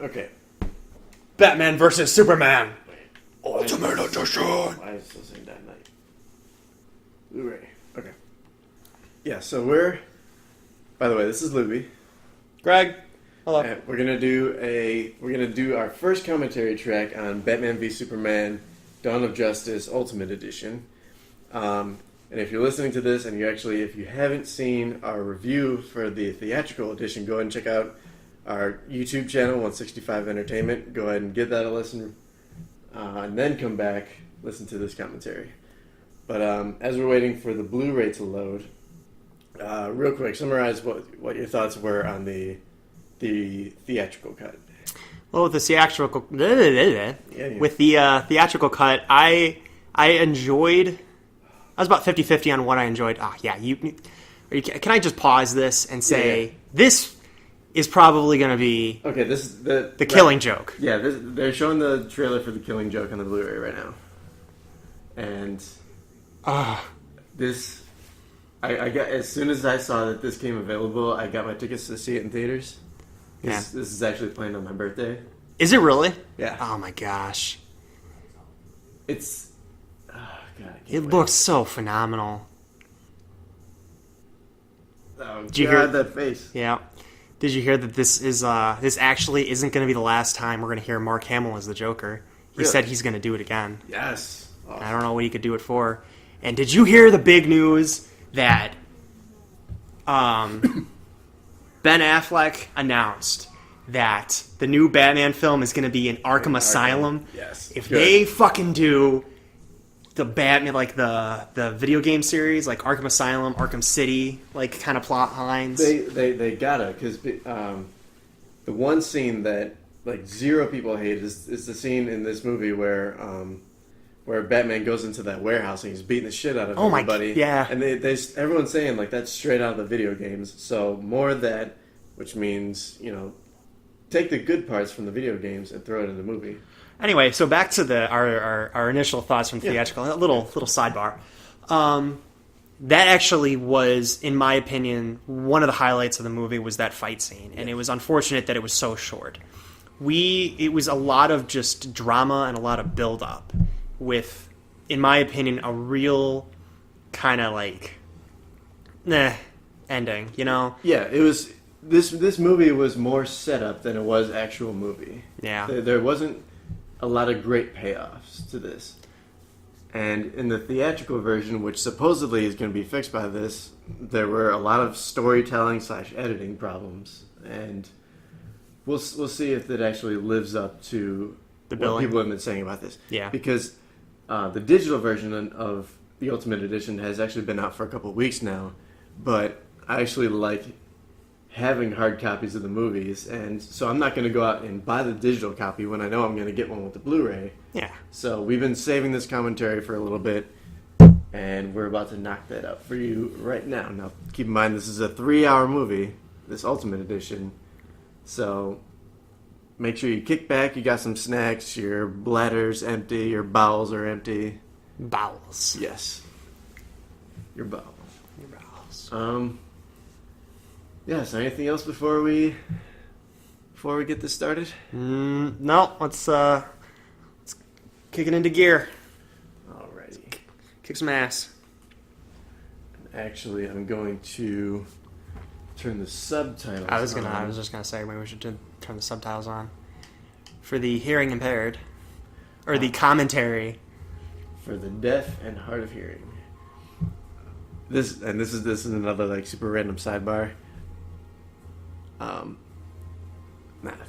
Okay. Batman versus Superman. Ultimate Edition. Why is it saying that night? Blu-ray. Okay. Yeah, so by the way, this is Looby. Greg, hello. And we're gonna do our first commentary track on Batman v Superman: Dawn of Justice Ultimate Edition. And if you're listening to this and if you haven't seen our review for the theatrical edition, go ahead and check out our YouTube channel, 165 Entertainment. Go ahead and give that a listen, and then come back, listen to this commentary. But as we're waiting for the Blu-ray to load, real quick, summarize what your thoughts were on the theatrical cut. Well, with the theatrical, theatrical cut, I enjoyed. I was about 50-50 on what I enjoyed. Can I just pause this and say this is probably going to be this is the Killing Joke. Yeah, they're showing the trailer for the Killing Joke on the Blu-ray right now, and this. I got as soon as I saw that this came available, I got my tickets to see it in theaters. This is actually playing on my birthday. Is it really? Yeah. Oh my gosh. It's. God, it looks so phenomenal. Oh, Did you hear that face? Yeah. Did you hear that this actually isn't going to be the last time we're going to hear Mark Hamill as the Joker? He said he's going to do it again. Yes. Awesome. I don't know what he could do it for. And did you hear the big news that Ben Affleck announced that the new Batman film is going to be in Arkham Asylum? Yes. If they fucking do the Batman, like the video game series, like Arkham Asylum, Arkham City, like kind of plot lines. They gotta, because the one scene that like zero people hate is the scene in this movie where Batman goes into that warehouse and he's beating the shit out of everybody. Yeah. And everyone's saying like that's straight out of the video games. So more of that, which means take the good parts from the video games and throw it in the movie. Anyway, so back to our initial thoughts from theatrical. A little sidebar. That actually was, in my opinion, one of the highlights of the movie was that fight scene, and it was unfortunate that it was so short. It was a lot of just drama and a lot of build up, with, in my opinion, a real kind of like ending. Yeah, it was. This movie was more setup than it was actual movie. Yeah, there wasn't a lot of great payoffs to this. And in the theatrical version, which supposedly is going to be fixed by this, there were a lot of storytelling / editing problems. And we'll see if it actually lives up to what people have been saying about this. Yeah. Because the digital version of the Ultimate Edition has actually been out for a couple of weeks now. But I actually like having hard copies of the movies, and so I'm not going to go out and buy the digital copy when I know I'm going to get one with the Blu-ray. Yeah. So we've been saving this commentary for a little bit, and we're about to knock that out for you right now. Now, keep in mind, this is a 3-hour movie, this Ultimate Edition, so make sure you kick back, you got some snacks, your bladder's empty, your bowels are empty. Bowels. Yes. Your bowels. Your bowels. Yeah, so anything else before we get this started? No, let's kick it into gear. Alrighty. Kick some ass. Actually, I'm going to turn the subtitles on. I was just gonna say maybe we should turn the subtitles on for the hearing impaired, or the commentary for the deaf and hard of hearing. This is another like super random sidebar.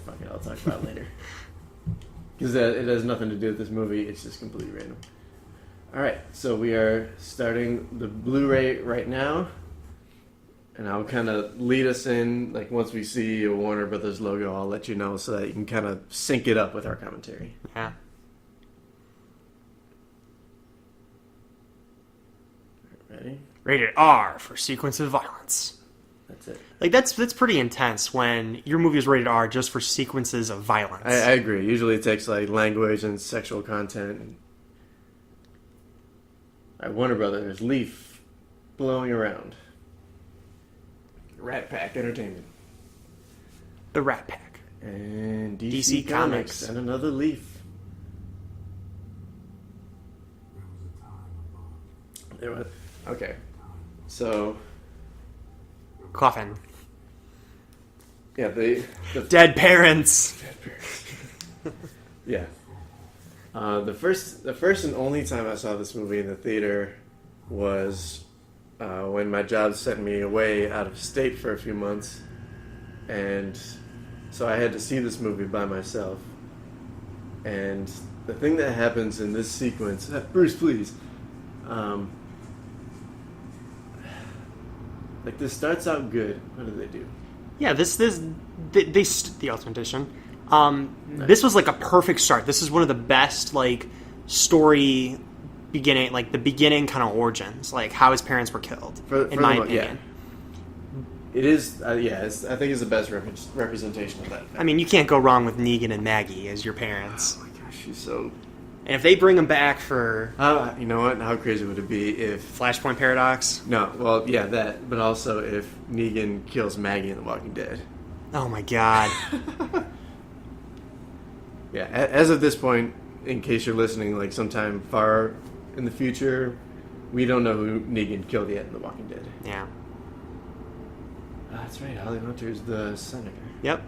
Fuck it, I'll talk about it later. Because it has nothing to do with this movie, it's just completely random. Alright, so we are starting the Blu-ray right now. And I'll kind of lead us in, like once we see a Warner Brothers logo, I'll let you know so that you can kind of sync it up with our commentary. Yeah. Ready? Rated R for sequence of violence. That's it. Like that's pretty intense when your movie is rated R just for sequences of violence. I agree. Usually it takes like language and sexual content. Alright, Warner Brothers, Leaf, blowing around. Rat Pack Entertainment. The Rat Pack. And DC, DC Comics Comics. and another leaf. There was, okay. So, Coffin. yeah, the Dead parents. yeah. The first and only time I saw this movie in the theater was when my job sent me away out of state for a few months, and so I had to see this movie by myself. And the thing that happens in this sequence, Bruce, please, like this starts out good. What do they do? Yeah, the Ultimate Edition. This was like a perfect start. This is one of the best like story beginning, like the beginning kind of origins, like how his parents were killed. In my opinion, it is. I think it's the best representation of that. I mean, you can't go wrong with Negan and Maggie as your parents. Oh my gosh, she's so. And if they bring him back for, you know what? How crazy would it be if Flashpoint Paradox? No, well, yeah, that, but also if Negan kills Maggie in The Walking Dead. Oh my god. Yeah, as of this point, in case you're listening, like sometime far in the future, we don't know who Negan killed yet in The Walking Dead. Yeah. That's right, Holly Hunter's the senator. Yep.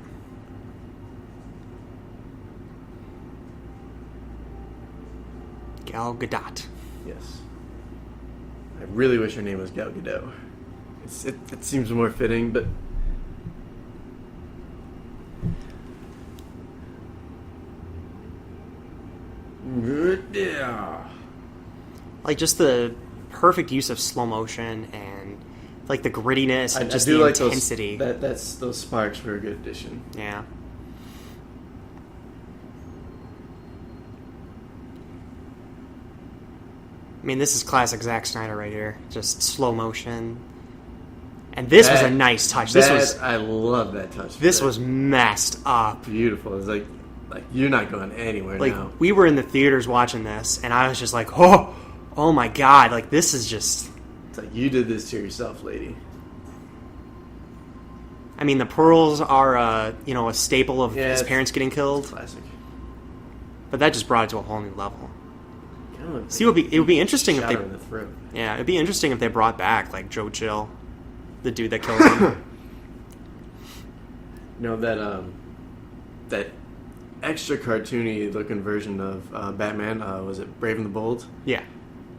Gal Gadot. Yes. I really wish her name was Gal Gadot. It seems more fitting, but... Yeah. Like, just the perfect use of slow motion and, like, the grittiness and just I do the like intensity. Those sparks were a good addition. Yeah. I mean, this is classic Zack Snyder right here. Just slow motion. And this was a nice touch. I love that touch. This was messed up. Beautiful. It's like you're not going anywhere like, now. We were in the theaters watching this, and I was just like, oh my god, like, this is just... It's like, you did this to yourself, lady. I mean, the pearls are, a staple of his parents getting killed. Classic. But that just brought it to a whole new level. Like See, it would be interesting if they... in the throat. Yeah, it'd be interesting if they brought back, like, Joe Chill, the dude that killed him. You know, that extra cartoony looking version of Batman, was it Brave and the Bold? Yeah.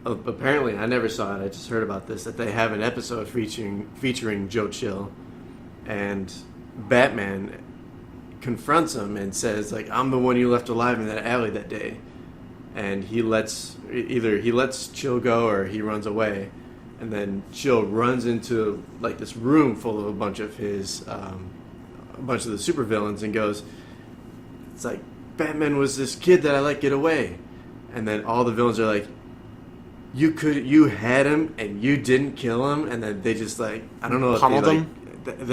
Apparently, I never saw it, I just heard about this, that they have an episode featuring Joe Chill, and Batman confronts him and says, like, I'm the one you left alive in that alley that day. And either he lets Chill go or he runs away. And then Chill runs into, like, this room full of a bunch of the supervillains and goes, it's like, Batman was this kid that I let get away. And then all the villains are like, you had him and you didn't kill him. And then they just, like, I don't know if pummeled they,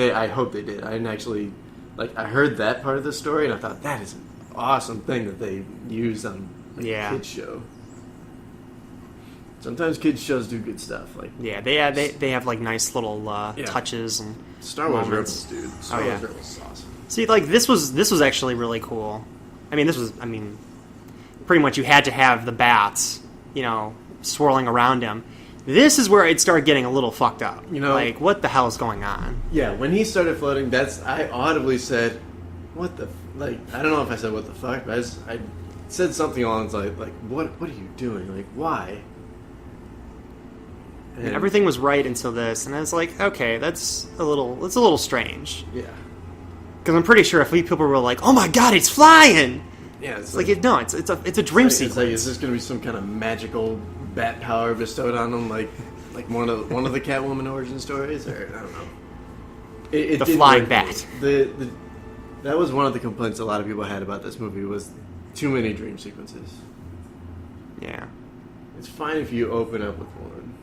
him? I hope they did. I didn't actually, like, I heard that part of the story and I thought, that is an awesome thing that they used on, like, a kid's show. Sometimes kids shows do good stuff. Like, yeah, they have like nice little touches and Star Wars moments. Rebels, dude. Star Wars Rebels is awesome. See, like, this was actually really cool. I mean, pretty much you had to have the bats, swirling around him. This is where it started getting a little fucked up. Like, what the hell is going on? Yeah, when he started floating, I audibly said, what the... Like, I don't know if I said what the fuck, but I said something along the lines like, what are you doing? Like, why? And everything was right until this, and I was like, okay, that's a little strange. Yeah. Because I'm pretty sure if people were like, oh my god, it's flying! Yeah, it's like it's a dream sequence. It's like, is this going to be some kind of magical bat power bestowed on them, like one of the Catwoman origin stories, or I don't know. The flying bat. That was one of the complaints a lot of people had about this movie, was too many dream sequences. Yeah. It's fine if you open up with one.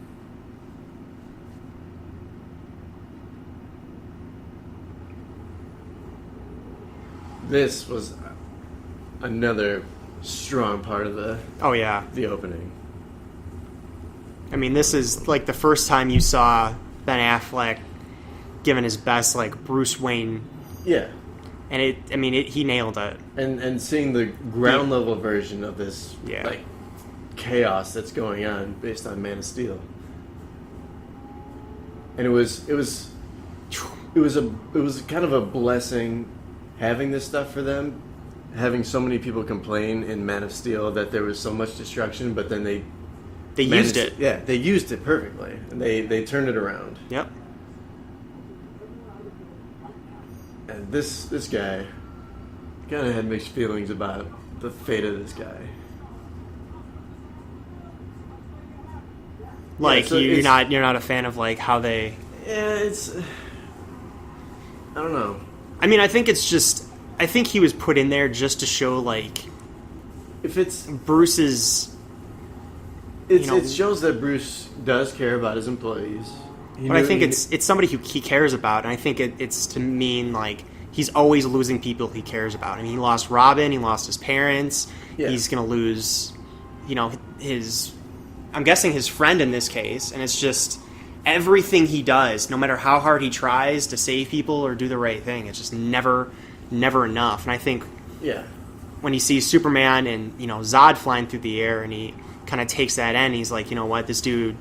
This was another strong part of the opening. I mean, this is like the first time you saw Ben Affleck given his best, like, Bruce Wayne And he nailed it. And seeing the ground level version of this like chaos that's going on based on Man of Steel. And it was kind of a blessing having this stuff for them, having so many people complain in Man of Steel that there was so much destruction, but then they used it. Yeah, they used it perfectly, and they turned it around. Yep. And this guy kind of had mixed feelings about the fate of this guy. Like so you're not a fan of like how they. Yeah, it's. I don't know. I mean, I think he was put in there just to show like. If it's Bruce's. It shows that Bruce does care about his employees. But I think it's somebody who he cares about, and I think it's to mean like he's always losing people he cares about. I mean, he lost Robin, he lost his parents. Yeah. He's gonna lose, his. I'm guessing his friend in this case, and it's just everything he does, no matter how hard he tries to save people or do the right thing, it's just never enough. And I think when he sees Superman and Zod flying through the air, and he kind of takes that in, he's like, you know what, this dude,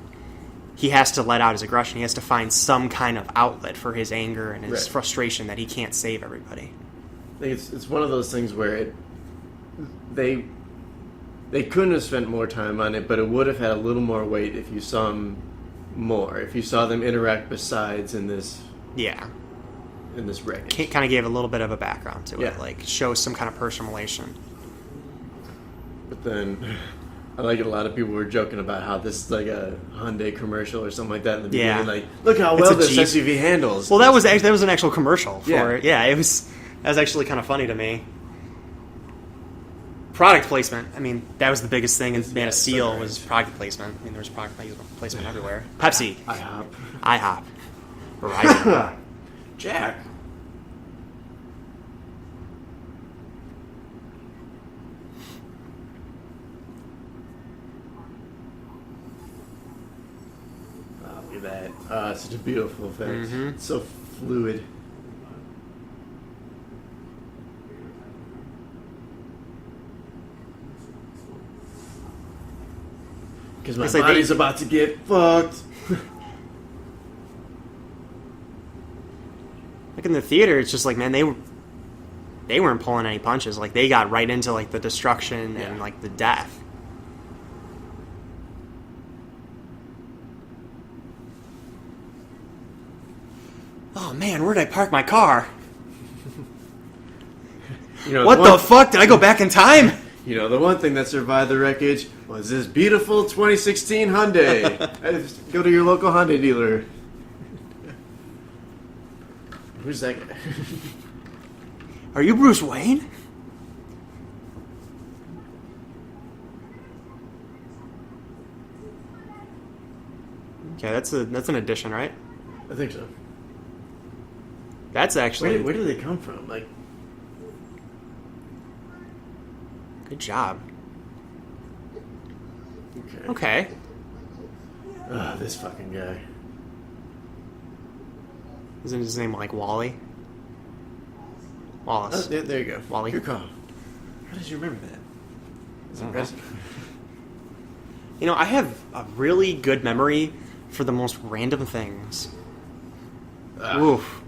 he has to let out his aggression. He has to find some kind of outlet for his anger and his frustration that he can't save everybody. I think it's one of those things where they couldn't have spent more time on it, but it would have had a little more weight if you saw them more. If you saw them interact besides in this. Yeah. In this wreckage. Kind of gave a little bit of a background to it, like shows some kind of personal relation. But then, I like it. A lot of people were joking about how this is like a Hyundai commercial or something like that in the beginning. Like, look how well this SUV handles. Well, that was an actual commercial for it. Yeah, that was actually kind of funny to me. Product placement. I mean, that was the biggest thing in Man of Steel was product placement. I mean, there was product placement everywhere. Pepsi. IHOP. Verizon. Jack. Oh, look at that. Such a beautiful effect. Mm-hmm. It's so fluid. Because my body's about to get fucked. Like in the theater, it's just like, man, they weren't pulling any punches. Like they got right into like the destruction and like the death. Oh man, where did I park my car? What the fuck? Did I go back in time? The one thing that survived the wreckage was this beautiful 2016 Hyundai. Go to your local Hyundai dealer. Who's that guy? Are you Bruce Wayne? Okay, that's an addition, right? I think so. That's actually... Where do they come from? Like... Good job. Okay. This fucking guy. Isn't his name like Wally? Wallace. Oh, there you go. Wally. Good call. How did you remember that? It's impressive. I have a really good memory for the most random things. Oof.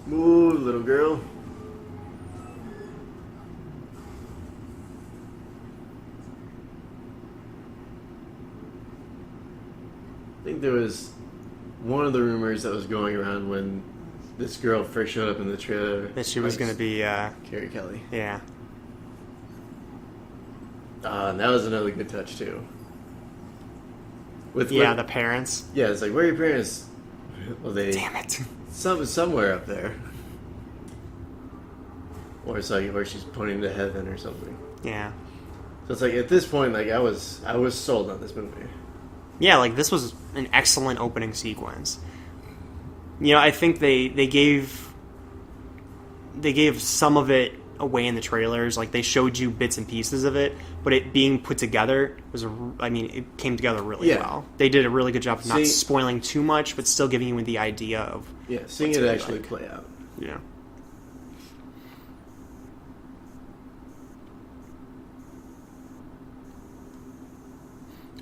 Move, little girl. I think there was one of the rumors that was going around when this girl first showed up in the trailer. That she was going to be... Carrie Kelly. Yeah. And that was another good touch, too. With the parents. Yeah, it's like, where are your parents? Well, Damn it. Somewhere up there. Or it's like where she's pointing to heaven or something. Yeah. So it's like at this point, like I was sold on this movie. Yeah, like this was an excellent opening sequence. I think they gave some of it away in the trailers. Like, they showed you bits and pieces of it, but it being put together it came together really well. They did a really good job of not spoiling too much, but still giving you the idea of seeing it actually play out. Yeah.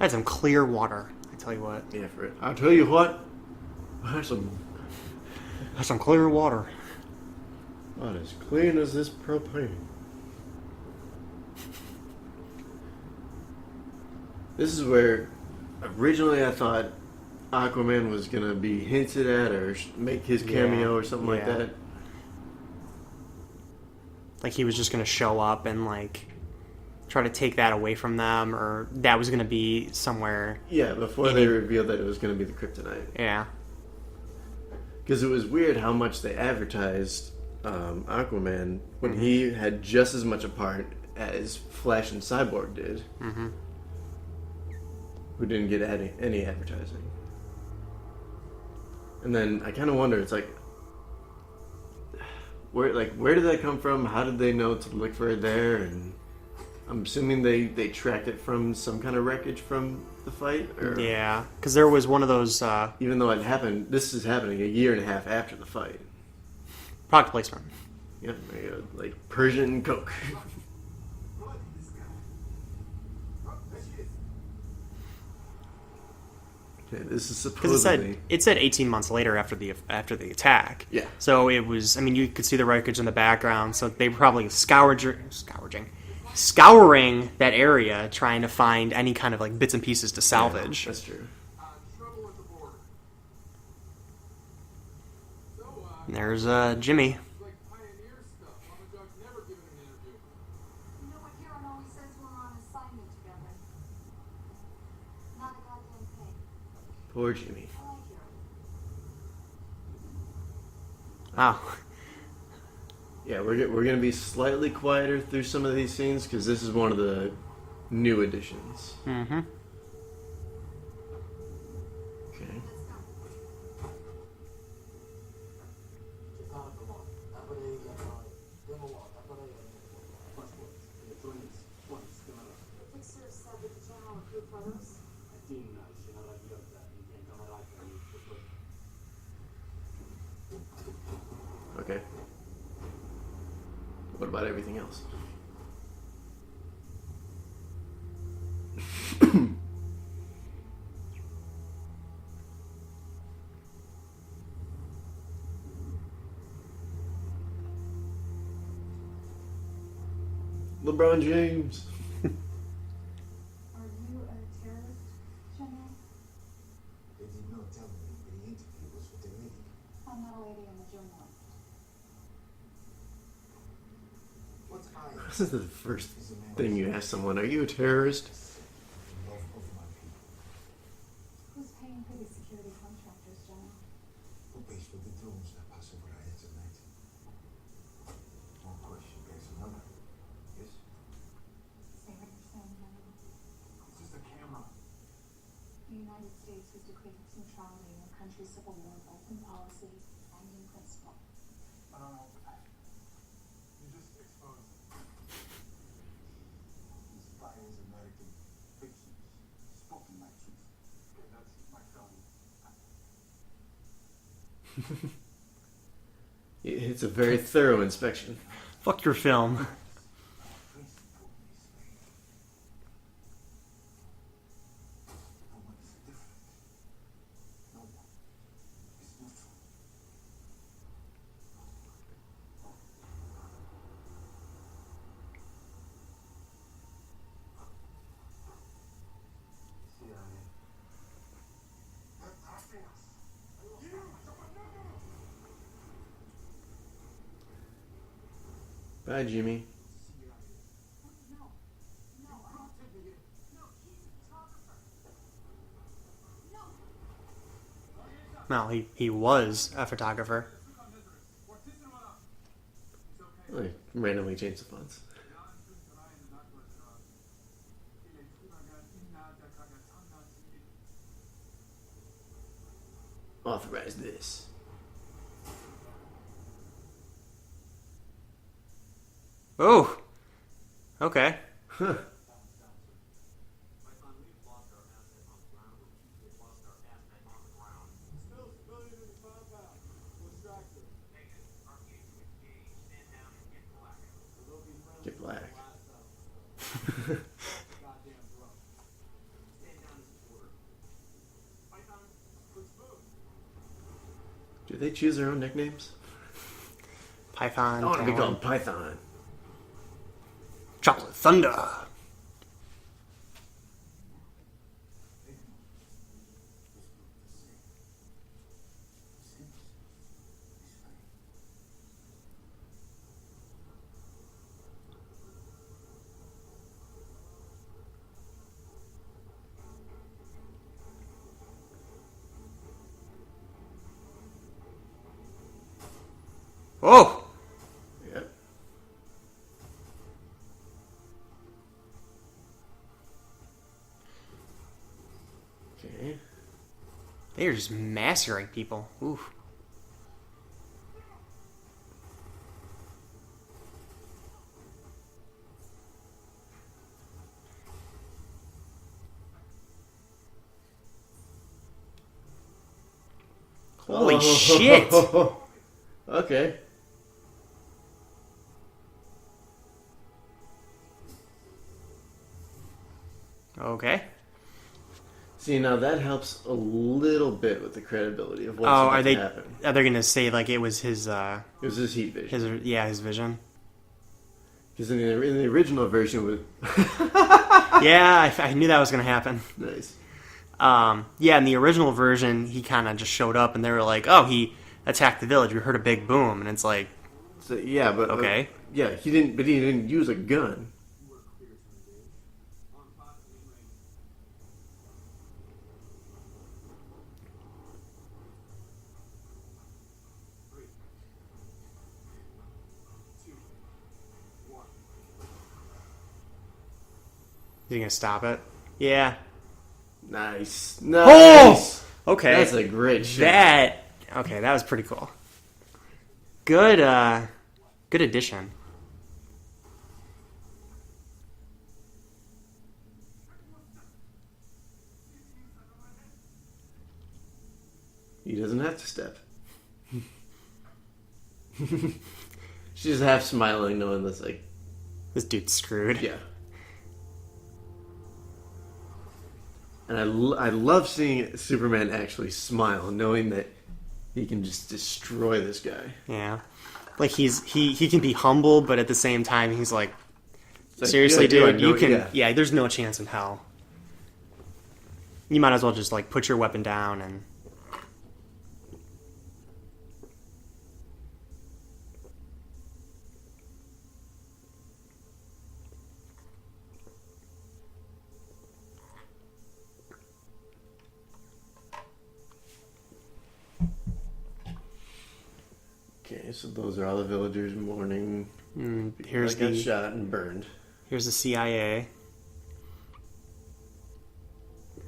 I had some clear water. I tell you what. Yeah, for it. I'll tell you what. That's some clear water. Not as clean as this propane. This is where originally I thought Aquaman was gonna be hinted at or make his cameo or something like that. Like he was just gonna show up and like try to take that away from them, or that was gonna be somewhere. Yeah, before they revealed that it was gonna be the kryptonite. Yeah. Because it was weird how much they advertised Aquaman when he had just as much a part as Flash and Cyborg did, who didn't get any advertising. And then I kind of wonder, it's like, where did that come from? How did they know to look for it there? And I'm assuming they tracked it from some kind of wreckage from the fight? Or, yeah, because there was one of those... even though this is happening a year and a half after the fight. Product placement. Yeah, like Persian Coke. Okay, this is supposedly... Because it said 18 months later after the attack. Yeah. So it was... I mean, you could see the wreckage in the background, so they were probably scouring that area, trying to find any kind of like bits and pieces to salvage. Yeah, that's true. And there's Jimmy. Poor Jimmy. Wow. Yeah, we're going to be slightly quieter through some of these scenes because this is one of the new additions. Mm-hmm. Okay. Okay. What about everything else? LeBron James. Are you a terrorist, General? They did not tell me the interview was with the lady. I'm not a lady, I'm a journalist. What I This is the first thing you ask someone. Are you a terrorist? love of my people. Who's paying for these security contractors, General? Who pays for the drones that pass over our heads at night? One question begs another. Yes? Say what you're saying, General. It's just a camera. The United States has declared its neutrality in the country's civil war, both in policy and in principle. I don't know. You just exposed it. Inspires American fiction. Spoken my truth. Okay, that's my film. It's a very thorough inspection. Fuck your film. Principle is faith. No one is different. No one is neutral. CIA. They're tapping us. Bye, Jimmy. No, I don't think we did. No, he's a photographer. No. Well, he was a photographer. They randomly changed the fonts. Authorize this. Oh. Okay. Huh. Still civilian in the compound. What's Tractor? Get black. Goddamn drunk. Python, let's move. Do they choose their own nicknames? Python. I want to be Talon. called Python. Chocolate Thunder. Oh! Yep. Okay. They're just massacring people. Oof. Holy shit! Okay. Okay. See, now that helps a little bit with the credibility of what's Oh, about are they? to happen. Are they gonna say like it was his? It was his heat vision. His vision. Because in the original version with Yeah, I knew that was gonna happen. nice. Yeah, in the original version, he kind of just showed up, and they were like, "Oh, he attacked the village. We heard a big boom," and it's like, So yeah, but Okay. yeah, he didn't. But he didn't use a gun. "Is he gonna stop it?" Yeah. Nice. Oh! Nice. Okay. That's a great shot. That was pretty cool. Good. Good addition. He doesn't have to step. She's half smiling, knowing this. Like, This dude's screwed. yeah. And I love seeing Superman actually smile, knowing that he can just destroy this guy. Yeah. Like he can be humble, but at the same time he's like, It's like, seriously, yeah, dude, no, you can. yeah. Yeah, there's no chance in hell. You might as well just like put your weapon down and. Okay, so those are all the villagers mourning. Here's That got the shot and burned. here's the CIA.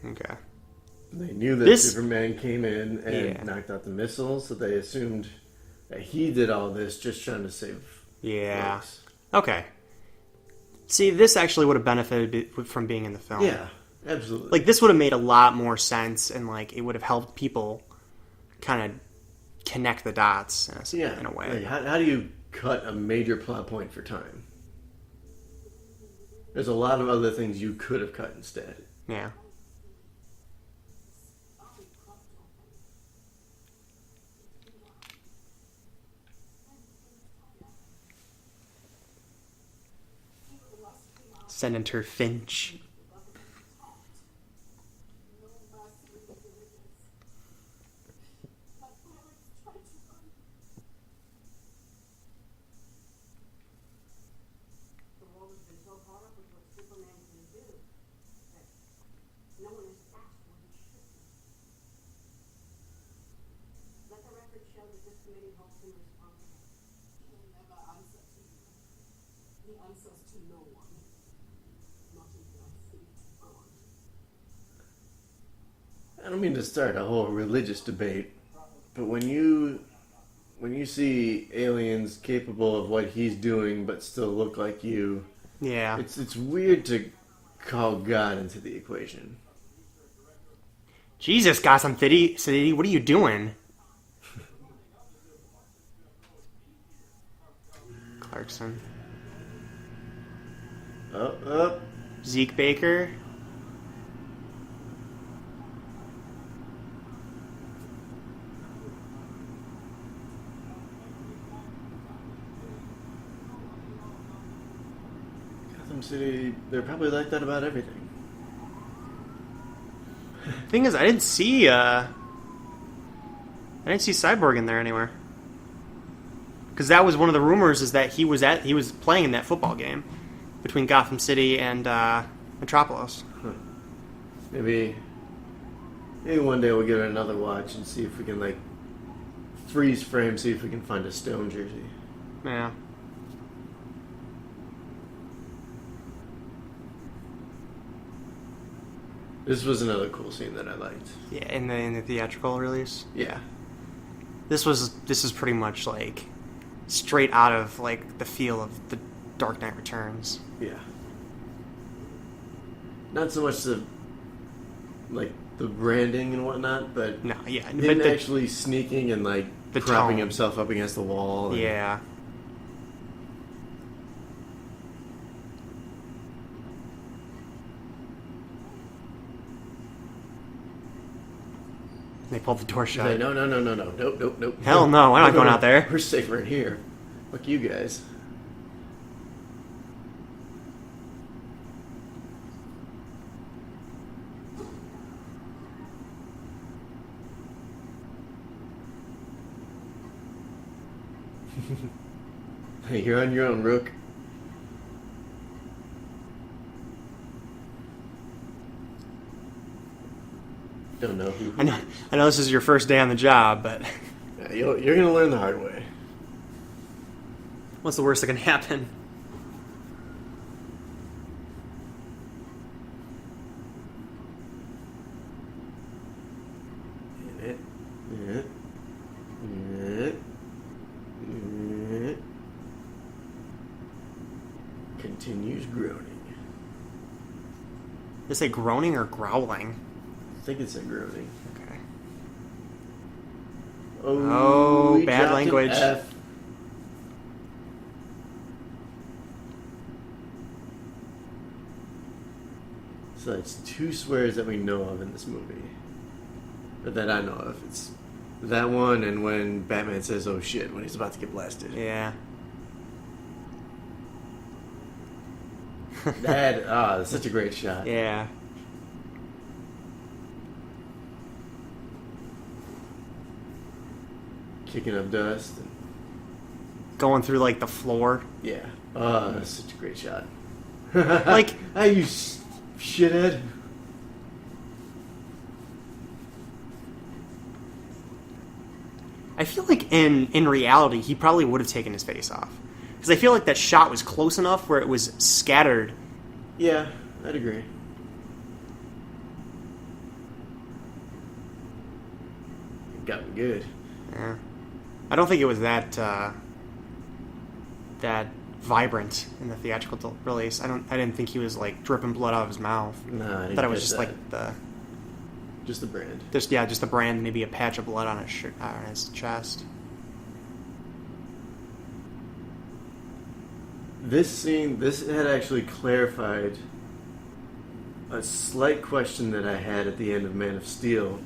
Okay. They knew that This- Superman came in and Yeah. knocked out the missiles, so they assumed that he did all this just trying to save Yeah. Lois. Okay. See, this actually would have benefited from being in the film. Yeah, absolutely. Like this would have made a lot more sense, and like it would have helped people kind of connect the dots in a way. Like, how do you cut a major plot point for time? There's a lot of other things you could have cut instead. Yeah. Senator Finch. The world has been so caught up with what Superman can do that no one has asked what he should do. Let the record show that this committee holds him responsible. He'll never answer to you. He answers to no one. Not even I think God. I don't mean to start a whole religious debate, but when you when you see aliens capable of what he's doing but still look like you, Yeah. it's weird to call God into the equation. Jesus, Gotham City, what are you doing? Clarkson. Up. Zeke Baker. Gotham City, they're probably like that about everything. Thing is, I didn't see Cyborg in there anywhere. Because that was one of the rumors, is that he was playing in that football game between Gotham City and Metropolis. Maybe one day we'll give it another watch and see if we can, like, freeze frame, see if we can find a Stone jersey. Yeah. This was another cool scene that I liked. Yeah, in the theatrical release. Yeah. This is pretty much like straight out of like the feel of the Dark Knight Returns. Yeah. Not so much the branding and whatnot, but No, yeah, him but actually sneaking and like the propping tone. himself up against the wall. And, yeah. They pulled the door He's shut. like, no, nope. Hell no, we're not going out there. We're safer in here. Fuck you guys. Hey, you're on your own, Rook. Don't know who. I know this is your first day on the job, but Yeah, you're gonna learn the hard way. what's the worst that can happen? Continues groaning. Is it groaning or growling? I think it's a groaning. Okay. Oh, he bad dropped an language. F. So it's two swears that we know of in this movie. Or that I know of. It's that one and when Batman says, oh shit, when he's about to get blasted. Yeah. That's such a great shot. Yeah. Kicking up dust. And, Going through like the floor. yeah. That's such a great shot. Like, hey, you shithead. I feel like in reality he probably would have taken his face off. Because I feel like that shot was close enough where it was scattered. Yeah, I'd agree. It got me good. Yeah. I don't think it was that vibrant in the theatrical release. I didn't think he was like dripping blood out of his mouth. No, I I didn't thought it was catch just that. like the Just the brand. just the brand, maybe a patch of blood on his shirt, on his chest. This had actually clarified a slight question that I had at the end of Man of Steel,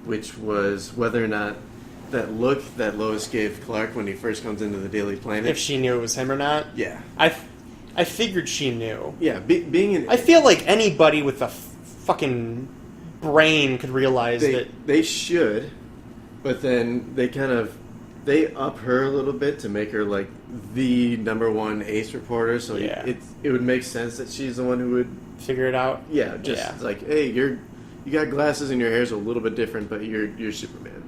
which was whether or not that look that Lois gave Clark when he first comes into the Daily Planet. If she knew it was him or not. Yeah. I figured she knew. Yeah, being in... I feel like anybody with a fucking brain could realize that. They should, but then they up her a little bit to make her like the number one ace reporter. So Yeah. it would make sense that she's the one who would. Figure it out. Yeah, just like, hey, you got glasses and your hair's a little bit different, but you're Superman.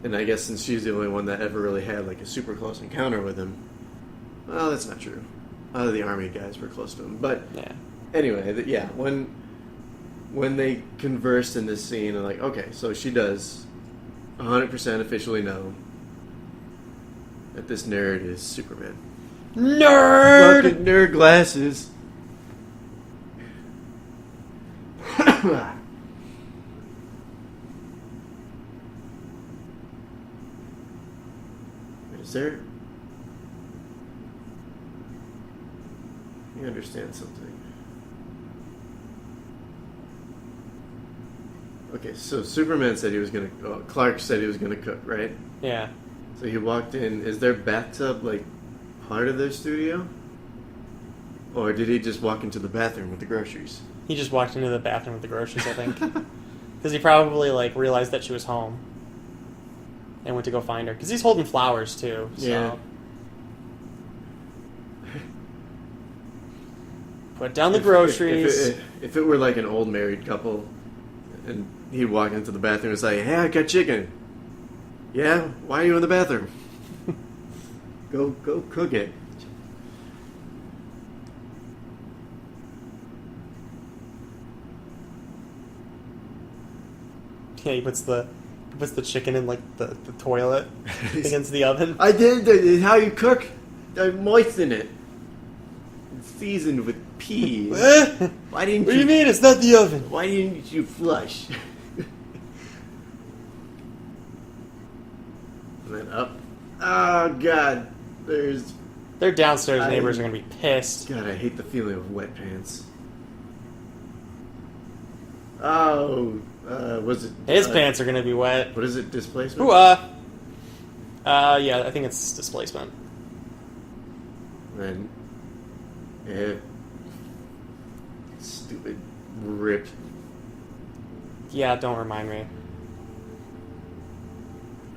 And I guess since she's the only one that ever really had like a super close encounter with him, well, that's not true. A lot of the army guys were close to him, but Yeah. anyway, when they conversed in this scene, I'm like, okay, so she does 100% officially know that this nerd is Superman. Nerd! Fucking nerd glasses. Is there... You understand something. Okay, so Superman said he was gonna... Oh, Clark said he was gonna cook, right? Yeah. So he walked in. Is their bathtub, like, part of their studio? Or did he just walk into the bathroom with the groceries? He just walked into the bathroom with the groceries, I think. Because he probably, like, realized that she was home. And went to go find her. Because he's holding flowers, too. So. Yeah. Put down the groceries. If it were like an old married couple, and he'd walk into the bathroom and was like, "Hey, I got chicken." Yeah, why are you in the bathroom? Go cook it. Yeah, he puts the chicken in, like, the toilet against the oven. I did. It's how you cook. I moisten it. It's seasoned with peas. Why didn't What do you mean? It's not the oven. Why didn't you flush? And then up. Oh God, Their downstairs neighbors are gonna be pissed. God, I hate the feeling of wet pants. Oh, was it? His pants are gonna be wet. What is it? Displacement. Ooh, yeah, I think it's displacement. And stupid ripped. Yeah, don't remind me.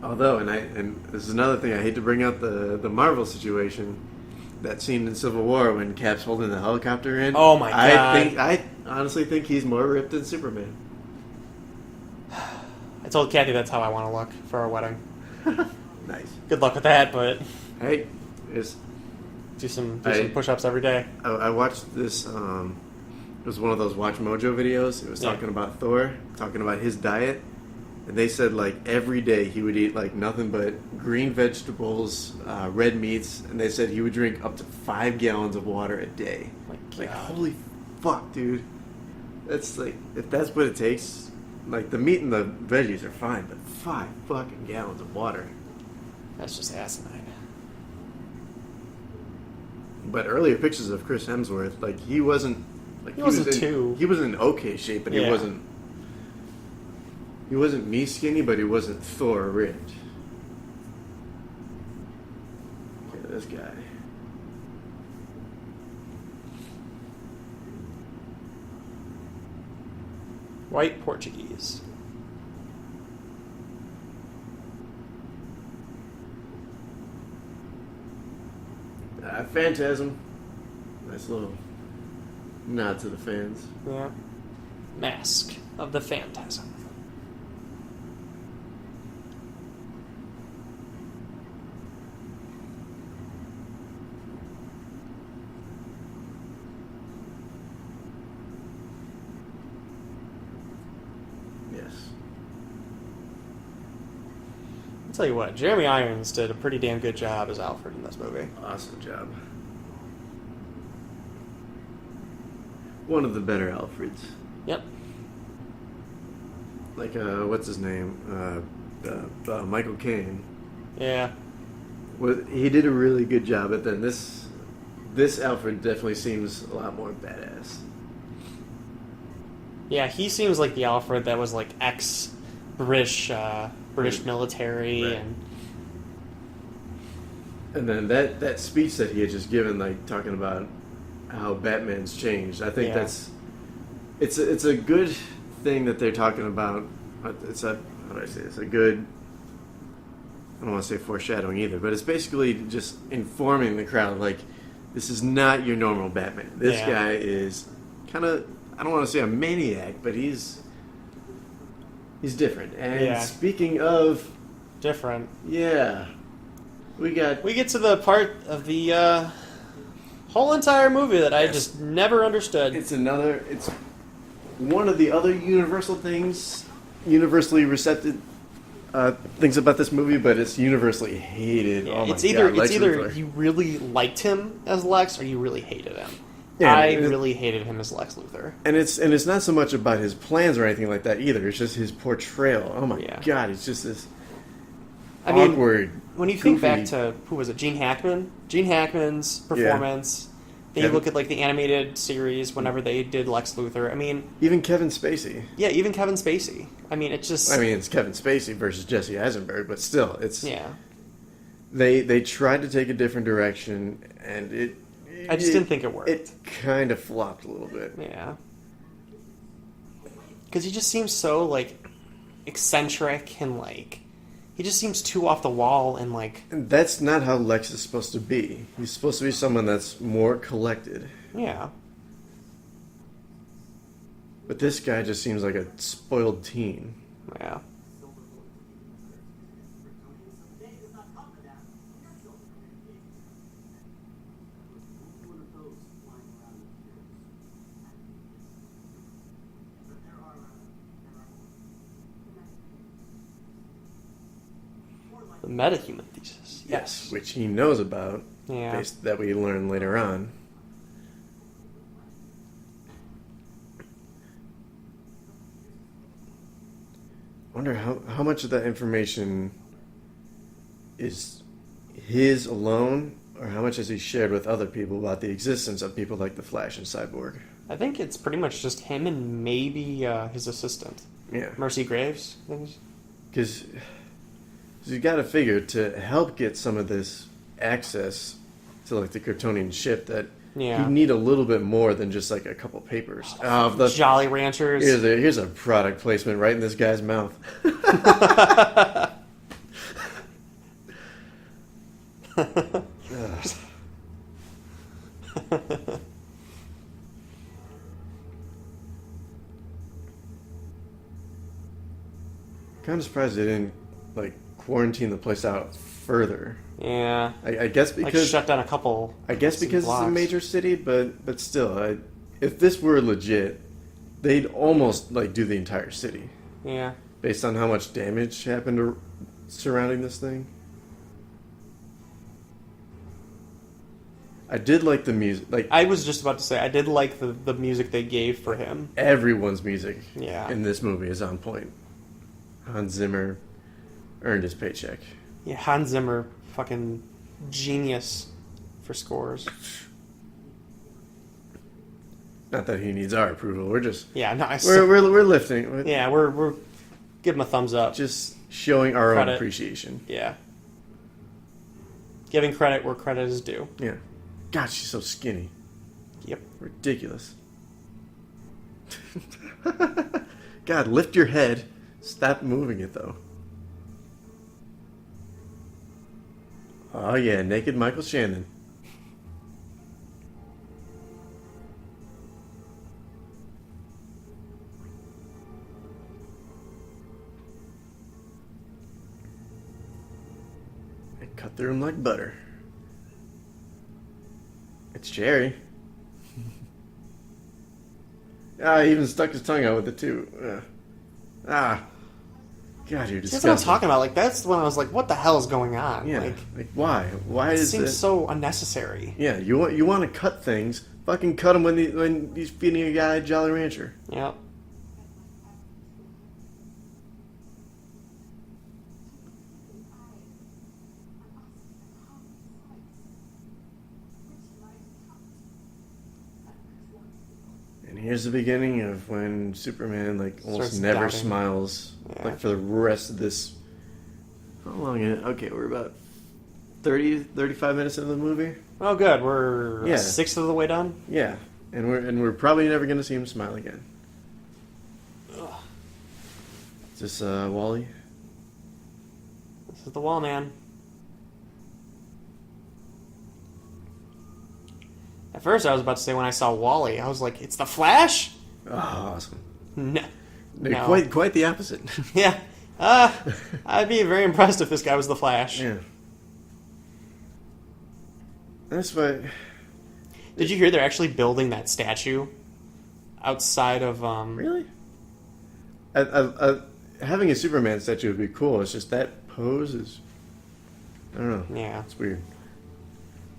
Although, and this is another thing, I hate to bring up the Marvel situation. That scene in Civil War when Cap's holding the helicopter in. Oh my God. I honestly think he's more ripped than Superman. I told Kathy that's how I want to look for our wedding. Nice. Good luck with that, but Hey, it's do some push-ups every day. I watched this. It was one of those Watch Mojo videos. It was Yeah. talking about Thor, talking about his diet, and they said like every day he would eat like nothing but green vegetables, red meats, and they said he would drink up to 5 gallons of water a day. My Like God. holy fuck, dude! That's like if that's what it takes. Like the meat and the veggies are fine, but 5 fucking gallons of water. That's just asinine. But earlier pictures of Chris Hemsworth, like he wasn't like He wasn't was too- he was in okay shape, but Yeah. he wasn't me skinny, but he wasn't Thor ripped. Okay, this guy. White Portuguese. Phantasm. Nice little nod to the fans. Yeah. Mask of the Phantasm. Yes. I'll tell you what, Jeremy Irons did a pretty damn good job as Alfred in this movie. Awesome job. One of the better Alfreds. Yep. Like, what's his name? Michael Caine. Yeah. He did a really good job, but then this Alfred definitely seems a lot more badass. Yeah, he seems like the Alfred that was like ex-British military Right. And then that speech that he had just given, like talking about how Batman's changed. I think Yeah. it's a good thing that they're talking about. It's a how do I say this? A good. I don't want to say foreshadowing either, but it's basically just informing the crowd like this is not your normal Batman. This Yeah. guy is kind of, I don't want to say a maniac, but he's different. And Yeah. speaking of, different. yeah, we get to the part of the whole entire movie that I Yes. just never understood. it's one of the other universal things, universally things about this movie, but it's universally hated. Yeah, Oh my it's either God, Lex Luthor. you really liked him as Lex or you really hated him. Yeah, I really hated him as Lex Luthor. And it's not so much about his plans or anything like that either. It's just his portrayal. Oh my Yeah. God, it's just this I mean, awkward. when you think goofy- back to, who was it, Gene Hackman? Gene Hackman's performance. Then you Kevin- look at like the animated series whenever they did Lex Luthor. I mean, even Kevin Spacey. yeah, even Kevin Spacey. I mean, it's just... I mean, it's Kevin Spacey versus Jesse Eisenberg, but still, it's yeah. they tried to take a different direction, and I just didn't think it worked. It kind of flopped a little bit. Yeah. Because he just seems so, like, eccentric and, like... He just seems too off the wall and, like... And that's not how Lex is supposed to be. He's supposed to be someone that's more collected. Yeah. But this guy just seems like a spoiled teen. Yeah. The metahuman thesis. Yes. Which he knows about, Yeah. that we learn later on. I wonder how much of that information is his alone, or how much has he shared with other people about the existence of people like the Flash and Cyborg? I think it's pretty much just him and maybe his assistant. Yeah. Mercy Graves. Because you got to figure, to help get some of this access to like the Kryptonian ship, that Yeah. you need a little bit more than just like a couple papers. Jolly Ranchers. Here's a product placement right in this guy's mouth. Kind of surprised they didn't like quarantine the place out further. Yeah. I guess Like because shut down a couple. I guess because it's a blocks. major city, but still, if this were legit, they'd almost like do the entire city Yeah. based on how much damage happened surrounding this thing. I did like the music, like I was just about to say, I did like the music they gave for him. everyone's music Yeah. in this movie is on point. Hans Zimmer earned his paycheck. Yeah, Hans Zimmer, fucking genius for scores. Not that he needs our approval. We're just Yeah, no, we're lifting. We're yeah, we're give him a thumbs up. just showing our own Credit. appreciation. Yeah. Giving credit where credit is due. Yeah. God, she's so skinny. Yep. Ridiculous. God, lift your head. Stop moving it, though. Oh, yeah, naked Michael Shannon. They cut through him like butter. It's Jerry. He even stuck his tongue out with it, too. God, you're disgusting. That's what I'm talking about. Like, that's when I was like, what the hell is going on? Yeah, Like, why? Why it is seems it? so unnecessary. Yeah, you want to cut things? Fucking cut him when he's feeding a guy Jolly Rancher. Yep. And here's the beginning of when Superman almost Starts never doubting. smiles Yeah. for the rest of this. How long is it? Okay, we're about 35 minutes into the movie. Oh, good. We're Yeah. a sixth of the way done. Yeah, and we're probably never gonna see him smile again. Is this Wally? This is the wall, man. At first, I was about to say when I saw Wally, I was like, "It's the Flash." Oh, awesome! No. No. Quite the opposite. Yeah. I'd be very impressed if this guy was the Flash. Yeah. That's why. Did you hear they're actually building that statue outside of Really? having a Superman statue would be cool. It's just that pose is, I don't know. Yeah. It's weird.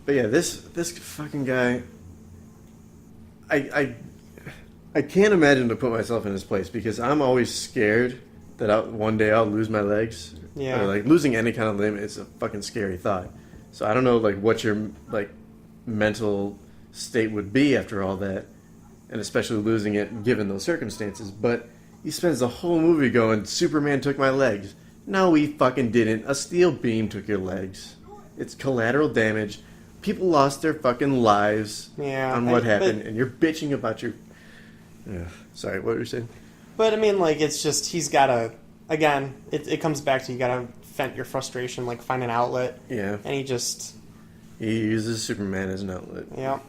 But yeah, this fucking guy, I can't imagine to put myself in his place because I'm always scared that one day I'll lose my legs. Yeah. Or like losing any kind of limb is a fucking scary thought. So I don't know like what your like mental state would be after all that, and especially losing it given those circumstances. But he spends the whole movie going, Superman took my legs. No, he fucking didn't. A steel beam took your legs. It's collateral damage. People lost their fucking lives on what happened, and you're bitching about your... Sorry, what were you saying? But, I mean, like, it's just, he's got to... Again, it comes back to you got to vent your frustration, like, find an outlet. Yeah. And he just... He uses Superman as an outlet. Yeah.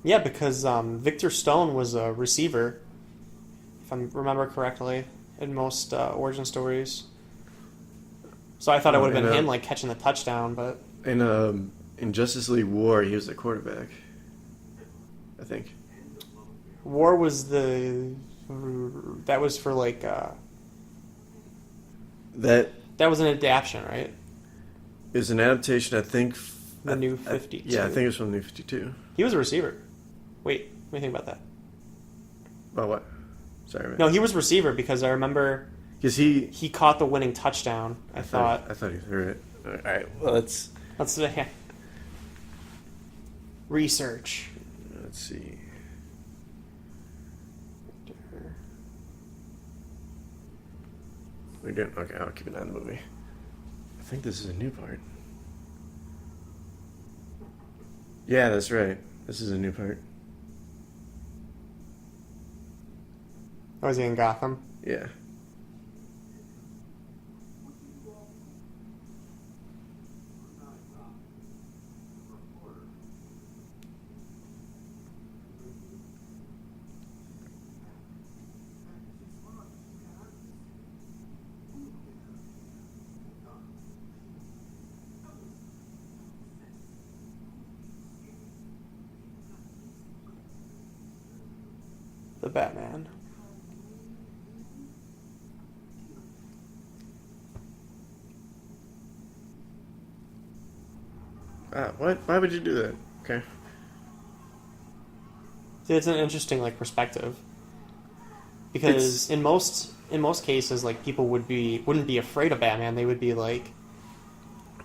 Yeah, because Victor Stone was a receiver, if I remember correctly, in most origin stories. So I thought it would have been him, like, catching the touchdown, but... In Justice League War, he was the quarterback. I think. War was the... That was for, like... That was an adaptation, right? is an adaptation, I think... The New 52. Yeah, I think it was from New 52. He was a receiver. Wait, let me think about that. About what? Sorry, man. No, he was receiver because I remember... Because he caught the winning touchdown, I thought. I thought he threw it. All right, well, let's research. Let's see. We're doing... Okay, I'll keep an eye on the movie. I think this is a new part. Yeah, that's right. This is a new part. Oh, is he in Gotham? Yeah. The Batman. What? Why would you do that? Okay. See, it's an interesting like perspective because in most cases, like people wouldn't be afraid of Batman. They would be like,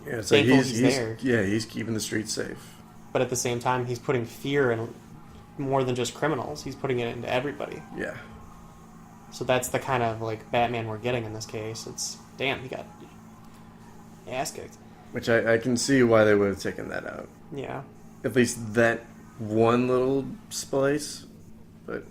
yeah, it's like thankful he's there. Yeah, he's keeping the streets safe. But at the same time, he's putting fear in more than just criminals. He's putting it into everybody. Yeah. So that's the kind of like Batman we're getting in this case. It's damn, he got ass kicked. Which I can see why they would have taken that out. Yeah. At least that one little splice, but...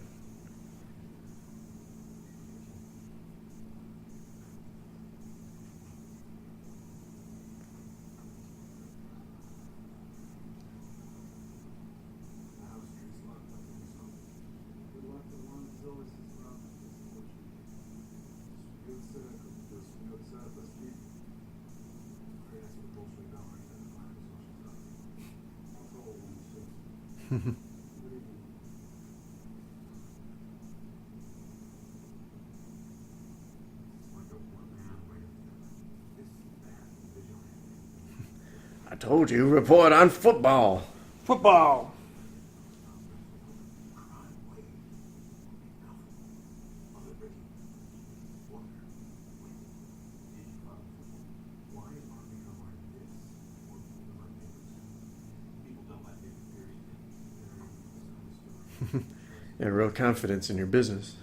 I told you, report on football. Football. Yeah, real confidence in your business.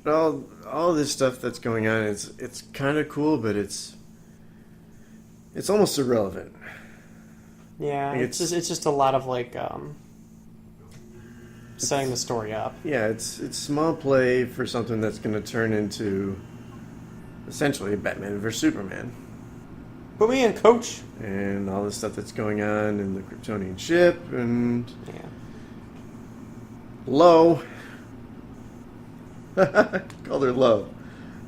all this stuff that's going on, it's kind of cool, but it's almost irrelevant. Yeah, Like, it's just a lot of like setting the story up. Yeah, it's small play for something that's going to turn into essentially Batman vs Superman, Put me in, coach. and all this stuff that's going on in the Kryptonian ship and Yeah. Lo. Called her Lo.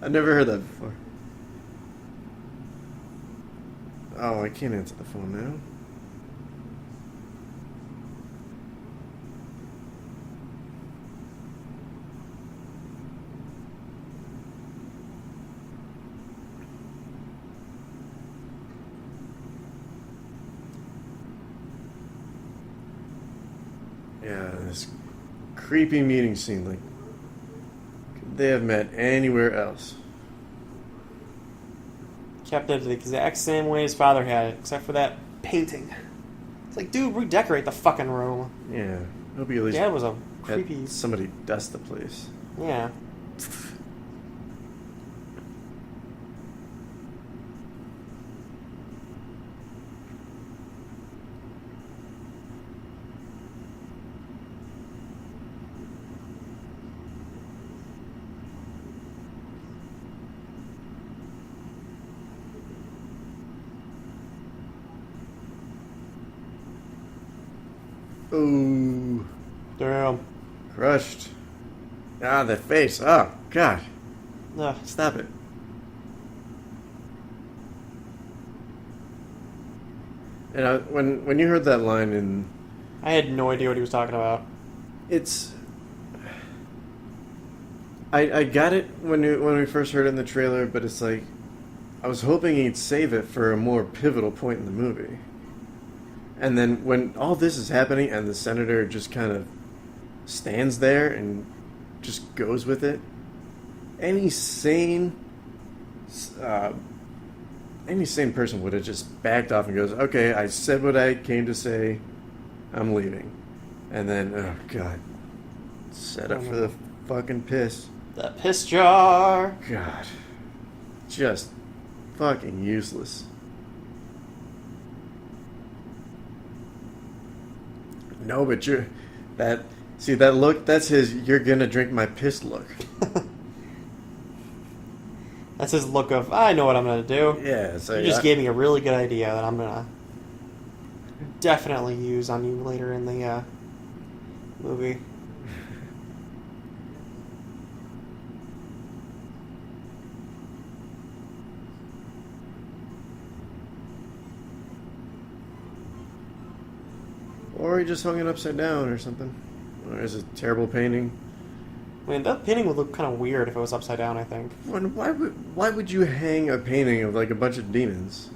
I've never heard that before. Oh, I can't answer the phone now. Yeah, this creepy meeting scene. Like, could they have met anywhere else? Kept it the exact same way his father had it, except for that painting. It's like, dude, redecorate the fucking room. Yeah, hope you at least Dad was a had creepy. somebody dust the place. Yeah. Ooh, Damn. crushed. Ah, that face. Oh, God. Ugh. Stop it. And when you heard that line, and I had no idea what he was talking about. it's, I got it when we first heard it in the trailer, but it's like I was hoping he'd save it for a more pivotal point in the movie. And then when all this is happening, and the senator just kind of stands there and just goes with it, any sane person would have just backed off and goes, "Okay, I said what I came to say. I'm leaving." And then, oh God, set up for the fucking piss. The piss jar. God, just fucking useless. No, but that look, that's his "you're gonna drink my piss" look. That's his look of, I know what I'm going to do. Yeah, so You just gave me a really good idea that I'm going to definitely use on you later in the movie. Or he just hung it upside down or something. Or is it a terrible painting? I mean, that painting would look kind of weird if it was upside down, I think. Why would you hang a painting of like a bunch of demons?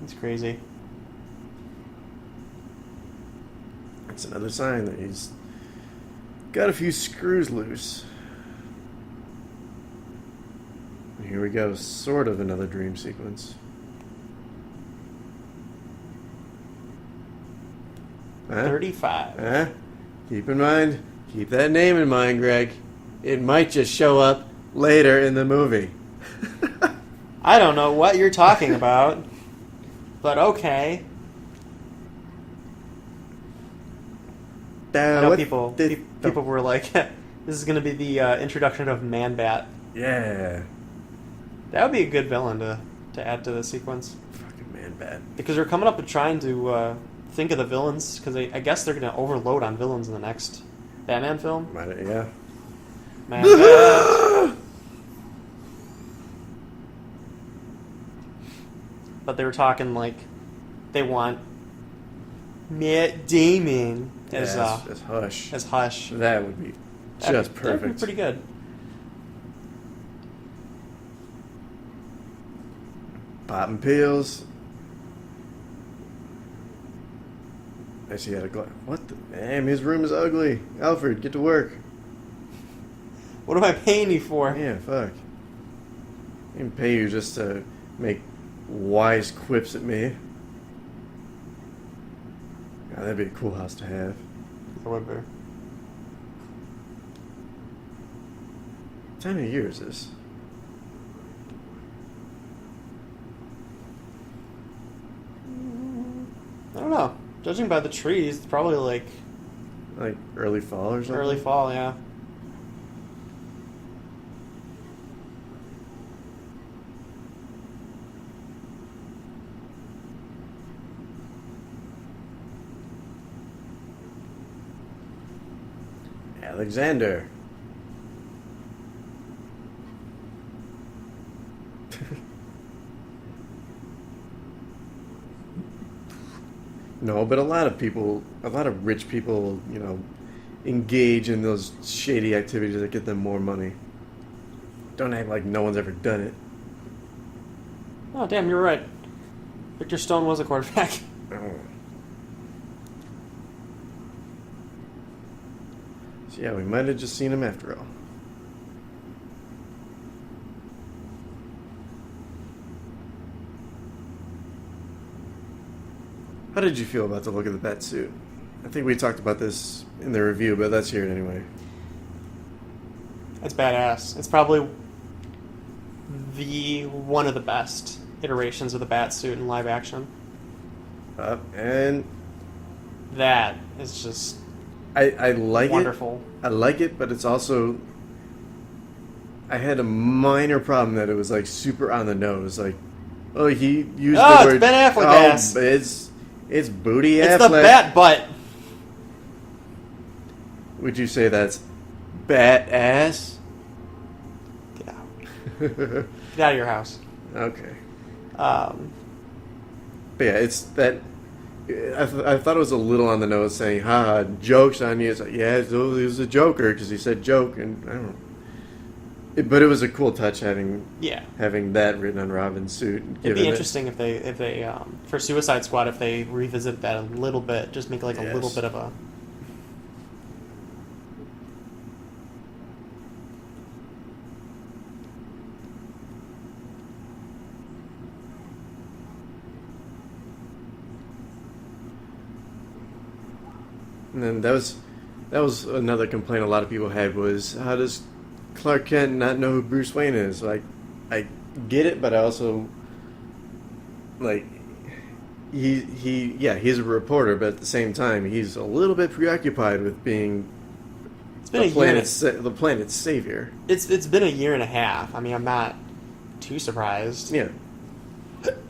It's crazy. It's another sign that he's got a few screws loose. And here we go, sort of another dream sequence. Huh? 35. Huh? Keep that name in mind, Greg. It might just show up later in the movie. I don't know what you're talking about, but okay. I know people were like, this is going to be the introduction of Man-Bat. Yeah. That would be a good villain to add to the sequence. Fucking Man-Bat. Because they're coming up with trying to think of the villains, because I guess they're going to overload on villains in the next Batman film. Yeah. Man-Bat. But they were talking like they want Matt Damon as Hush. As Hush. That would be just perfect. That'd be pretty good. Popping pills. I see he had a glass. What the? Damn, his room is ugly. Alfred, get to work. What am I paying you for? Yeah, fuck. I didn't pay you just to make wise quips at me. God, that'd be a cool house to have. It would be. time of year is this? I don't know. Judging by the trees, it's probably like Like early fall or something? early fall, yeah. Alexander. No, but a lot of rich people, engage in those shady activities that get them more money. Don't act like no one's ever done it. Oh, damn, you're right. Victor Stone was a quarterback. Oh. So yeah, we might have just seen him after all. How did you feel about the look of the bat suit? I think we talked about this in the review, but let's hear it anyway. It's badass. It's probably one of the best iterations of the bat suit in live action. And That is just I like wonderful. it. I like it, but it's also... I had a minor problem that it was like super on the nose. Like, oh, he used the Oh, word... it's Ben Affleck ass. It's booty It's Affleck. the bat butt. Would you say that's bat ass? Get out. Get out of your house. Okay. Um, But yeah, it's that... I thought it was a little on the nose saying, haha, joke's on you. It's like, yeah, it was a joker because he said joke, and I don't know. But it was a cool touch having that written on Robin's suit. It'd be interesting if they for Suicide Squad, if they revisit that a little bit, just make like a little bit of a... And then that was another complaint a lot of people had was, how does Clark Kent not know who Bruce Wayne is? Like, I get it, but I also, like, he's a reporter, but at the same time, he's a little bit preoccupied with being the planet's savior. It's been a year and a half. I mean, I'm not too surprised. Yeah.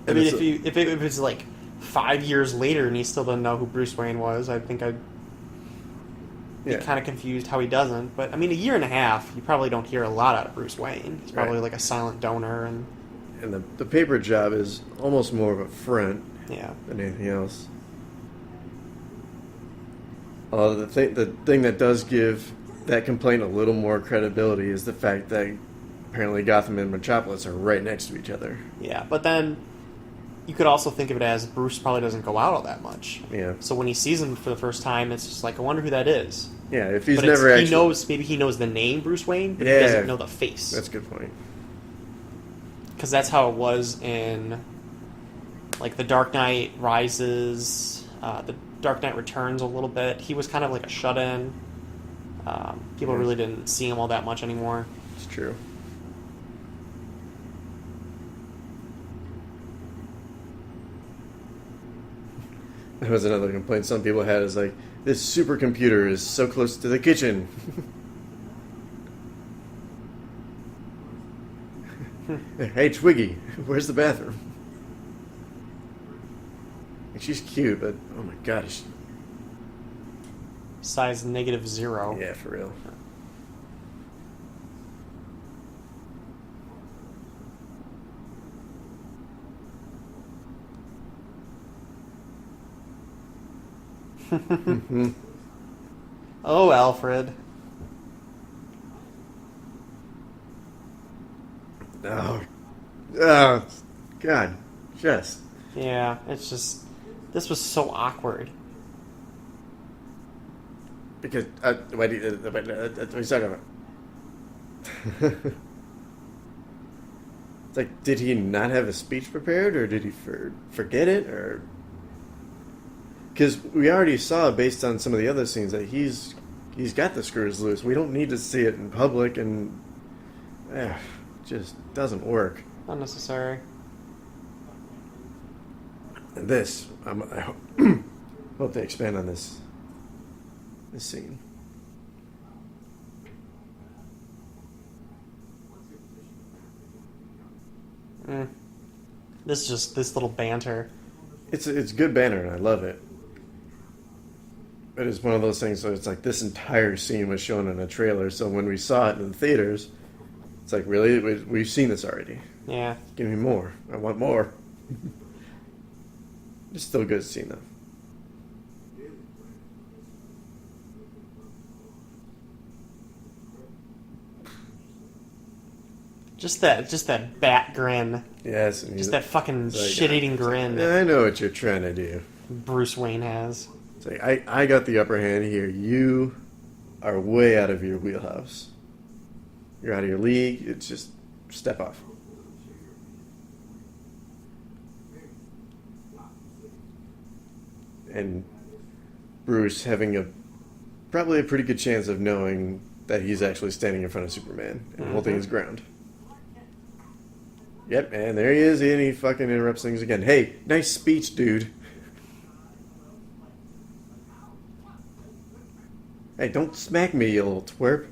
I mean, if it's like 5 years later and he still doesn't know who Bruce Wayne was, I think I'd be kind of confused how he doesn't. But I mean, a year and a half, you probably don't hear a lot out of Bruce Wayne. He's probably like a silent donor, and the paper job is almost more of a front than anything else. The thing that does give that complaint a little more credibility is the fact that apparently Gotham and Metropolis are right next to each other. Yeah, but then you could also think of it as Bruce probably doesn't go out all that much. Yeah. So when he sees him for the first time, it's just like, I wonder who that is. Yeah, if he's never actually... maybe he knows the name Bruce Wayne, but he doesn't know the face. That's a good point. Because that's how it was in, like, The Dark Knight Rises, The Dark Knight Returns a little bit. He was kind of like a shut-in. People really didn't see him all that much anymore. It's true. That was another complaint some people had, is like, this supercomputer is so close to the kitchen. Hey, Twiggy, where's the bathroom? And she's cute, but oh my gosh. Size -0. Yeah, for real. Oh, Alfred. Oh, God, just. Yeah, it's just... This was so awkward. Because, what are you talking about? It's like, did he not have a speech prepared, or did he forget it, or... Because we already saw, based on some of the other scenes, that he's got the screws loose. We don't need to see it in public, and just doesn't work. Unnecessary. And this, I hope they expand on this scene. This little banter. It's good banner, and I love it. But it's one of those things where it's like this entire scene was shown in a trailer, so when we saw it in the theaters, it's like, really? We've seen this already. Yeah. Give me more. I want more. It's still a good scene, though. Just that bat grin. Yes. Just that fucking like, shit-eating grin I know what you're trying to do. Bruce Wayne has. It's like, I got the upper hand here. You are way out of your wheelhouse. You're out of your league. It's just step off. And Bruce having probably a pretty good chance of knowing that he's actually standing in front of Superman and holding his ground. Yep, and there he is, and he fucking interrupts things again. Hey, nice speech, dude. Hey, don't smack me, you little twerp.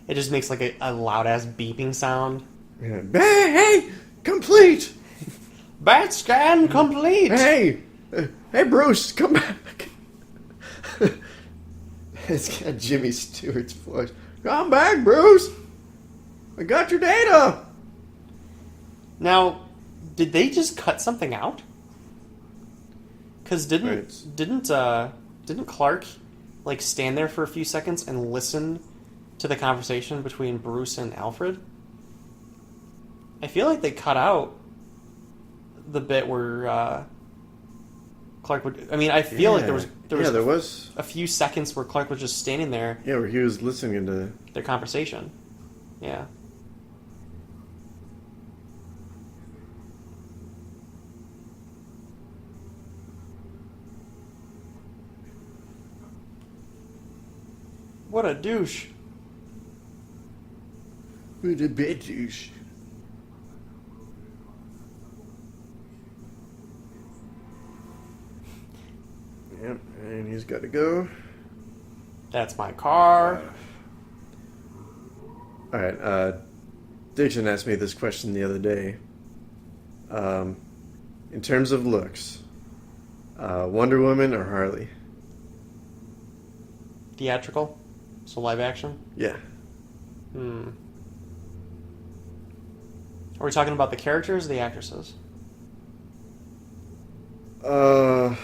It just makes like a loud ass beeping sound. Yeah. Hey, complete! Bat scan complete! Hey, Bruce, come back. It's got Jimmy Stewart's voice. Come back, Bruce. I got your data. Now, did they just cut something out? Because didn't Clark like stand there for a few seconds and listen to the conversation between Bruce and Alfred? I feel like they cut out the bit where Clark would. I mean, I feel like there was a few seconds where Clark was just standing there. Yeah, where he was listening to their conversation. Yeah. What a douche. What a bad douche. Yep, and he's got to go. That's my car. Alright, Dixon asked me this question the other day. In terms of looks, Wonder Woman or Harley? Theatrical? So live action? Yeah. Are we talking about the characters or the actresses? The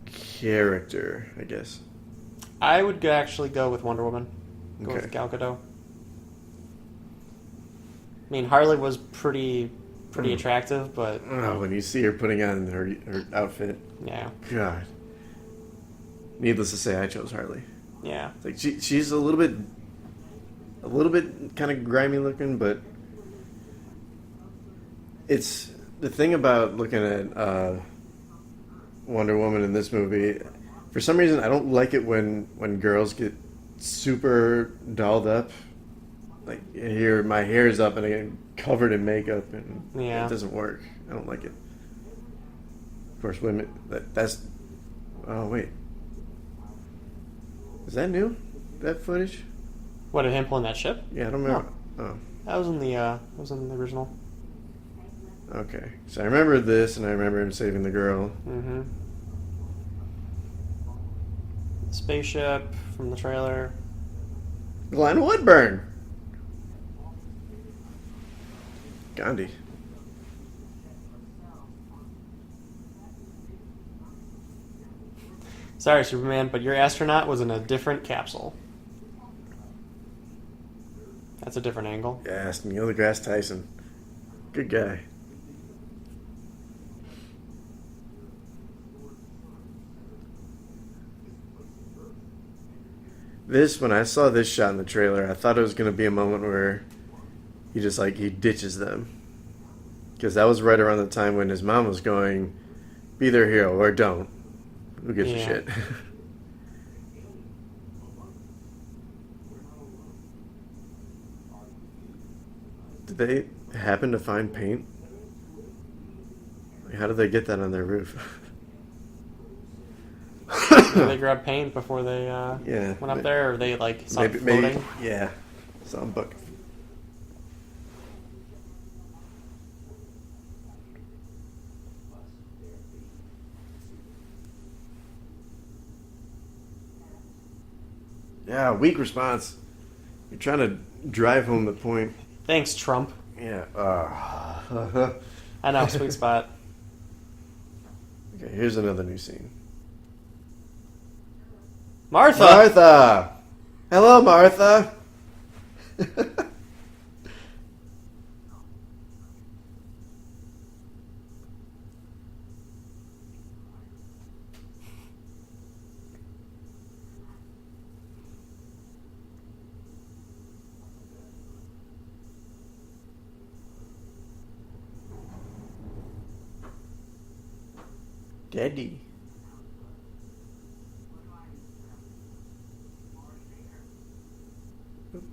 character, I guess. I would actually go with Wonder Woman. Go Okay. with Gal Gadot. I mean, Harley was pretty attractive, but... Oh, when you see her putting on her outfit. Yeah. God. Needless to say, I chose Harley. Yeah. Like she's a little bit kind of grimy looking, but it's the thing about looking at Wonder Woman in this movie. For some reason, I don't like it when girls get super dolled up. Like here, my hair is up and I get covered in makeup, and Yeah. it doesn't work. I don't like it. Of course, women. That's. Oh wait. Is that new? That footage? What, did him pulling that ship? Yeah, I don't remember. Oh, That was in the original. okay. So I remember this, and I remember him saving the girl. Mm-hmm. Spaceship from the trailer. Glenn Woodburn. Gandhi. Sorry, Superman, but your astronaut was in a different capsule. That's a different angle. Yes, Neil deGrasse Tyson. Good guy. When I saw this shot in the trailer, I thought it was going to be a moment where he just he ditches them. Because that was right around the time when his mom was going, be their hero or don't. Who gives a shit? Did they happen to find paint? How did they get that on their roof? Did they grab paint before they went up there, or they saw it floating? Maybe, yeah, some book. Yeah, weak response. You're trying to drive home the point. Thanks, Trump. Yeah. I know, sweet spot. Okay, here's another new scene. Martha! Martha! Hello, Martha! Daddy.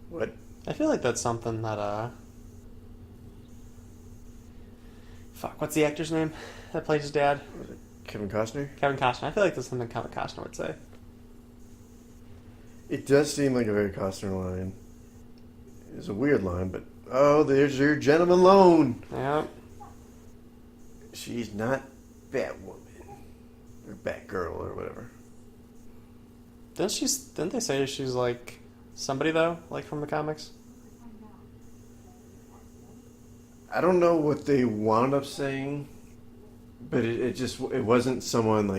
What? I feel like that's something that, fuck, what's the actor's name that played his dad? Was it Kevin Costner? Kevin Costner. I feel like that's something Kevin Costner would say. It does seem like a very Costner line. It's a weird line, but there's your gentleman loan. Yeah. She's not Batwoman or Batgirl or whatever. Didn't they say she's somebody though, from the comics? I don't know what they wound up saying, but it wasn't someone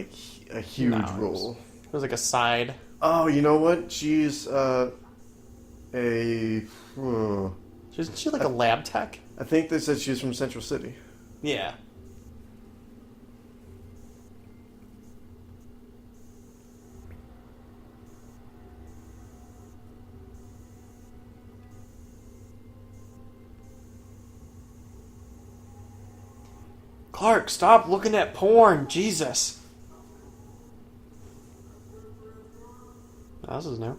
a huge role. It was a side. Oh, you know what? She's Isn't she a lab tech? I think they said she's from Central City. Yeah. Clark, stop looking at porn. Jesus. Oh, this is new.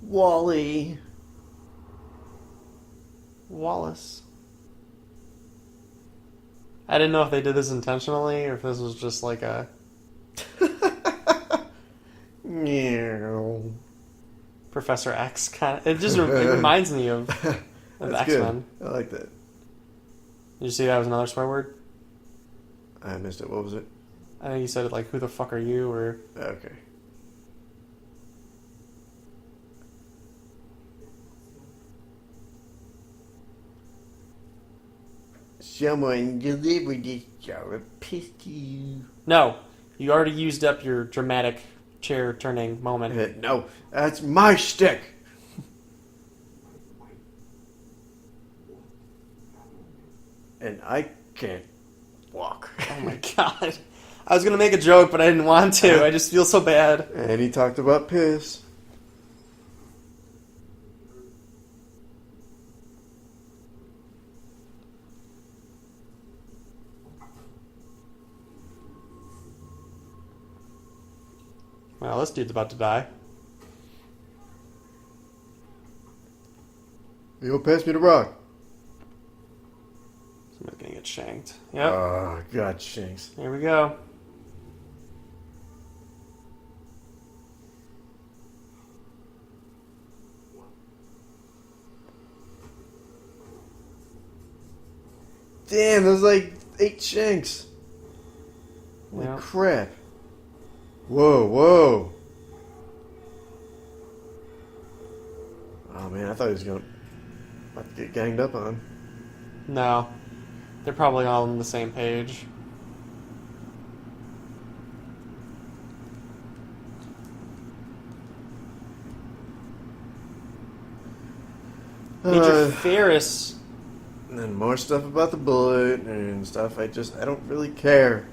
Wally. Wallace. I didn't know if they did this intentionally or if this was just a Meow. Professor X kind of. It just it reminds me of X-Men. Good. I like that. Did you see that was another swear word? I missed it. What was it? I think you said it who the fuck are you, or... Okay. Someone delivered this jar of piss to you. No, you already used up your dramatic chair turning moment. No, that's my stick. And I can't walk. Oh my god. I was gonna make a joke, but I didn't want to. I just feel so bad. And he talked about piss. Well, this dude's about to die. You'll pass me the rock. Somebody's gonna get shanked. Yep. Oh, God, Shanks. Here we go. Damn, there's 8 Shanks. Holy Yeah. crap. Whoa, whoa. Oh, man, thought he was about to get ganged up on. No. They're probably all on the same page. Major Ferris. And then more stuff about the bullet and stuff. I don't really care.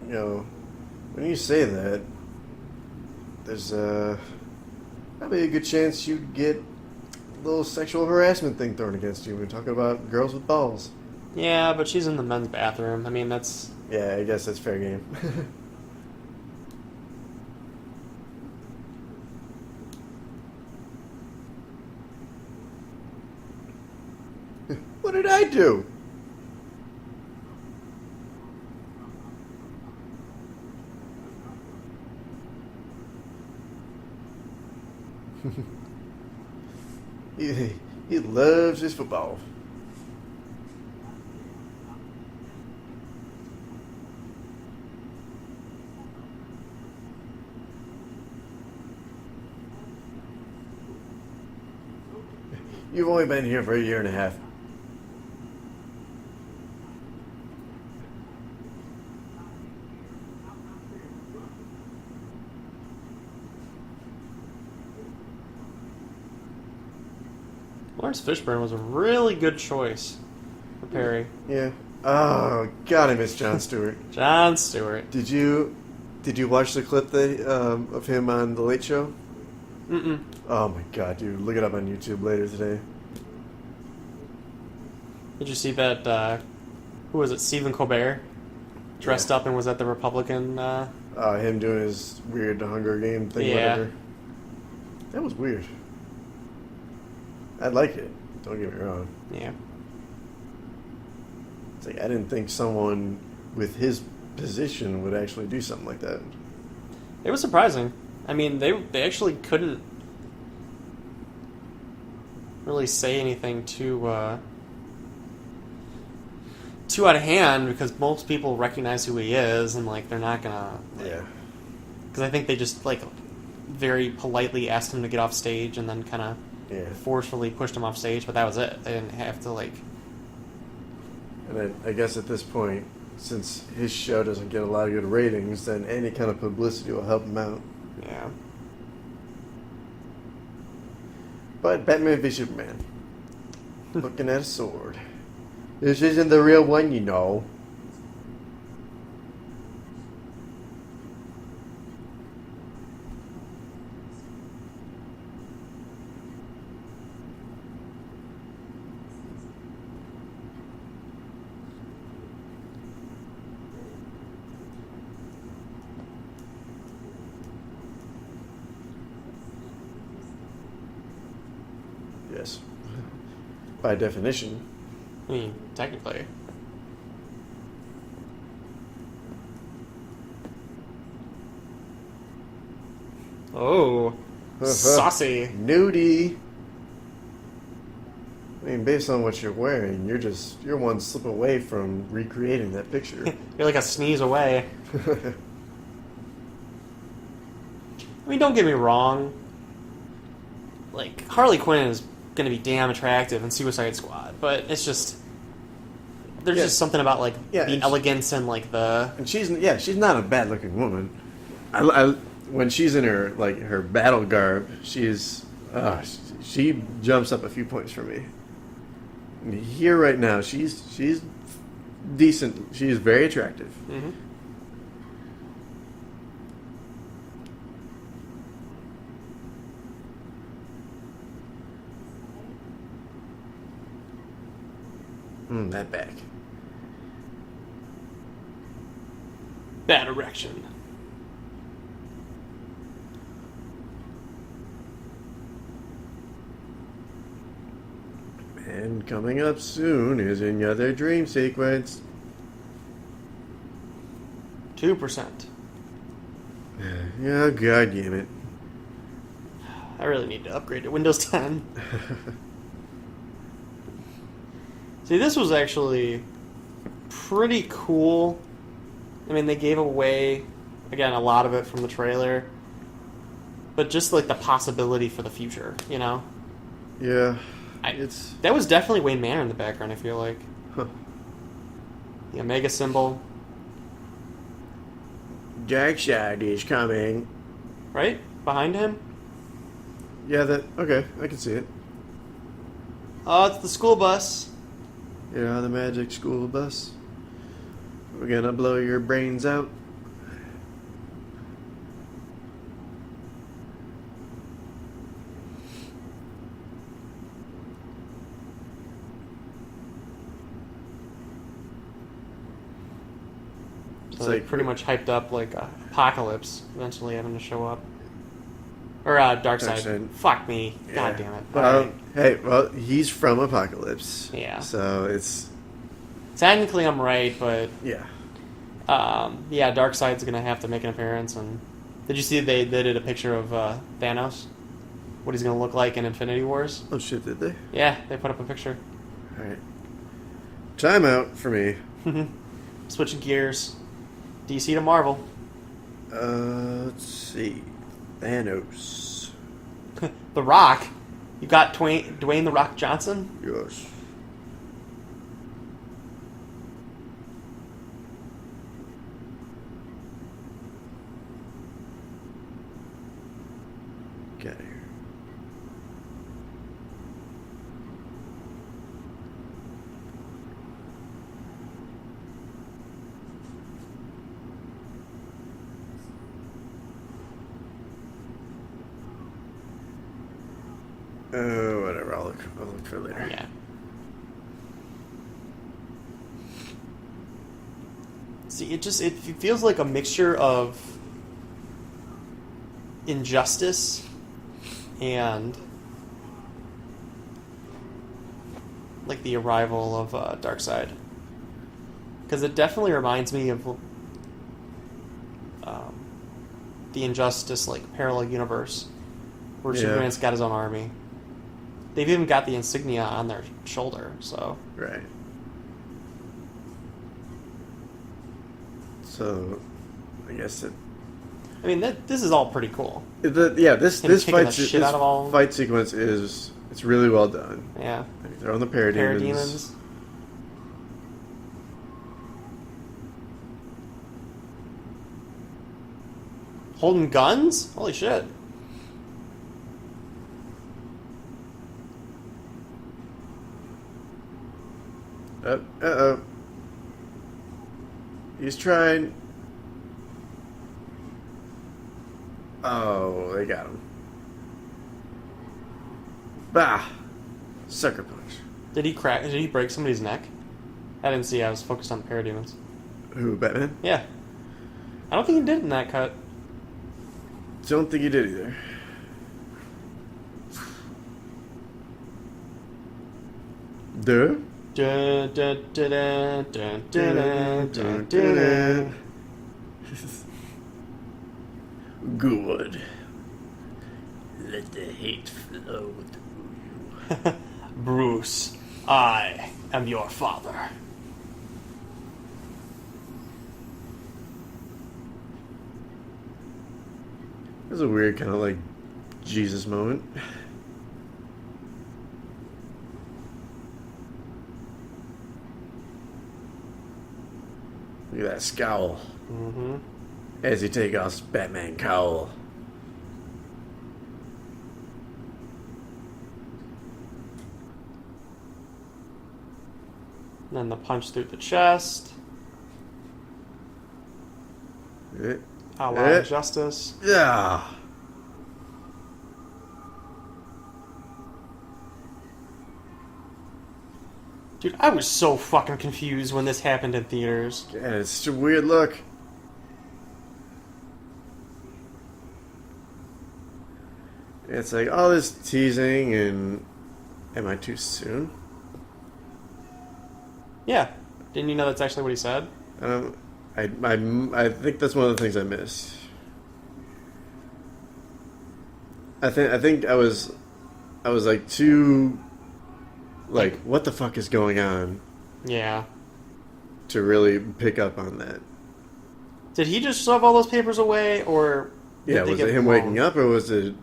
You know, when you say that, there's probably a good chance you'd get a little sexual harassment thing thrown against you. We're talking about girls with balls. Yeah, but she's in the men's bathroom. I mean, that's... Yeah, I guess that's fair game. What did I do? He loves his football. You've only been here for a year and a half. Lawrence Fishburne was a really good choice for Perry. Yeah. Oh God, I miss Jon Stewart. Jon Stewart. Did you watch the clip of him on The Late Show? Mm-mm. Oh my God, dude! Look it up on YouTube later today. Did you see that, who was it, Stephen Colbert? Dressed up and was at the Republican, Him doing his weird Hunger Game thing, Yeah. whatever. That was weird. I'd like it. Don't get me wrong. Yeah. It's like I didn't think someone with his position would actually do something like that. It was surprising. I mean, they actually couldn't really say anything too out of hand because most people recognize who he is and, like, they're not gonna... Yeah. Because I think they just, like, very politely asked him to get off stage and then kind of forcefully pushed him off stage, but that was it. They didn't have to, like... And I guess at this point, since his show doesn't get a lot of good ratings, then any kind of publicity will help him out. Yeah. But Batman v Superman. Looking at a sword. This isn't the real one, you know. Yes. By definition. I mean, technically. Oh. Saucy. Nudie. I mean, based on what you're wearing, you're one slip away from recreating that picture. You're like a sneeze away. I mean, don't get me wrong. Like, Harley Quinn is going to be damn attractive in Suicide Squad, but it's just... There's just something about, like, the elegance and, like, the... And she's not a bad-looking woman. When she's in her battle garb, she jumps up a few points for me. And here right now, she's decent. She is very attractive. Mm-hmm. That back. Bad erection. And coming up soon is another dream sequence. 2%. Oh, God damn it. I really need to upgrade to Windows 10. See, this was actually pretty cool. I mean, they gave away, again, a lot of it from the trailer. But just, like, the possibility for the future, you know? Yeah. That was definitely Wayne Manor in the background, I feel like. Huh. The Omega symbol. Darkseid is coming. Right? Behind him? Yeah, okay, I can see it. Oh, it's the school bus. Yeah, the magic school bus. We're gonna blow your brains out. So they pretty much hyped up, like, Apocalypse eventually having to show up. Or, Darkseid. Darkseid. Fuck me. Yeah. God damn it. Well, Alright. hey, he's from Apocalypse. Yeah. So it's... Technically I'm right, but... Yeah. Yeah, Darkseid's gonna have to make an appearance. And did you see they did a picture of Thanos? What he's gonna look like in Infinity Wars? Oh shit, did they? Yeah, they put up a picture. Alright. Time out for me. Switching gears. DC to Marvel. Let's see. Thanos. The Rock. You got Dwayne The Rock Johnson? Yes. Get out of here. Whatever. I'll look for it later. Yeah. See, it feels like a mixture of Injustice and like the arrival of Darkseid, because it definitely reminds me of the Injustice like parallel universe where Yeah. Superman's got his own army. They've even got the insignia on their shoulder, so Right. So, I guess it. I mean this is all pretty cool. This Him this kicking fight the shit out of all of them. fight sequence it's really well done. Yeah, They're on the parademons. Parademons. Holding guns? Holy shit. Uh-oh. He's trying. Oh, they got him. Bah! Sucker punch. Did he break somebody's neck? I didn't see. I was focused on the Parademons. Who, Batman? Yeah. I don't think he did in that cut. Don't think he did either. Duh? Dun, dun, dun, dun, dun, dun, dun, dun, dun. Good. Let the hate flow through you. Bruce, I am your father. It was a weird kind of like Jesus moment. Look at that scowl. Mm-hmm. As he takes off his Batman cowl. Then the punch through the chest. Eh, A la eh. Injustice. Yeah. Dude, I was so fucking confused when this happened in theaters. Yeah, it's such a weird look. It's like all this teasing and am I too soon? Yeah. Didn't you know that's actually what he said? I think that's one of the things I missed. I think I was like too like what the fuck is going on? Yeah. to really pick up on that. Did he just shove all those papers away, or did Yeah, they was get it him blown? waking up, or was it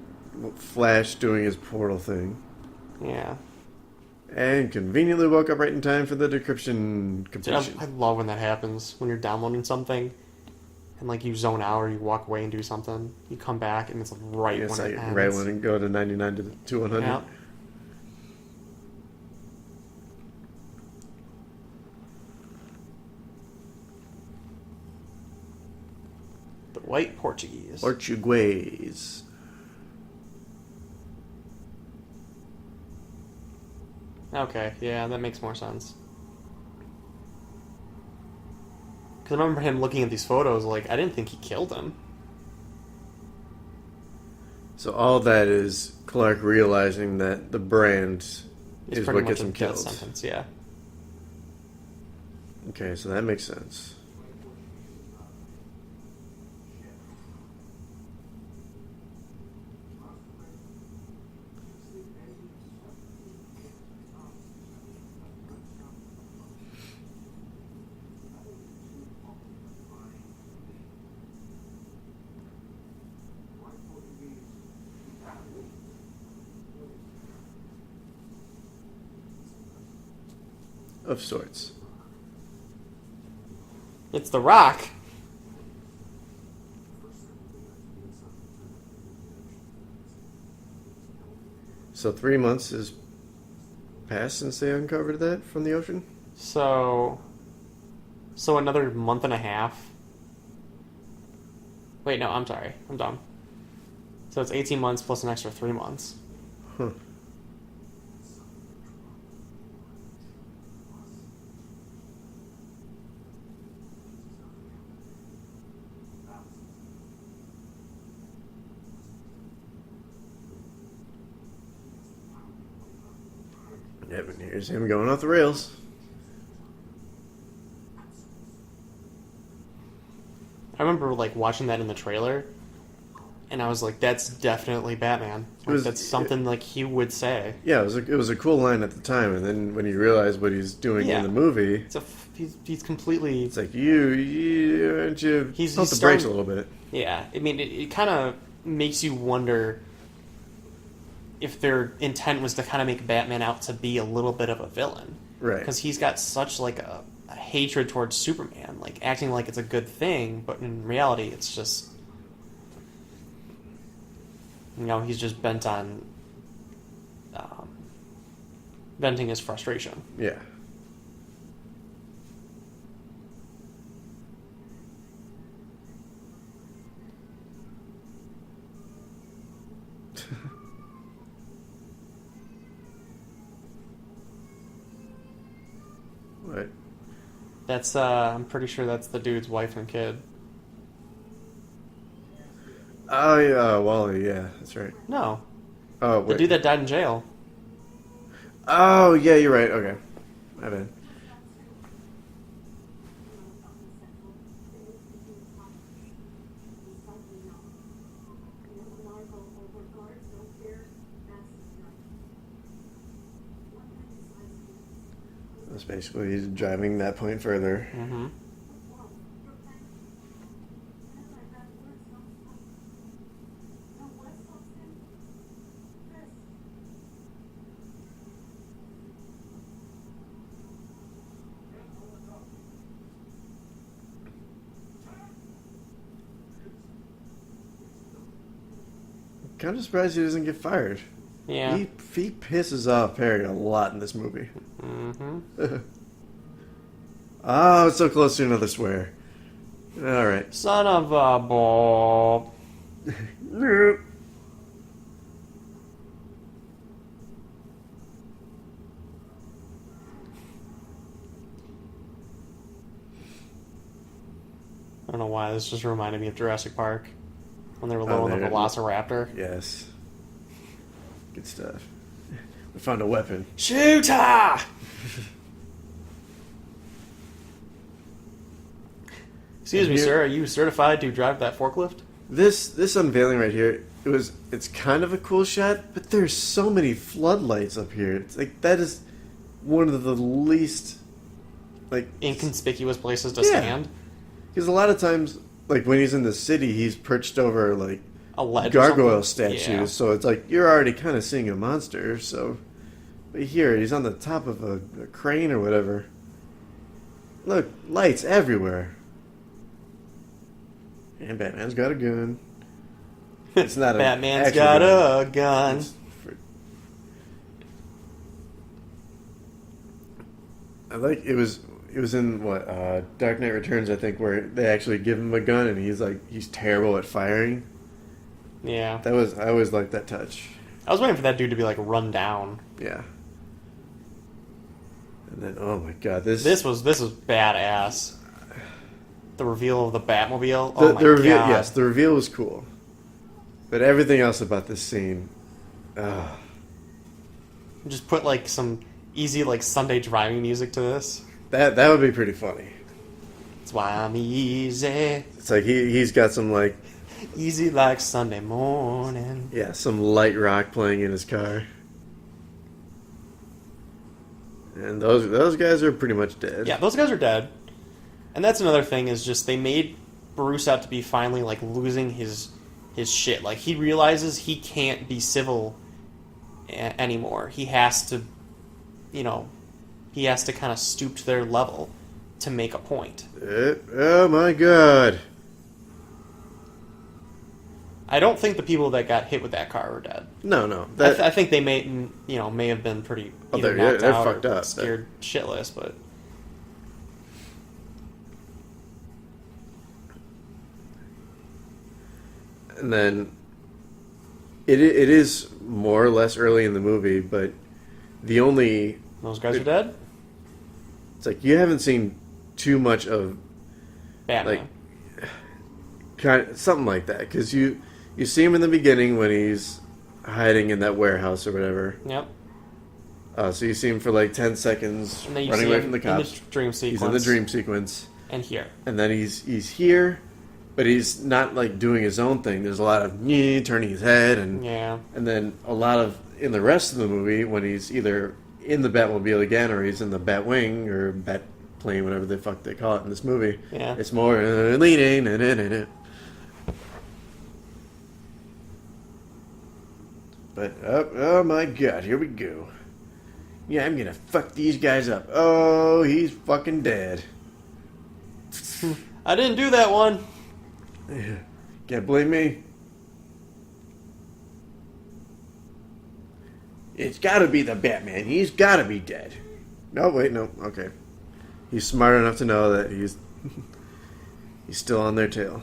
Flash doing his portal thing? Yeah. And conveniently woke up right in time for the decryption Dude, completion. I love when that happens, when you're downloading something, and like you zone out or you walk away and do something. You come back, and it's right It's when like it ends. right when it go to 99 to 100. Yeah. The White Portuguese. Portuguese. Okay, yeah, that makes more sense. Because I remember him looking at these photos, like, I didn't think he killed him. So all that is Clark realizing that the brand It's is pretty what much gets a him death killed. sentence, yeah. Okay, so that makes sense. Of sorts. It's The Rock. So 3 months has passed since they uncovered that from the ocean? So another month and a half. Wait, no, I'm sorry. I'm dumb. So it's 18 months plus an extra 3 months. Huh. Yep, and here's him going off the rails. I remember like watching that in the trailer, and I was like, "That's definitely Batman. Like, that's something like he would say." Yeah, it was a cool line at the time, and then when you realize what he's doing Yeah. in the movie, He's completely. it's like you aren't you He's pump the brakes a starting- little bit. Yeah, I mean, it kind of makes you wonder if their intent was to kind of make Batman out to be a little bit of a villain, Right. because he's got such like a hatred towards Superman, like acting like it's a good thing, but in reality, it's just, you know, he's just bent on venting his frustration. Yeah. What? That's I'm pretty sure that's the dude's wife and kid. Oh yeah, Wally. Yeah, that's right. No, Oh the wait. dude that died in jail. Oh yeah, you're right. Okay, my bad. That's basically he's driving that point further. Mm-hmm. Kind of surprised he doesn't get fired. Yeah. He pisses off Perry a lot in this movie. Mm-hmm. Oh, it's so close to another swear. All right. Son of a ball. I don't know why this just reminded me of Jurassic Park when they were loading the there- Velociraptor. Yes. Good stuff. We found a weapon. Shooter! Excuse me, And here- sir. Are you certified to drive that forklift? This unveiling right here, it's kind of a cool shot, but there's so many floodlights up here. It's like that is one of the least like inconspicuous places to Yeah. stand. Because a lot of times, like when he's in the city, he's perched over like A ledge or gargoyle something. statues, Yeah. so it's like you're already kind of seeing a monster. So, but here he's on the top of a crane or whatever. Look, lights everywhere, and Batman's got a gun. It's not a Batman's actual got gun. a gun. It's I like it was in what Dark Knight Returns, I think, where they actually give him a gun and he's terrible at firing. Yeah. I always liked that touch. I was waiting for that dude to be like run down. Yeah. And then oh my god, this was badass. The reveal of the Batmobile. the, Oh my the reveal, god. yes, the reveal was cool. But everything else about this scene, Just put like some easy like Sunday driving music to this. that would be pretty funny. That's why I'm easy. It's like he's got some like Easy like Sunday morning. some light rock playing in his car. And those guys are pretty much dead. Yeah, those guys are dead. And that's another thing is just they made Bruce out to be finally like losing his shit. Like he realizes he can't be civil anymore. He has to, kind of stoop to their level to make a point. Oh my god. I don't think the people that got hit with that car are dead. No. I think they may have been pretty either they're knocked out fucked or up. scared shitless, but And then it is more or less early in the movie, but the only those guys are dead. it's like you haven't seen too much of Batman. something like that because you see him in the beginning when he's hiding in that warehouse or whatever. Yep. So you see him for like 10 seconds And then you running see away him from the in cops. the dream sequence. He's in the dream sequence, And here. and then he's here, but he's not like doing his own thing. There's a lot of turning his head, and Yeah. then a lot of in the rest of the movie when he's either in the Batmobile again or he's in the Batwing or Batplane, whatever the fuck they call it in this movie. Yeah. It's more leaning. But oh my god, here we go. Yeah, I'm gonna fuck these guys up. Oh, he's fucking dead. I didn't do that one. Can't blame me. It's gotta be the Batman. He's gotta be dead. No, wait, no. Okay. He's smart enough to know that he's still on their tail.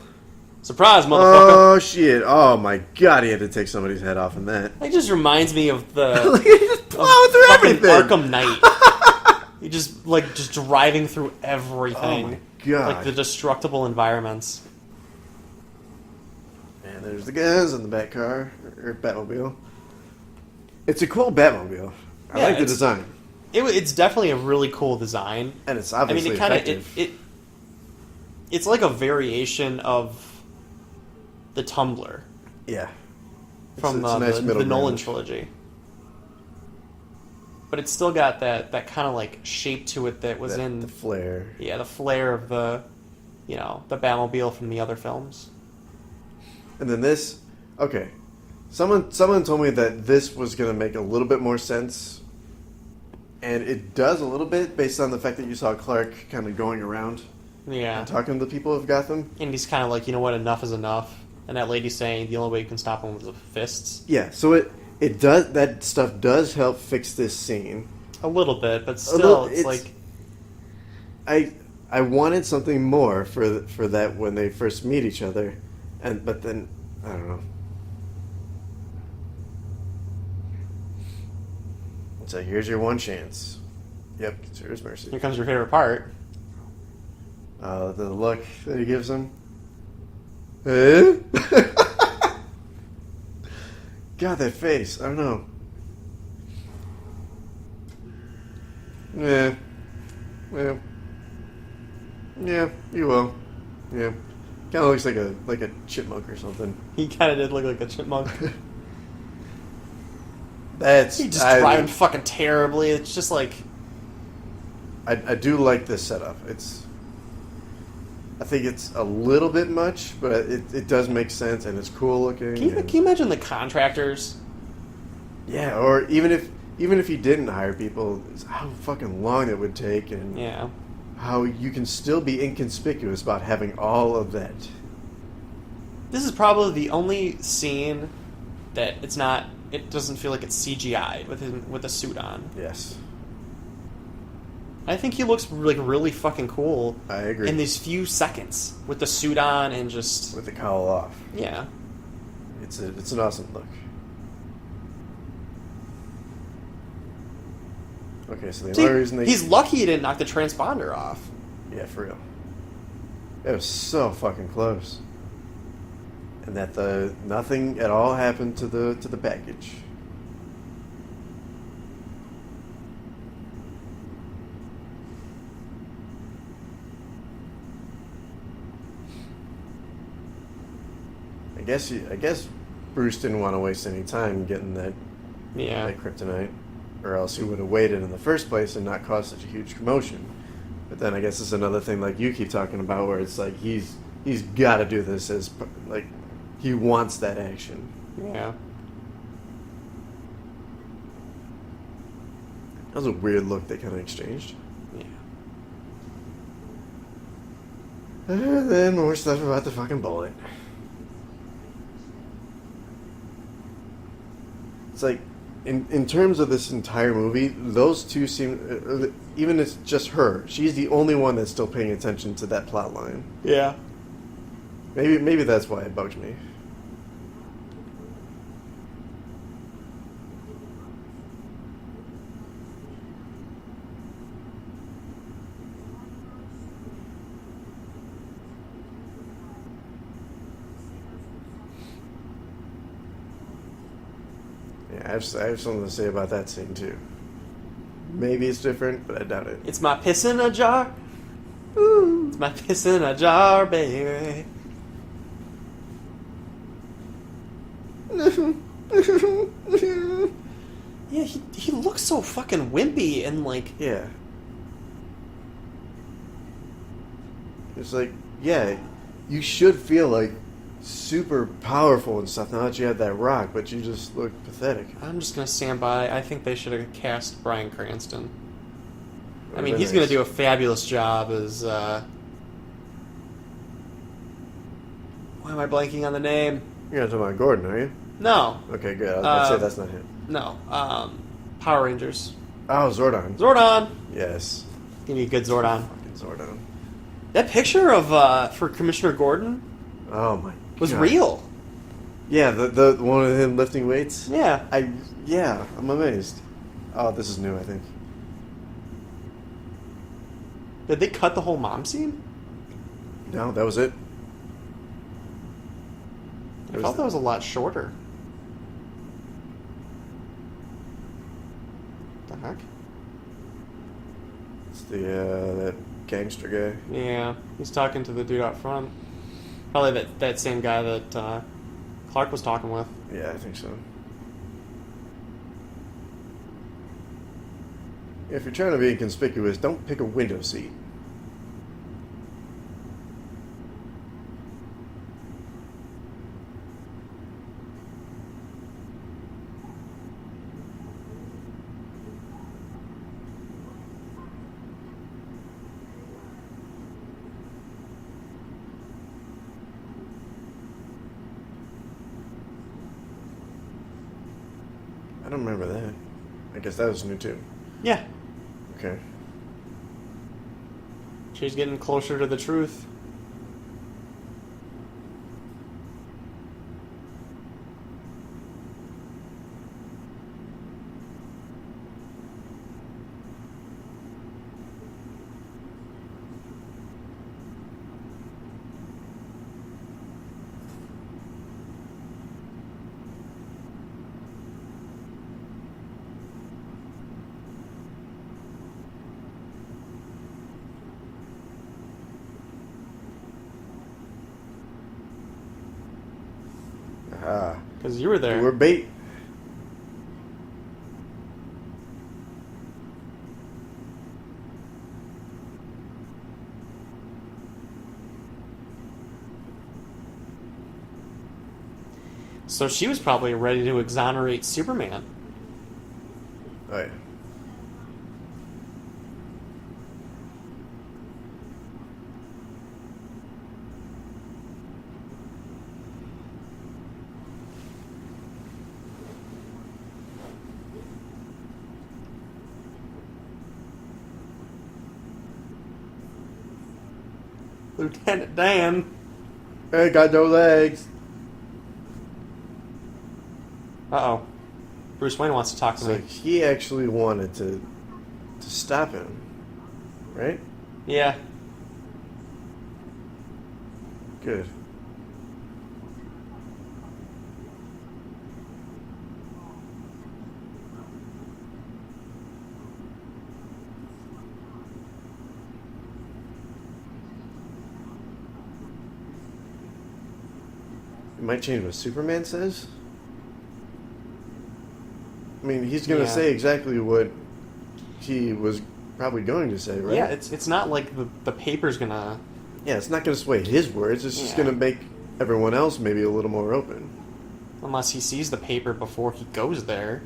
Surprise, motherfucker. Oh, shit. Oh, my God. He had to take somebody's head off in that. It just reminds me of the He just plowed through fucking everything. Arkham Knight. You just driving through everything. Oh, my God. Like the destructible environments. And there's the guys in the Batcar, or Batmobile. It's a cool Batmobile. I Yeah, like the it's- design. It's definitely a really cool design. And it's I mean, obviously it kind of effective. it's like a variation of the Tumbler Yeah. from It's a nice middle the Nolan ground. trilogy. But it's still got that kind of like shape to it that was in the flare. yeah, the flair of the the Batmobile from the other films. And then this, okay. Someone told me that this was going to make a little bit more sense. And it does a little bit based on the fact that you saw Clark kind of going around Yeah. and talking to the people of Gotham. And he's kind of like, you know what, enough is enough. And that lady's saying the only way you can stop him is with fists. Yeah, so it does, that stuff does help fix this scene. A little bit, but still, little- it's like... I wanted something more for that when they first meet each other, but then I don't know. It's like, here's your one chance. Yep, consider mercy. Here comes your favorite part. The look that he gives him. Eh? God, that face. I don't know. Yeah. Yeah. Yeah, you will. Yeah. Kind of looks like a chipmunk or something. He kind of did look like a chipmunk. That's He's just driving fucking terribly. It's just like... I do like this setup. I think it's a little bit much, but it does make sense and it's cool looking. Can you imagine the contractors? Yeah, or even if he didn't hire people, how fucking long it would take, and Yeah. how you can still be inconspicuous about having all of that. This is probably the only scene that it doesn't feel like it's CGI'd with him with a suit on. Yes, I think he looks like really fucking cool I agree. in these few seconds with the suit on and just With the cowl off, yeah. it's an awesome look. Okay, so the See, only reason he's lucky he didn't knock the transponder off. yeah, for real, it was so fucking close, and that nothing at all happened to the baggage. I guess Bruce didn't want to waste any time getting that Yeah. kryptonite, or else he would have waited in the first place and not caused such a huge commotion. But then I guess it's another thing like you keep talking about, where it's like he's got to do this as like he wants that action. Yeah. That was a weird look they kind of exchanged. Yeah. And then more stuff about the fucking bullet. It's like, in terms of this entire movie, those two seem, even it's just her, she's the only one that's still paying attention to that plot line. Yeah. Maybe that's why it bugs me. Yeah, I have something to say about that scene too. Maybe it's different, but I doubt it. It's my piss in a jar. Ooh, it's my piss in a jar, baby. Yeah, he looks so fucking wimpy and like Yeah. It's like, yeah, you should feel like super powerful and stuff now that you have that rock, but you just look pathetic. I'm just gonna stand by. I think they should have cast Bryan Cranston. I mean, Would've he's been gonna nice. do a fabulous job as. Why am I blanking on the name? You're not talking about Gordon, are you? No, Okay, good. I was going to say that's not him. no. Power Rangers. Oh, Zordon. Zordon. Yes. Give me a good Zordon. Fucking Zordon. That picture of for Commissioner Gordon Oh my was God. real. Yeah, the one of him lifting weights. Yeah. I'm amazed. Oh, this is new, I think. Did they cut the whole mom scene? No, that was it. I thought that was a lot shorter. The heck? It's that gangster guy. Yeah, he's talking to the dude out front. Probably that same guy that Clark was talking with. Yeah, I think so. If you're trying to be inconspicuous, don't pick a window seat. I don't remember that. I guess that was new too. Yeah, Okay. she's getting closer to the truth. Ah, Because you were there. we're bait. So she was probably ready to exonerate Superman. Oh, yeah. Lieutenant Dan. I got no legs. Uh-oh. Bruce Wayne wants to talk to So me. he actually wanted to stop him, right? Yeah. Good. It might change what Superman says. I mean, he's going to Yeah. say exactly what he was probably going to say, right? Yeah, it's not like the paper's gonna... Yeah, it's not going to sway his words. It's just Yeah. going to make everyone else maybe a little more open. Unless he sees the paper before he goes there.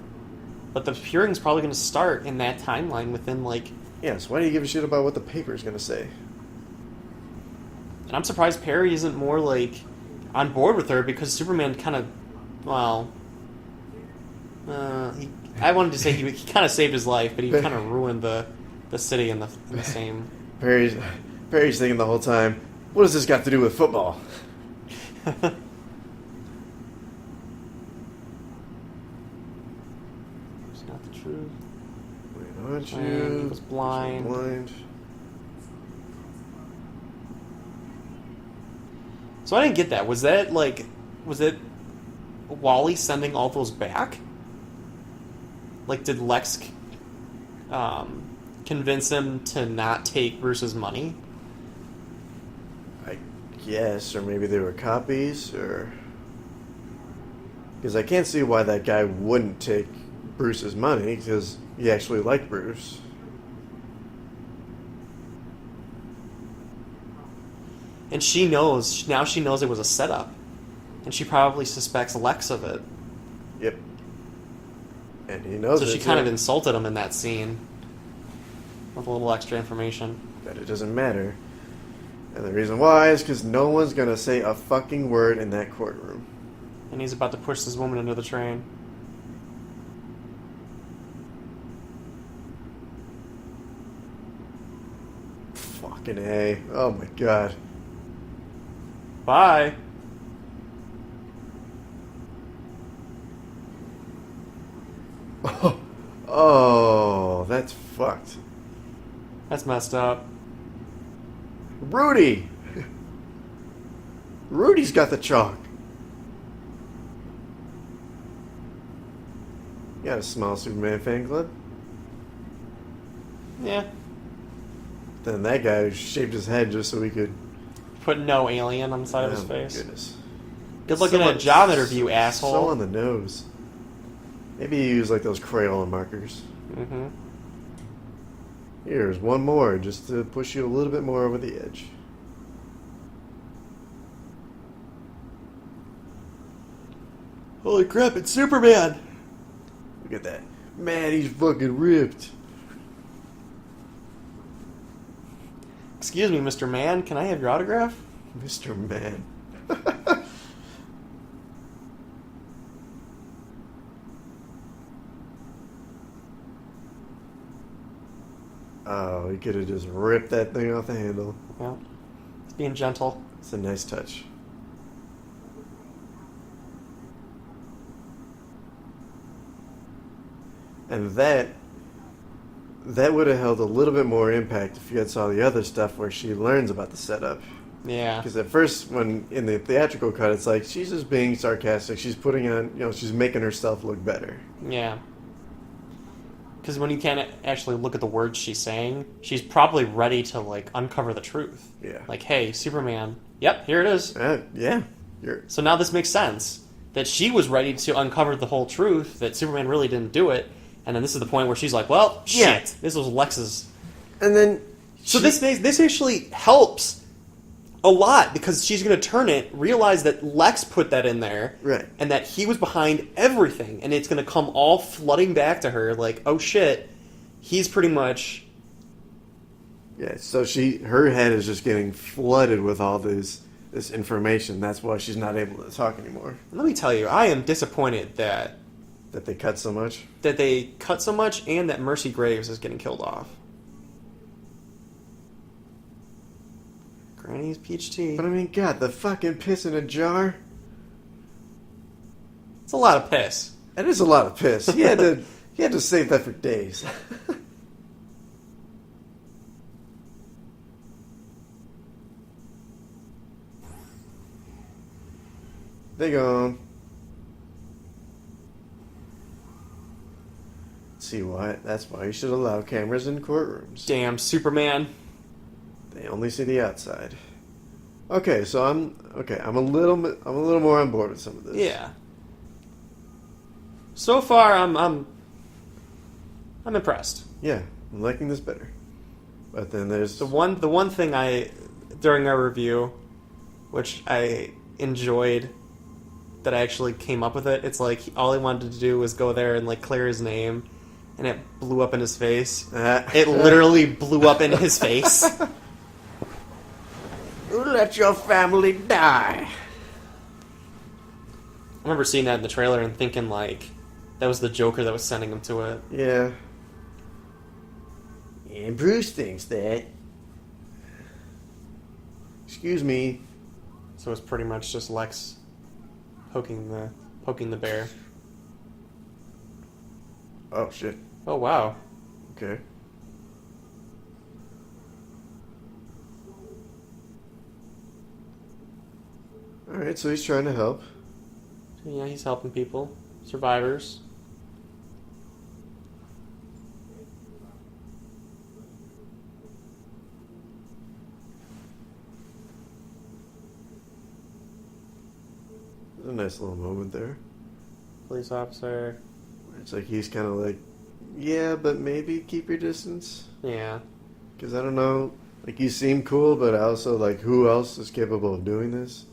But the hearing's probably gonna start in that timeline within, like... Yeah, so why do you give a shit about what the paper is going to say? And I'm surprised Perry isn't more, like, on board with her, because Superman kind of... Well... I wanted to say he kind of saved his life, but he kind of ruined the city in the same... Perry's thinking the whole time, what does this got to do with football? It's not the truth. Wait, aren't And you? he was blind. Blind. So I didn't get that. Was that, like... Was it Wally sending all those back? Like, did Lex convince him to not take Bruce's money? I guess, or maybe they were copies, or... Because I can't see why that guy wouldn't take Bruce's money, because he actually liked Bruce. And she knows, now she knows it was a setup. And she probably suspects Lex of it. Yep. And he knows So it, she kind too. of insulted him in that scene. With a little extra information. That it doesn't matter. And the reason why is because no one's going to say a fucking word in that courtroom. And he's about to push this woman into the train. Fucking A. Oh my god. Bye! Oh, that's fucked. That's messed up. Rudy! Rudy's got the chalk. You got a small Superman fan club? Yeah. Then that guy shaved his head just so he could... Put no alien on the side of his Oh, my face. goodness. Good looking at a job interview, asshole. So on the nose. Maybe you use like those Crayola markers. Mm-hmm. Here's one more, just to push you a little bit more over the edge. Holy crap, it's Superman! Look at that. Man, he's fucking ripped. Excuse me, Mr. Man, can I have your autograph? Mr. Man. Oh, he could have just ripped that thing off the handle. Yeah. He's being gentle. It's a nice touch. And that would have held a little bit more impact if you had saw the other stuff where she learns about the setup. Yeah. Because at first, when in the theatrical cut, it's like she's just being sarcastic. She's putting on, she's making herself look better. Yeah. Because when you can't actually look at the words she's saying, she's probably ready to, like, uncover the truth. Yeah. Like, hey, Superman. Yep, here it is. Yeah. So now this makes sense. That she was ready to uncover the whole truth, that Superman really didn't do it, and then this is the point where she's like, well, shit, Yeah. this was Lex's. And then So this actually helps a lot, because she's going to turn it, realize that Lex put that in there, Right. and that he was behind everything, and it's going to come all flooding back to her, like, oh shit, he's pretty much... Yeah, so her head is just getting flooded with all this information. That's why she's not able to talk anymore. Let me tell you, I am disappointed that they cut so much. And that Mercy Graves is getting killed off. Granny's peach tea. But I mean, God, the fucking piss in a jar. It's a lot of piss. That is a lot of piss. He had to save that for days. They gone. See why? That's why you should allow cameras in courtrooms. Damn, Superman. They only see the outside. Okay, so I'm a little more on board with some of this. Yeah. So far, I'm impressed. Yeah, I'm liking this better. But then there's The one thing during our review, which I enjoyed, that I actually came up with it. It's like all he wanted to do was go there and like clear his name, and it blew up in his face. It literally blew up in his face. Let your family die. I remember seeing that in the trailer and thinking like that was the Joker that was sending him to it. Yeah. And Bruce thinks that. Excuse me. So it's pretty much just Lex poking the bear. Oh shit. Oh wow. Okay. Alright, so he's trying to help. So, yeah, he's helping people, survivors. There's a nice little moment there. Police officer. It's like he's kind of like, yeah, but maybe keep your distance. Yeah. Because I don't know, like you seem cool, but I also like who else is capable of doing this?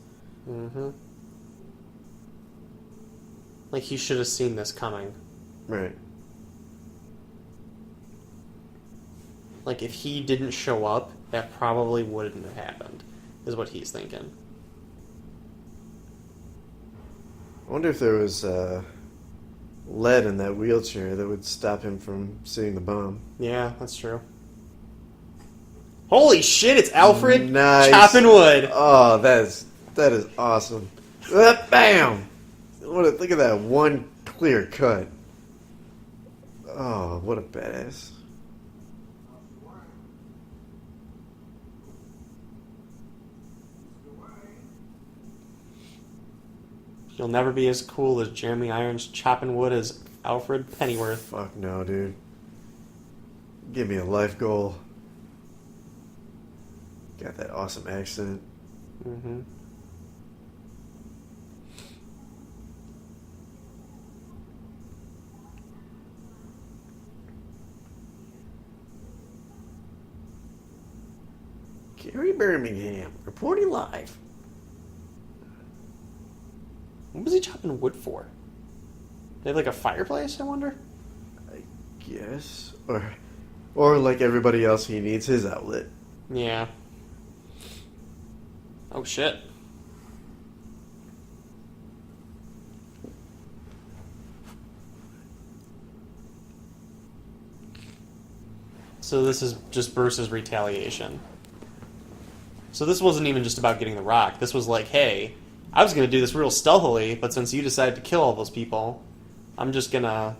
Mm-hmm. Like he should have seen this coming. Right. Like if he didn't show up, that probably wouldn't have happened, is what he's thinking. I wonder if there was lead in that wheelchair that would stop him from seeing the bomb. Yeah, that's true. Holy shit, it's Alfred Nice. chopping wood. Oh, that is awesome. Bam! Look at that one clear cut. Oh, what a badass. You'll never be as cool as Jeremy Irons chopping wood as Alfred Pennyworth. Fuck no, dude. Give me a life goal. Got that awesome accent. Mm-hmm. Gary Birmingham, reporting live. What was he chopping wood for? They have like a fireplace, I wonder? I guess. Or like everybody else, he needs his outlet. Yeah. Oh shit. So this is just Bruce's retaliation. So this wasn't even just about getting the rock. This was like, hey, I was going to do this real stealthily, but since you decided to kill all those people, I'm just going to,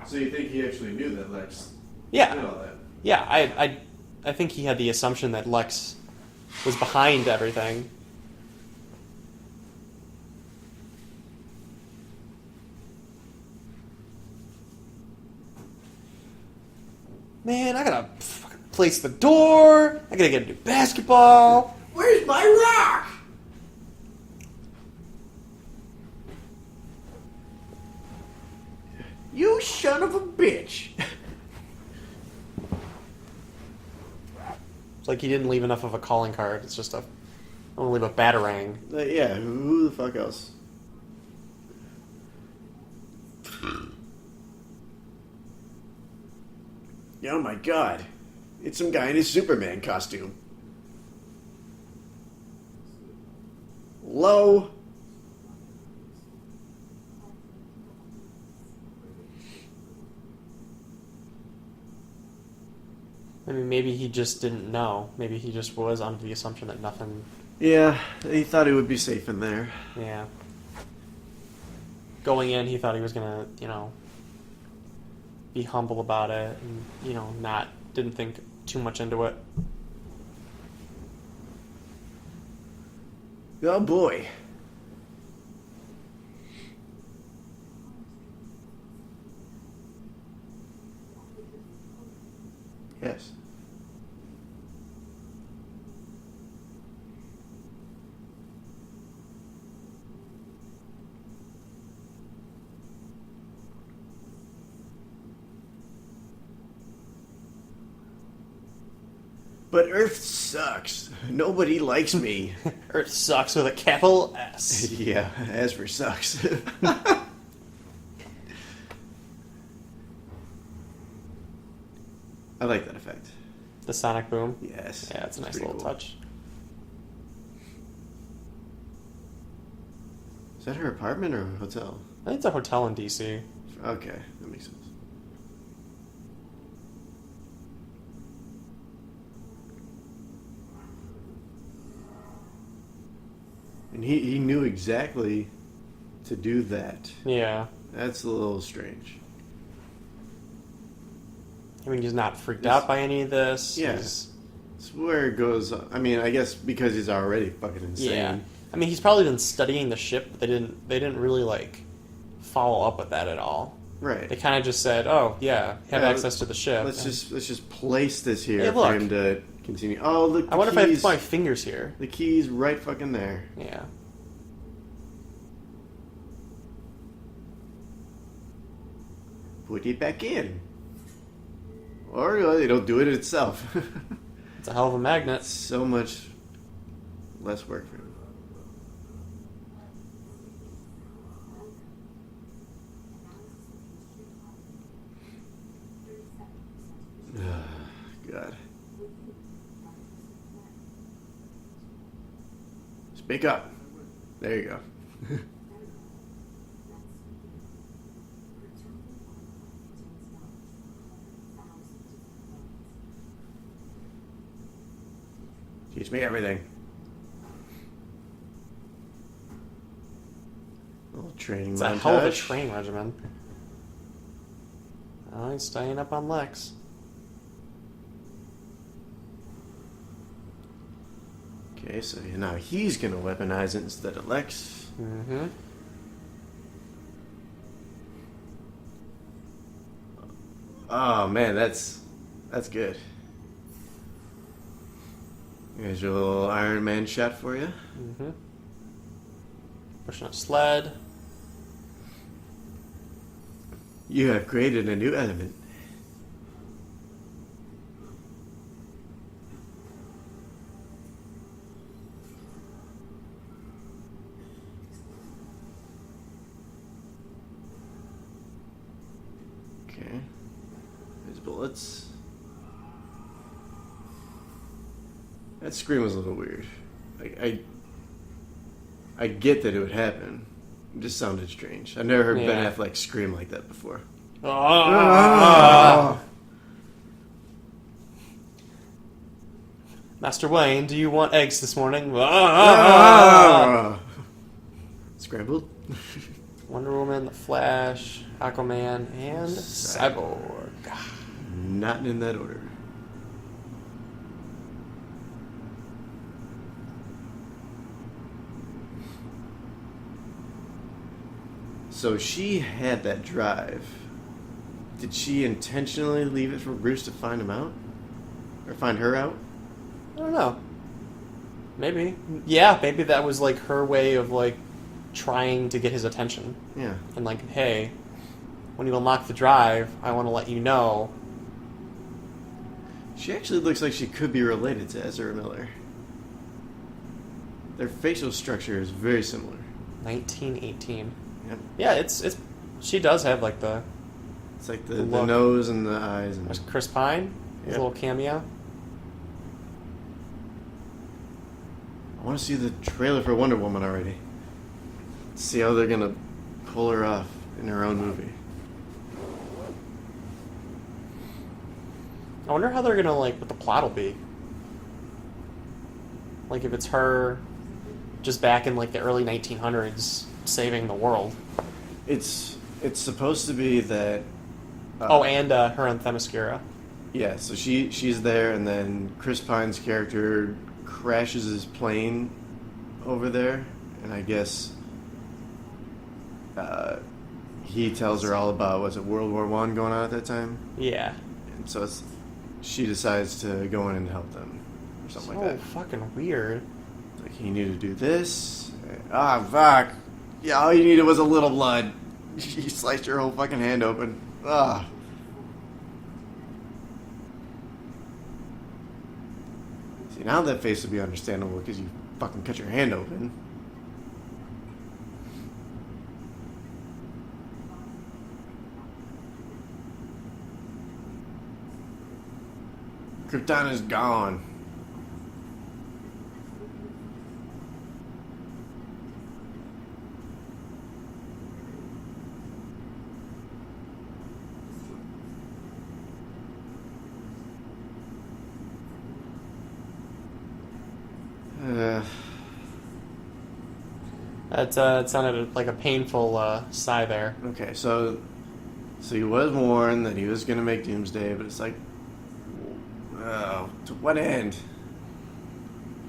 So you think he actually knew that Lex Yeah. did all that? Yeah, I think he had the assumption that Lex was behind everything. Man, I gotta fucking place the door. I gotta get a new basketball. Where's my rock? You son of a bitch. It's like he didn't leave enough of a calling card. It's just a... I want to leave a batarang. Yeah, who the fuck else? Oh my god. It's some guy in his Superman costume. Low. I mean, maybe he just didn't know. Maybe he just was under the assumption that nothing... Yeah, he thought he would be safe in there. Yeah. Going in, he thought he was gonna, you know, be humble about it, and, you know, didn't think too much into it. Oh boy. Yes. But Earth sucks. Nobody likes me. Earth sucks with a capital S. Yeah, as for sucks. I like that effect. The sonic boom. Yes. Yeah, it's a nice pretty little cool. touch. Is that her apartment or a hotel? I think it's a hotel in DC. Okay, that makes sense. And he knew exactly to do that. Yeah. That's a little strange. I mean, he's not freaked out by any of this. Yeah. He's, It's where it goes. I mean, I guess because he's already fucking insane. yeah. I mean, he's probably been studying the ship, but they didn't really, like, follow up with that at all. Right. They kind of just said, "Oh, yeah, have Yeah, access to the ship." Let's And just place this here Hey, for look. him to continue. Oh, look! I wonder if I have to put my fingers here. The key's right fucking there. Yeah. Put it back in. Or it'll do it itself. It's a hell of a magnet. So much less work for him. God. Speak up. There you go. Teach me everything. A little training It's montage. a hell of a train regimen. Oh, he's staying up on Lex. Okay, so now he's gonna weaponize it instead of Lex. Mm-hmm. Oh man, that's good. Here's your little Iron Man shot for you. Mm-hmm. Pushing a sled. You have created a new element. Okay. There's bullets. That scream was a little weird. I get that it would happen. It just sounded strange. I've never heard Ben Yeah. Affleck scream like that before. Master Wayne, do you want eggs this morning? Scrambled? Wonder Woman, The Flash, Aquaman, and Cyborg. Not in that order. So she had that drive. Did she intentionally leave it for Bruce to find him out? Or find her out? I don't know. Maybe. Yeah, maybe that was like her way of like trying to get his attention. Yeah. And like, hey, when you unlock the drive, I want to let you know. She actually looks like she could be related to Ezra Miller. Their facial structure is very similar. 1918. Yep. Yeah, it's she does have like the It's like the look. nose and the eyes. And there's Chris Pine, his Yep. little cameo. I want to see the trailer for Wonder Woman already. See how they're gonna pull her off in her own movie. I wonder how they're gonna like what the plot will be. Like if it's her just back in like the early 1900s saving the world. It's supposed to be that. And her and Themyscira. Yeah, so she's there, and then Chris Pine's character crashes his plane over there, and I guess he tells her all about, was it World War I going on at that time? Yeah. And so she decides to go in and help them, or something like that. Fucking weird. Like, you need to do this. Ah, fuck. Yeah, all you needed was a little blood. You sliced your whole fucking hand open. Ah. See, now that face would be understandable because you fucking cut your hand open. Krypton is gone. It sounded like a painful sigh there. Okay, so he was warned that he was going to make Doomsday, but it's like, to what end?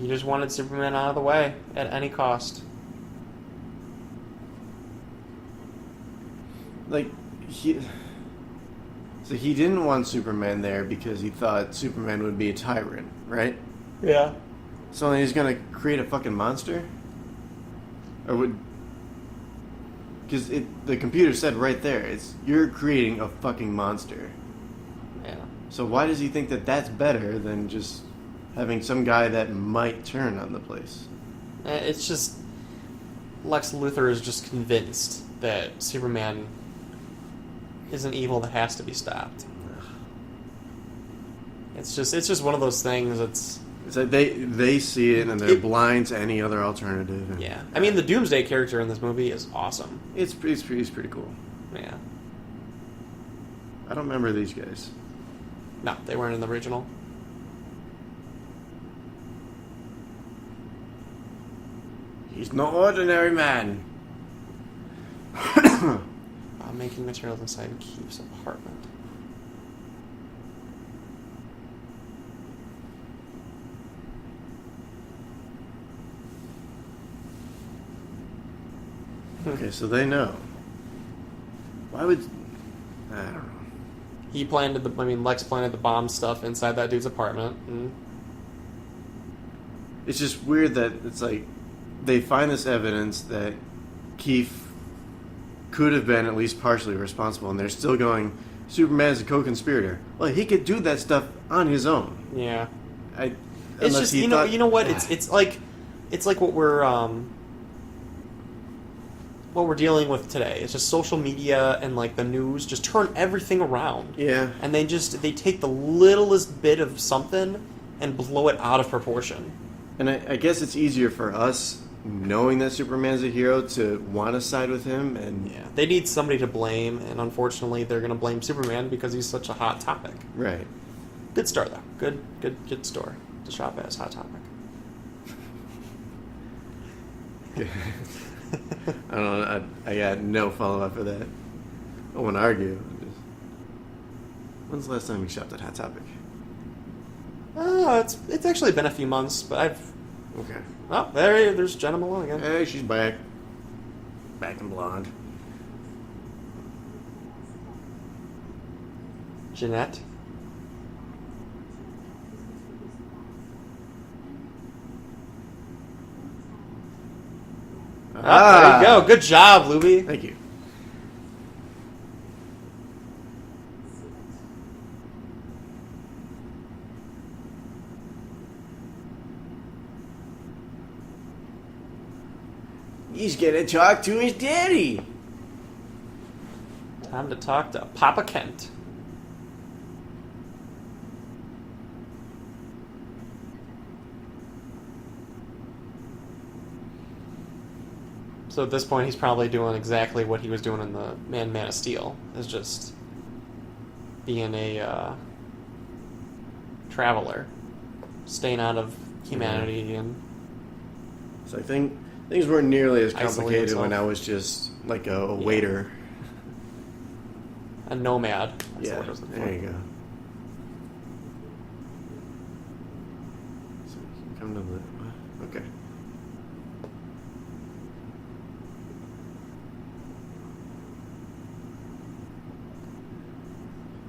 He just wanted Superman out of the way at any cost. Like, he didn't want Superman there because he thought Superman would be a tyrant, right? Yeah. So then he's going to create a fucking monster? Or would... Because the computer said right there, you're creating a fucking monster. Yeah. So why does he think that that's better than just having some guy that might turn on the place? It's just Lex Luthor is just convinced that Superman is an evil that has to be stopped. It's just one of those things that's... It's like they see it and they're blind to any other alternative. And yeah. I mean, the Doomsday character in this movie is awesome. It's pretty cool. Yeah. I don't remember these guys. No, they weren't in the original. He's no ordinary man. Making materials inside Keith's apartment. Okay, so they know. Why would... I don't know. Lex planted the bomb stuff inside that dude's apartment. And... It's just weird that it's like they find this evidence that Keith could have been at least partially responsible, and they're still going, Superman's a co-conspirator. Well, he could do that stuff on his own. Yeah. It's just you know what it's like what we're dealing with today. It's just social media and like the news just turn everything around. Yeah. And they take the littlest bit of something and blow it out of proportion. And I guess it's easier for us, knowing that Superman's a hero, to want to side with him. And yeah, they need somebody to blame, and unfortunately, they're going to blame Superman because he's such a hot topic. Right. Good store though. Good store to shop at. Hot Topic. I don't know. I got no follow up for that. I want to argue. When's the last time you shopped at Hot Topic? It's actually been a few months, but I've... Okay. Oh, there's Jenna Malone again. Hey, she's back. Back in blonde. Jeanette. There you go. Good job, Looby. Thank you. He's gonna talk to his daddy. Time to talk to Papa Kent. So at this point, he's probably doing exactly what he was doing in the Man of Steel. Is just being a traveler, staying out of humanity and. So I think things weren't nearly as Isolate complicated himself. when I was just like a waiter. A nomad. That's Yeah, what I was looking there for. you go. So you can come to the... Okay.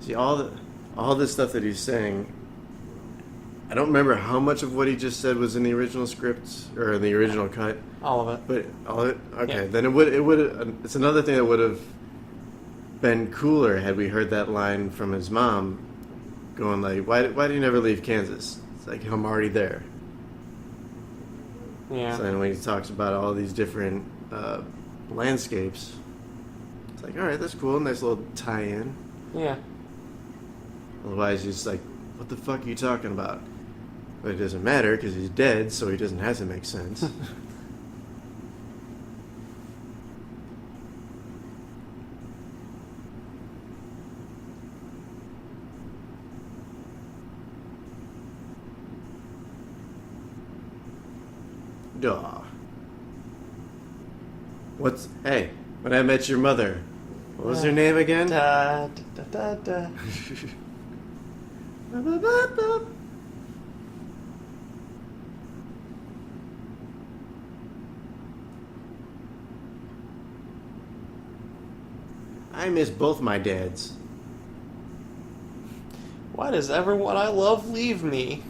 See, all this stuff that he's saying, I don't remember how much of what he just said was in the original script or the original cut, All of it. but all of it. Okay, Yeah. then it would. It's another thing that would have been cooler had we heard that line from his mom, going like, "Why do you never leave Kansas?" It's like, I'm already there. Yeah. So then when he talks about all these different landscapes, it's like, all right, that's cool, nice little tie-in. Yeah. Otherwise, he's like, what the fuck are you talking about? But it doesn't matter because he's dead, so he doesn't have to make sense. Duh. Hey, when I met your mother, what was her name again? Da, da, da, da. I miss both my dads. Why does everyone I love leave me?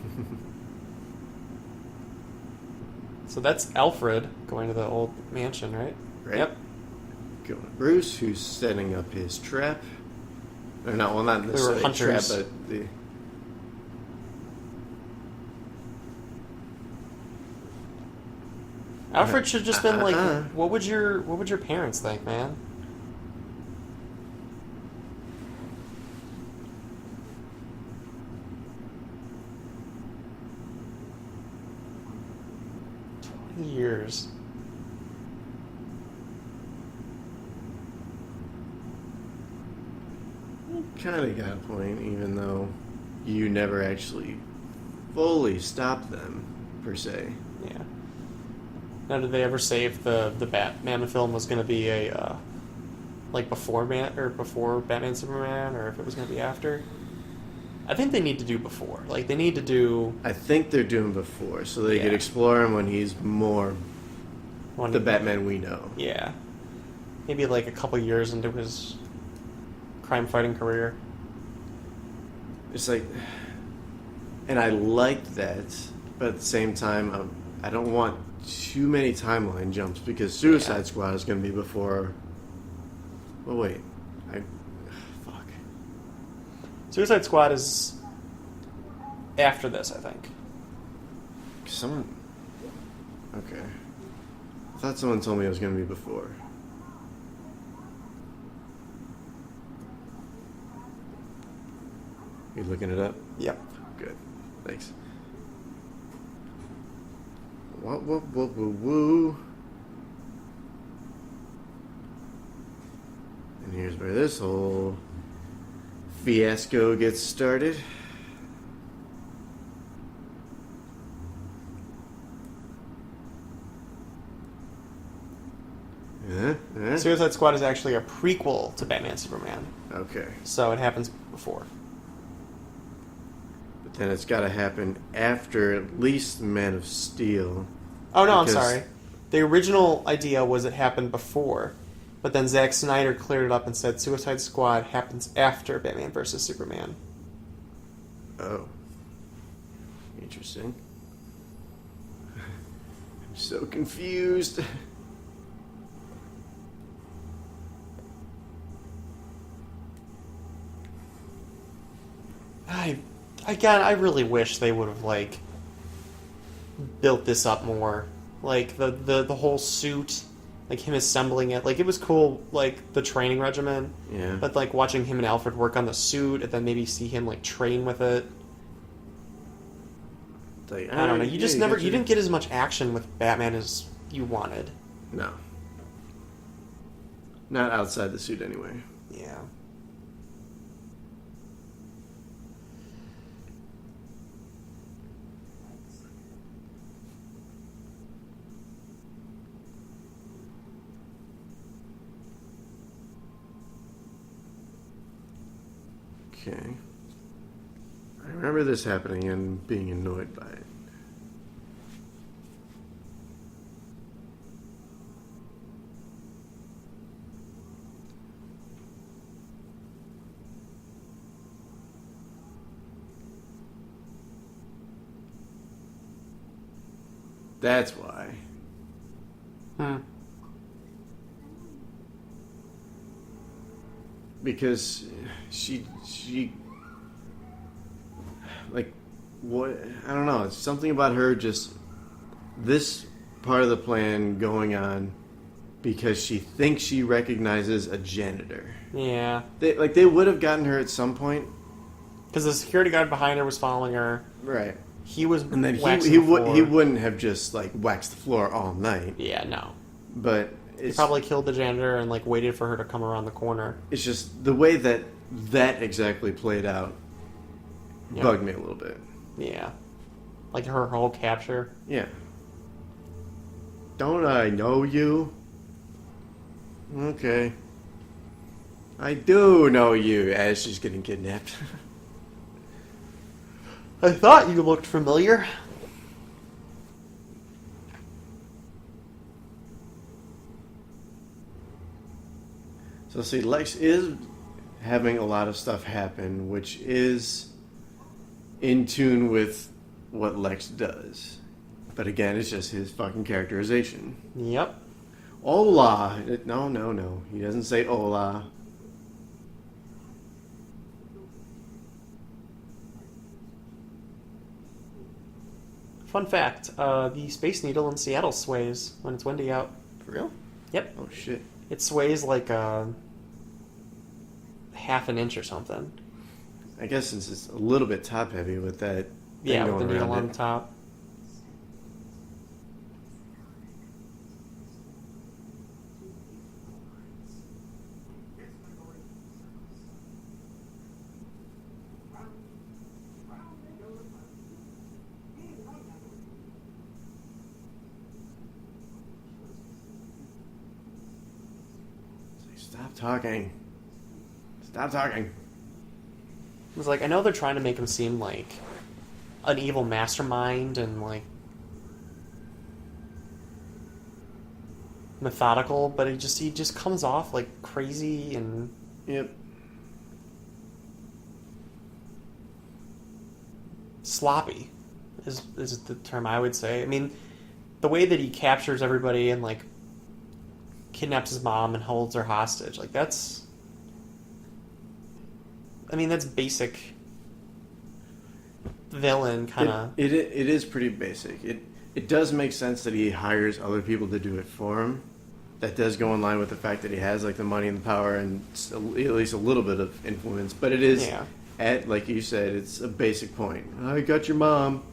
So that's Alfred going to the old mansion, right? Right? Yep. Going to Bruce, who's setting up his trap. Or not, well, not necessarily a trap, hunters. but the... Alfred should have just been like, Uh-huh. what would your parents think, man? Years. kind of got a point, even though you never actually fully stopped them, per se. Yeah. Now, did they ever say if the Batman film was going to be a like before Batman Superman, or if it was going to be after? I think they need to do before. Like they need to do I think they're doing before, so they Yeah. could explore him when he's more one. the Batman we know. Yeah. Maybe like a couple years into his crime-fighting career. It's like, and I liked that, but at the same time, I don't want too many timeline jumps because Suicide Squad is going to be before. Oh wait, fuck. Suicide Squad is after this, I think. Someone. Okay. I thought someone told me it was going to be before. You looking it up? Yep. Good. Thanks. Woo. And here's where this whole fiasco gets started. Suicide Squad is actually a prequel to Batman Superman, Okay. so it happens before. But then it's got to happen after at least Man of Steel. Oh no, Because- I'm sorry. The original idea was it happened before, but then Zack Snyder cleared it up and said Suicide Squad happens after Batman vs Superman. Oh. Interesting. I'm so confused. I really wish they would have built this up more. Like the whole suit like him assembling it. Like it was cool, like the training regimen. Yeah. But like watching him and Alfred work on the suit, and then maybe see him like train with it. Like, I don't know. You just never. got You didn't get as much action with Batman as you wanted. No. Not outside the suit, anyway. Yeah. Okay. I remember this happening and being annoyed by it. That's why. Because she like what, I don't know, it's something about her, just this part of the plan going on because she thinks she recognizes a janitor. Yeah. They would have gotten her at some point, Because the security guard behind her was following her. right? He was, And then waxing he the floor. wouldn't have just like waxed the floor all night. Yeah, no. But He it's probably killed the janitor and like waited for her to come around the corner. it's just the way that exactly played out Yeah. bugged me a little bit. Yeah. Like her whole capture. Yeah. Don't I know you? Okay. I do know you, as she's getting kidnapped. I thought you looked familiar. So see, Lex is having a lot of stuff happen, which is in tune with what Lex does. But again, it's just his fucking characterization. Yep. Hola. No. He doesn't say hola. Fun fact, the Space Needle in Seattle sways when it's windy out. For real? Yep. Oh shit. It sways like half an inch or something. I guess since it's a little bit top heavy with that thing Yeah, with going the needle around on it. the top. Stop talking. Stop talking. It was like, I know they're trying to make him seem like an evil mastermind and like methodical, but he just comes off like crazy and Yep. sloppy is the term I would say. I mean, the way that he captures everybody and like kidnaps his mom and holds her hostage, like that's basic villain kind of. It is pretty basic. It does make sense that he hires other people to do it for him. That does go in line with the fact that he has like the money and the power and at least a little bit of influence. But it is, Yeah. at like you said, it's a basic point. I got your mom.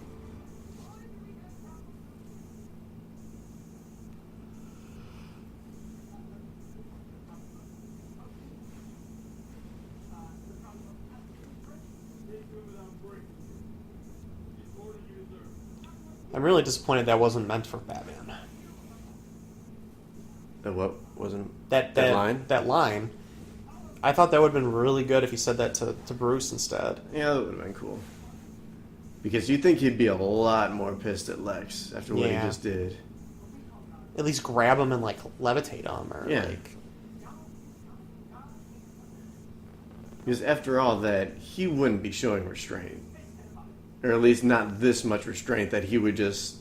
I'm really disappointed that wasn't meant for Batman. That what wasn't That line? That line. I thought that would have been really good if he said that to Bruce instead. Yeah, that would have been cool. Because you'd think he'd be a lot more pissed at Lex after what he Yeah. just did. At least grab him and like levitate him or Yeah. like. Because after all that, he wouldn't be showing restraint. Or at least not this much restraint that he would just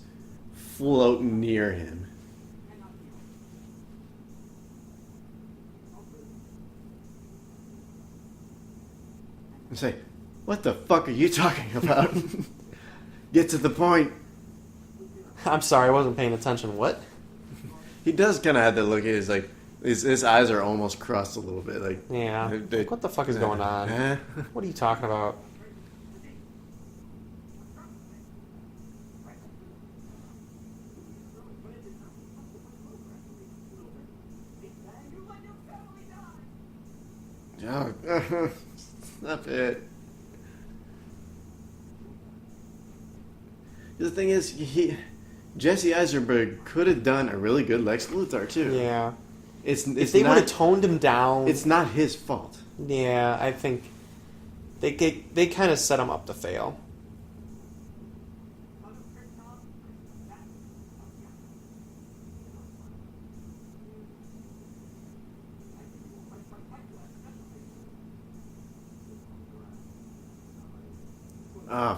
float near him. And say, what the fuck are you talking about? Get to the point. I'm sorry, I wasn't paying attention. What? He does kind of have that look. He's like his eyes are almost crossed a little bit. Like Yeah. they- What the fuck is going on? What are you talking about? Oh, stop it. The thing is, Jesse Eisenberg could have done a really good Lex Luthor too. Yeah. It's If they would have toned him down, It's not his fault. yeah, I think they kind of set him up to fail.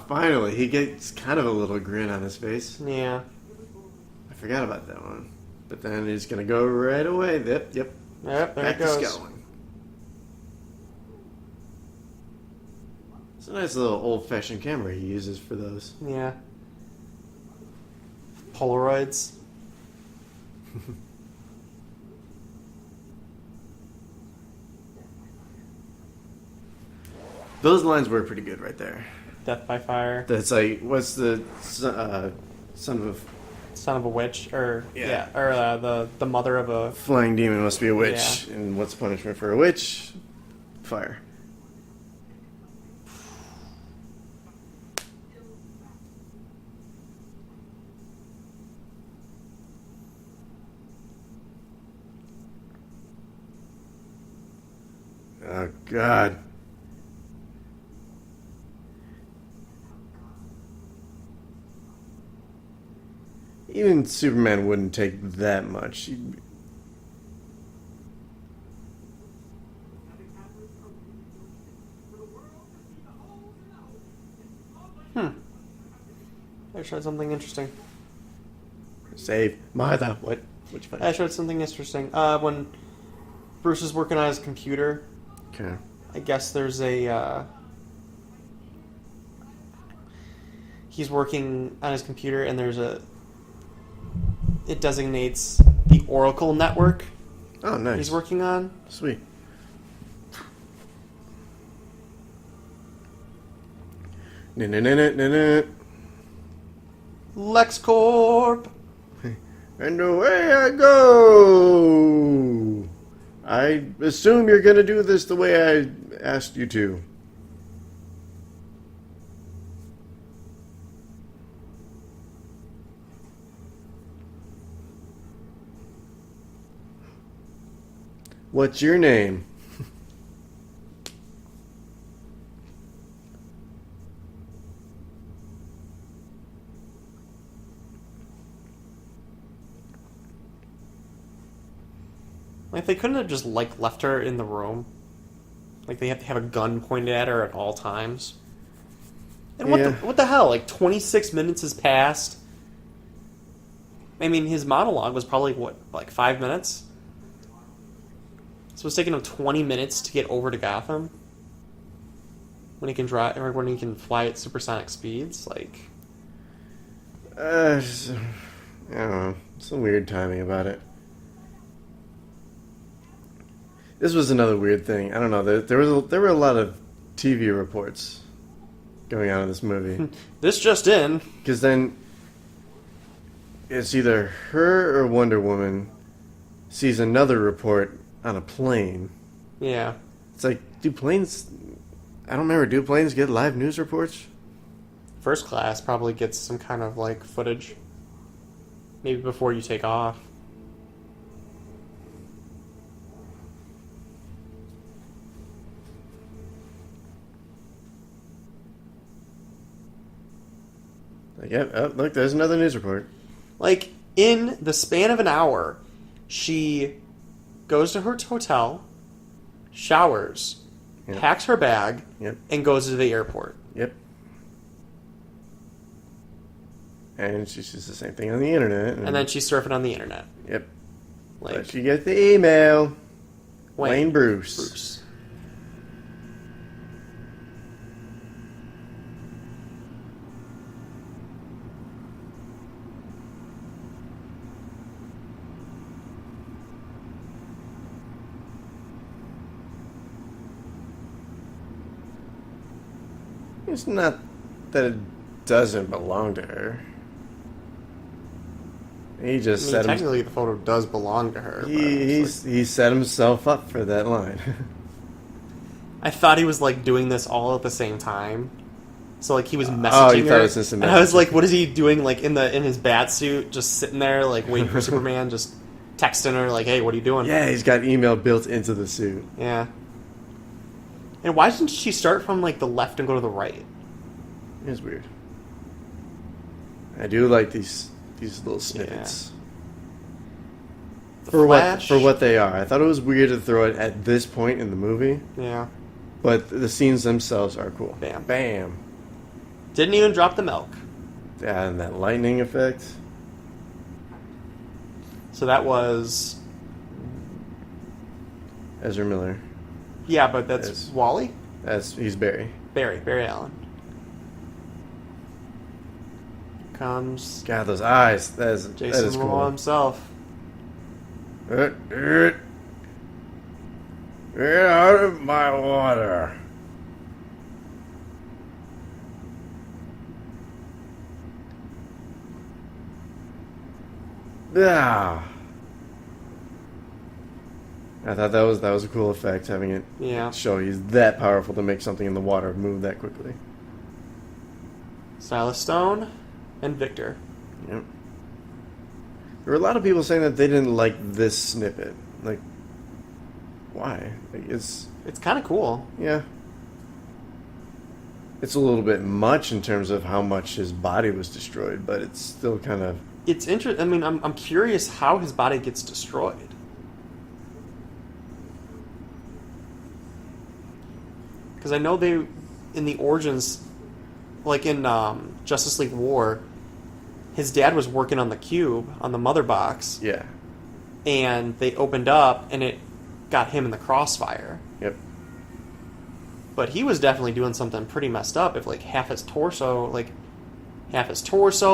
Finally, he gets kind of a little grin on his face. Yeah. I forgot about that one. But then he's gonna go right away. Yep. Yep, there Back it goes. to Scotland. It's a nice little old-fashioned camera he uses for those. Yeah. Polaroids. Those lines were pretty good right there. Death by fire. That's like, what's the son of Son of a witch, or Yeah. or the mother of a. flying demon must be a witch, and what's the punishment for a witch? Fire. Oh God. Even Superman wouldn't take that much. I showed something interesting. Save Martha. What? Which one? I showed something interesting. When Bruce is working on his computer, Okay. I guess there's a. He's working on his computer, and there's a. It designates the Oracle network Oh, nice. he's working on. Sweet. Na-na-na-na-na-na. LexCorp. And away I go. I assume you're gonna do this the way I asked you to. What's your name? Like, they couldn't have just, like, left her in the room. Like, they have to have a gun pointed at her at all times. And Yeah. what the hell? Like, 26 minutes has passed. I mean, his monologue was probably, what, like 5 minutes? So it's taking him 20 minutes to get over to Gotham? When he can drive, or when he can fly at supersonic speeds? Like, I don't know. Some weird timing about it. This was another weird thing. I don't know. There were a lot of TV reports going on in this movie. this just in. Because then it's either her or Wonder Woman sees another report on a plane. Yeah. It's like, do planes... I don't remember. Do planes get live news reports? First class probably gets some kind of, like, footage. Maybe before you take off. Like, yeah, oh, look, there's another news report. Like, in the span of an hour, she goes to her hotel, showers, Yep. packs her bag, Yep. and goes to the airport. Yep. And she sees the same thing on the internet. And then she's surfing on the internet. Yep. Like, But she gets the email. Wayne Bruce. Bruce. It's not that it doesn't belong to her. He just set technically the photo does belong to her. he set himself up for that line. I thought he was like doing this all at the same time. So like he was messaging Oh, you thought her, it was instant and I was messaging. like, "What is he doing? Like in his bat suit, just sitting there, like waiting for Superman, just texting her, like, hey, what are you doing?" Yeah, he's got email built into the suit. Yeah. And why didn't she start from like the left and go to the right? It's weird. I do like these little snippets. The For Flash. what they are. I thought it was weird to throw it at this point in the movie, Yeah. but the scenes themselves are cool. Bam. Bam. Didn't even drop the milk. Yeah, and that lightning effect. So that was Ezra Miller. yeah, but that's Yes. Wally. He's Barry. Barry Allen. Comes God, those eyes. That is Jason Momoa cool. himself. Get out of my water. Yeah. I thought that was a cool effect, having it Yeah. show he's that powerful to make something in the water move that quickly. Silas Stone and Victor. Yep. There were a lot of people saying that they didn't like this snippet. Like, why? Like, it's kind of cool. yeah. It's a little bit much in terms of how much his body was destroyed, but it's still kind of It's interesting. I mean, I'm curious how his body gets destroyed. Because I know they, in the origins, like in Justice League War, his dad was working on the cube, on the mother box, yeah. and they opened up, and it got him in the crossfire. Yep. But he was definitely doing something pretty messed up if, like, his torso,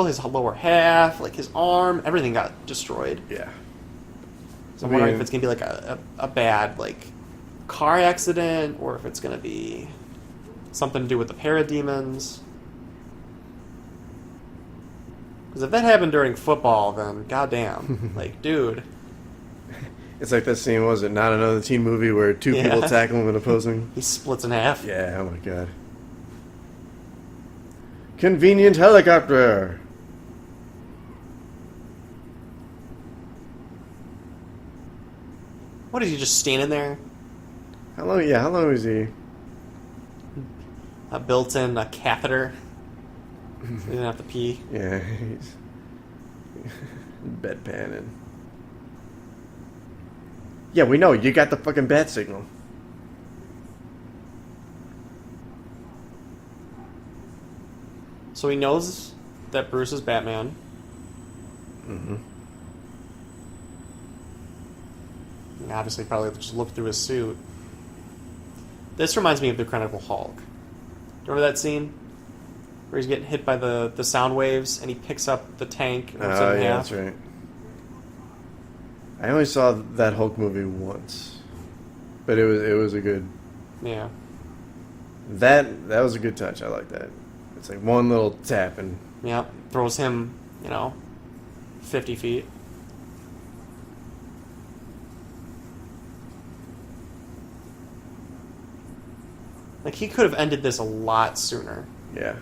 his lower half, like, his arm, everything got destroyed. Yeah. So I'm wondering if it's going to be, like, a bad, like, car accident, or if it's going to be something to do with the parademons. Because if that happened during football, then goddamn, like, dude. It's like that scene, was it not another teen movie where two Yeah. people tackle him in opposing? He splits in half. Yeah, oh my god. Convenient helicopter. What, is he just standing there? How long was he? A built-in catheter. He didn't have to pee. Yeah, he's bedpanning. Yeah, we know, you got the fucking bat signal. So he knows that Bruce is Batman. Mm-hmm. And obviously, probably just look through his suit. This reminds me of the Incredible Hulk. Remember that scene where he's getting hit by the sound waves, and he picks up the tank and rips it Oh, in yeah, half? that's right. I only saw that Hulk movie once, but it was a good. Yeah. That was a good touch. I like that. It's like one little tap and Yep. Throws him, 50 feet. Like, he could have ended this a lot sooner. yeah.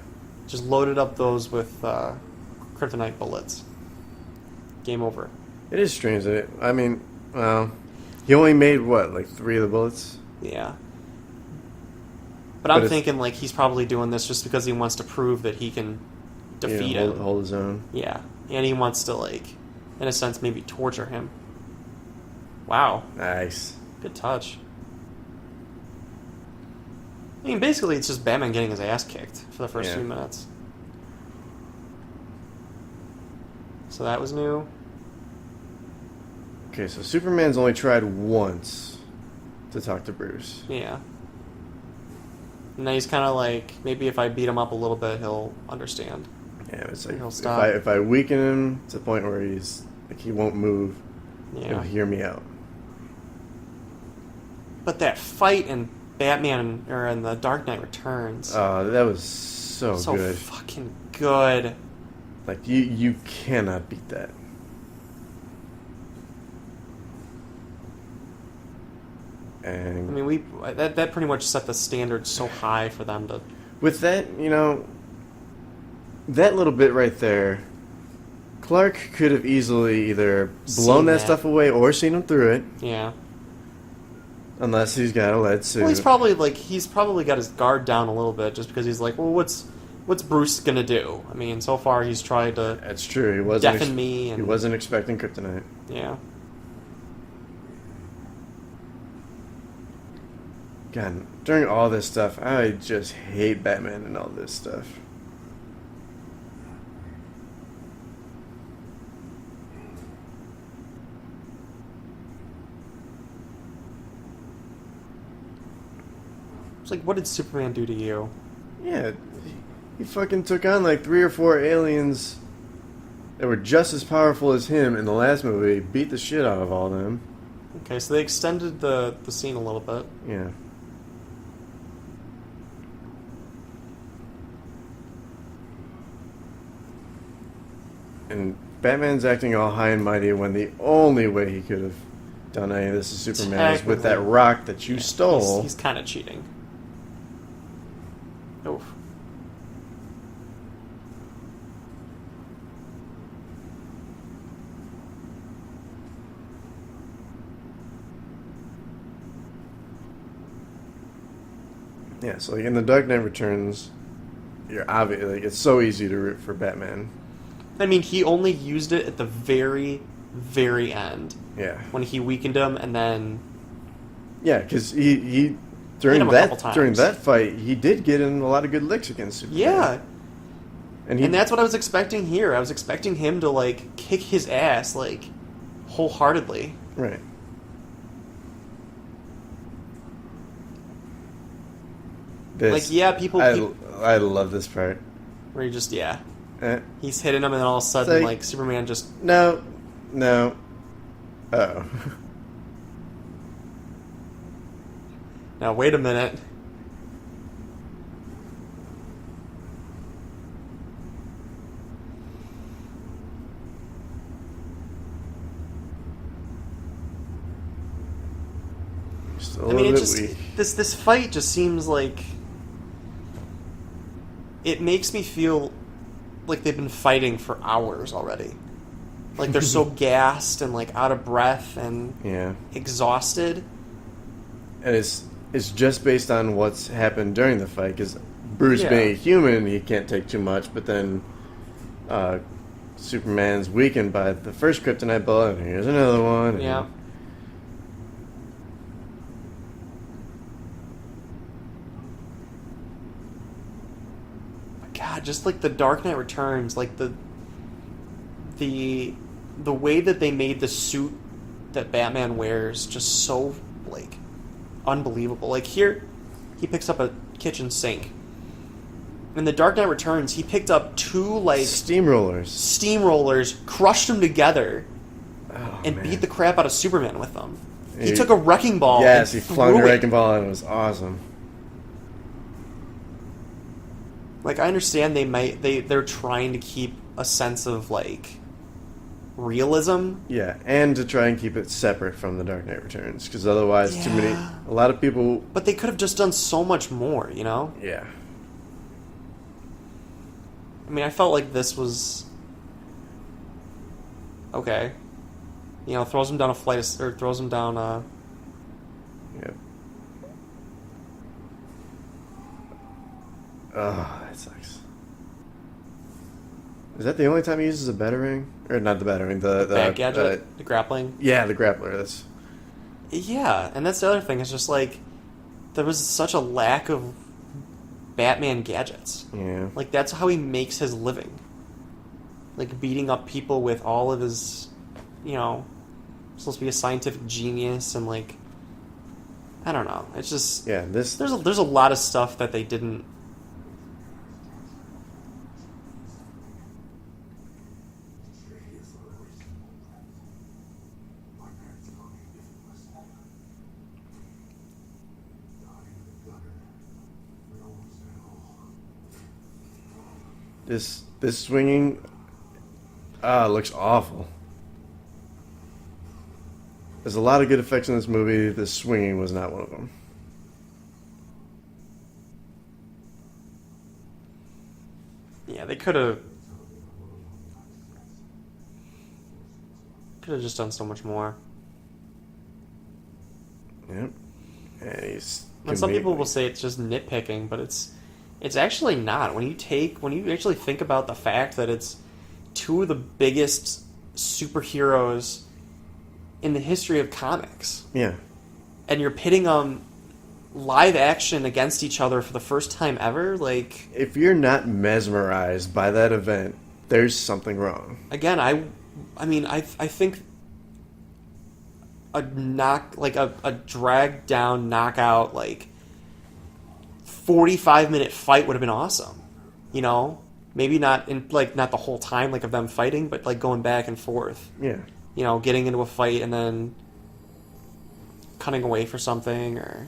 Just loaded up those with kryptonite bullets. Game over. It is strange that it. I mean, well, he only made what, like 3 of the bullets. Yeah. But But I'm it's- thinking, like, he's probably doing this just because he wants to prove that he can defeat him. Hold his own. Yeah. And he wants to, like, in a sense, maybe torture him. Wow. Nice. Good touch. I mean, basically, it's just Batman getting his ass kicked for the first Yeah. few minutes. So that was new. Okay, so Superman's only tried once to talk to Bruce. Yeah. And now he's kind of like, maybe if I beat him up a little bit, he'll understand. Yeah, it's like He'll stop. if I weaken him to the point where he's like he won't move, Yeah. he'll hear me out. But that fight in Batman or in the Dark Knight Returns. Oh, that was so good. Fucking good. Like you cannot beat that. And I mean, that pretty much set the standard so high for them to. with that, that little bit right there, Clark could have easily either blown that stuff away or seen him through it. Yeah. Unless he's got a lead suit. Well, he's probably got his guard down a little bit just because he's like, well, what's Bruce gonna do? I mean, so far he's tried to. That's true. He wasn't deafen me. And, he wasn't expecting kryptonite. Yeah. God, during all this stuff, I just hate Batman and all this stuff. It's like, what did Superman do to you? Yeah, he fucking took on like 3 or 4 aliens that were just as powerful as him in the last movie, beat the shit out of all of them. Okay, so they extended the scene a little bit. Yeah. And Batman's acting all high and mighty when the only way he could have done any of this as Superman is with that rock that you stole. He's kind of cheating. Oof. Yeah, so like in The Dark Knight Returns, you're obviously like it's so easy to root for Batman. I mean, he only used it at the very, very end. Yeah. When he weakened him, and then Yeah, because he during him a couple times. that fight he did get in a lot of good licks against Superman. yeah, and that's what I was expecting here. I was expecting him to like kick his ass like wholeheartedly. right. This, Like, yeah, people I love this part. where he just Eh, he's hitting him, and then all of a sudden It's like Superman just no. Oh. now wait a minute. Just a I little mean, it bit just weak. this fight just seems like it makes me feel like they've been fighting for hours already. Like they're so gassed and like out of breath and Yeah. exhausted. And it's just based on what's happened during the fight, because Bruce Yeah. being a human, he can't take too much, but then Superman's weakened by the first kryptonite bullet, and here's another one. And Yeah. God, just like the Dark Knight Returns, like the way that they made the suit that Batman wears just so like unbelievable. Like here, he picks up a kitchen sink. In the Dark Knight Returns, he picked up 2 like steamrollers, crushed them together, and man. beat the crap out of Superman with them. He He- took a wrecking ball. Yes, and he flung the threw it. wrecking ball, and it was awesome. Like, I understand they're trying to keep a sense of like realism. Yeah, and to try and keep it separate from the Dark Knight Returns, because otherwise, a lot of people. But they could have just done so much more, you know? Yeah. I mean, I felt like this was okay. You know, throws him down throws him down. Yep. Oh, that sucks. Is that the only time he uses a batarang? Or not the batarang, the Bat gadget, the grappling. Yeah, the grappler. That's Yeah, and that's the other thing. It's just like there was such a lack of Batman gadgets. yeah. Like that's how he makes his living. Like beating up people with all of his, you know, supposed to be a scientific genius and like I don't know. It's just Yeah, this. there's a lot of stuff that they didn't. This swinging looks awful. There's a lot of good effects in this movie. This swinging was not one of them. Yeah, they could have just done so much more. Yep. And he's And some people will say it's just nitpicking, but it's actually not. When you actually think about the fact that it's two of the biggest superheroes in the history of comics. Yeah. And you're pitting them live action against each other for the first time ever, like, If you're not mesmerized by that event, there's something wrong. again, I think a drag down knockout, like 45-minute fight would have been awesome. You know? Maybe not not the whole time like of them fighting, but like going back and forth. Yeah. You know, getting into a fight and then cutting away for something, or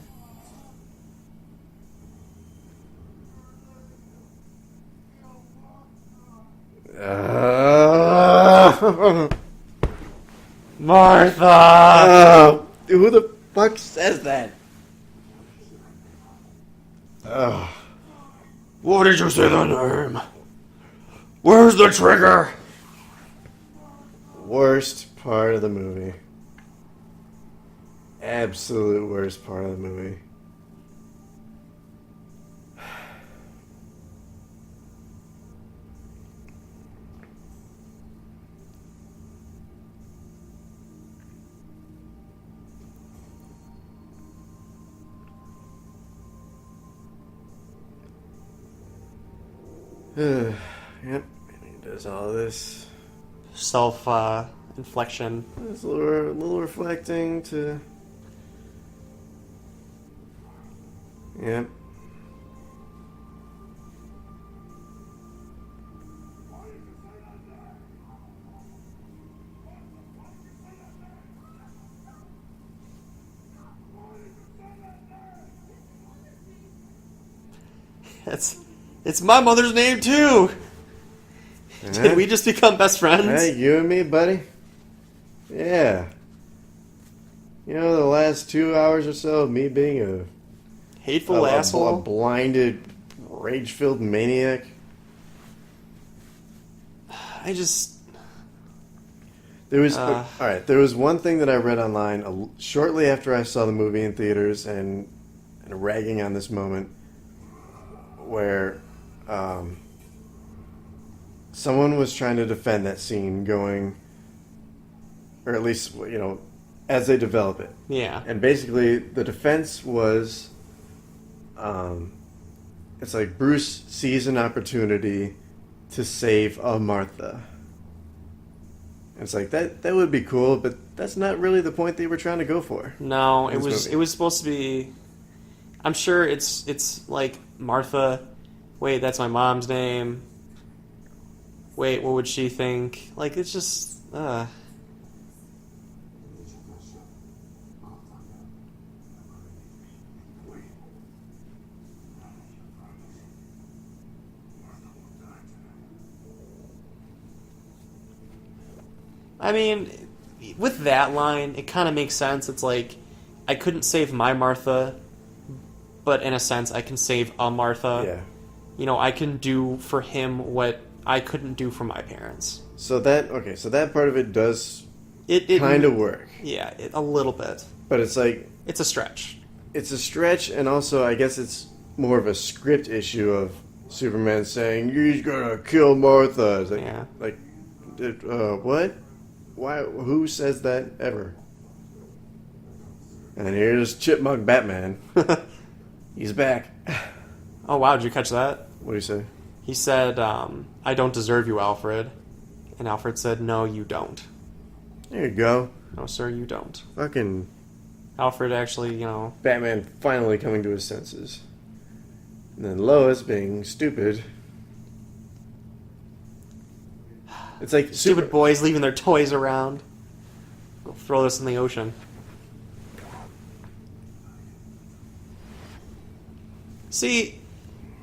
Martha! Who the fuck says that? What did you say the name? Where's the trigger? Worst part of the movie. Absolute worst part of the movie. Yep, he does all this. Inflection. It's a little reflecting to. Yep. It's my mother's name too. Did we just become best friends? Hey, you and me, buddy. Yeah. You know, the last 2 hours or so of me being a Hateful asshole. a blinded, rage-filled maniac. I just. There was all right. There was one thing that I read online shortly after I saw the movie in theaters, and ragging on this moment, where someone was trying to defend that scene, going, or at least as they develop it. Yeah. And basically, the defense was, it's like Bruce sees an opportunity to save a Martha. It's like that would be cool, but that's not really the point they were trying to go for. No, it This movie. was supposed to be. I'm sure it's like Martha. Wait, that's my mom's name. Wait, what would she think? Like, it's just. I mean, with that line, it kind of makes sense. It's like, I couldn't save my Martha, but in a sense, I can save a Martha. Yeah. You know, I can do for him what I couldn't do for my parents. So that part of it does It kind of work. Yeah, a little bit. But it's like, It's a stretch. it's a stretch, and also I guess it's more of a script issue of Superman saying, "He's gonna kill Martha." It's like, Yeah. What? Why? Who says that ever? And here's Chipmunk Batman. He's back. Oh, wow, did you catch that? What do you say? He said, I don't deserve you, Alfred. And Alfred said, no, you don't. There you go. No, sir, you don't. Fucking Alfred actually, Batman finally coming to his senses. And then Lois being stupid. It's like stupid boys leaving their toys around. Go throw this in the ocean. See,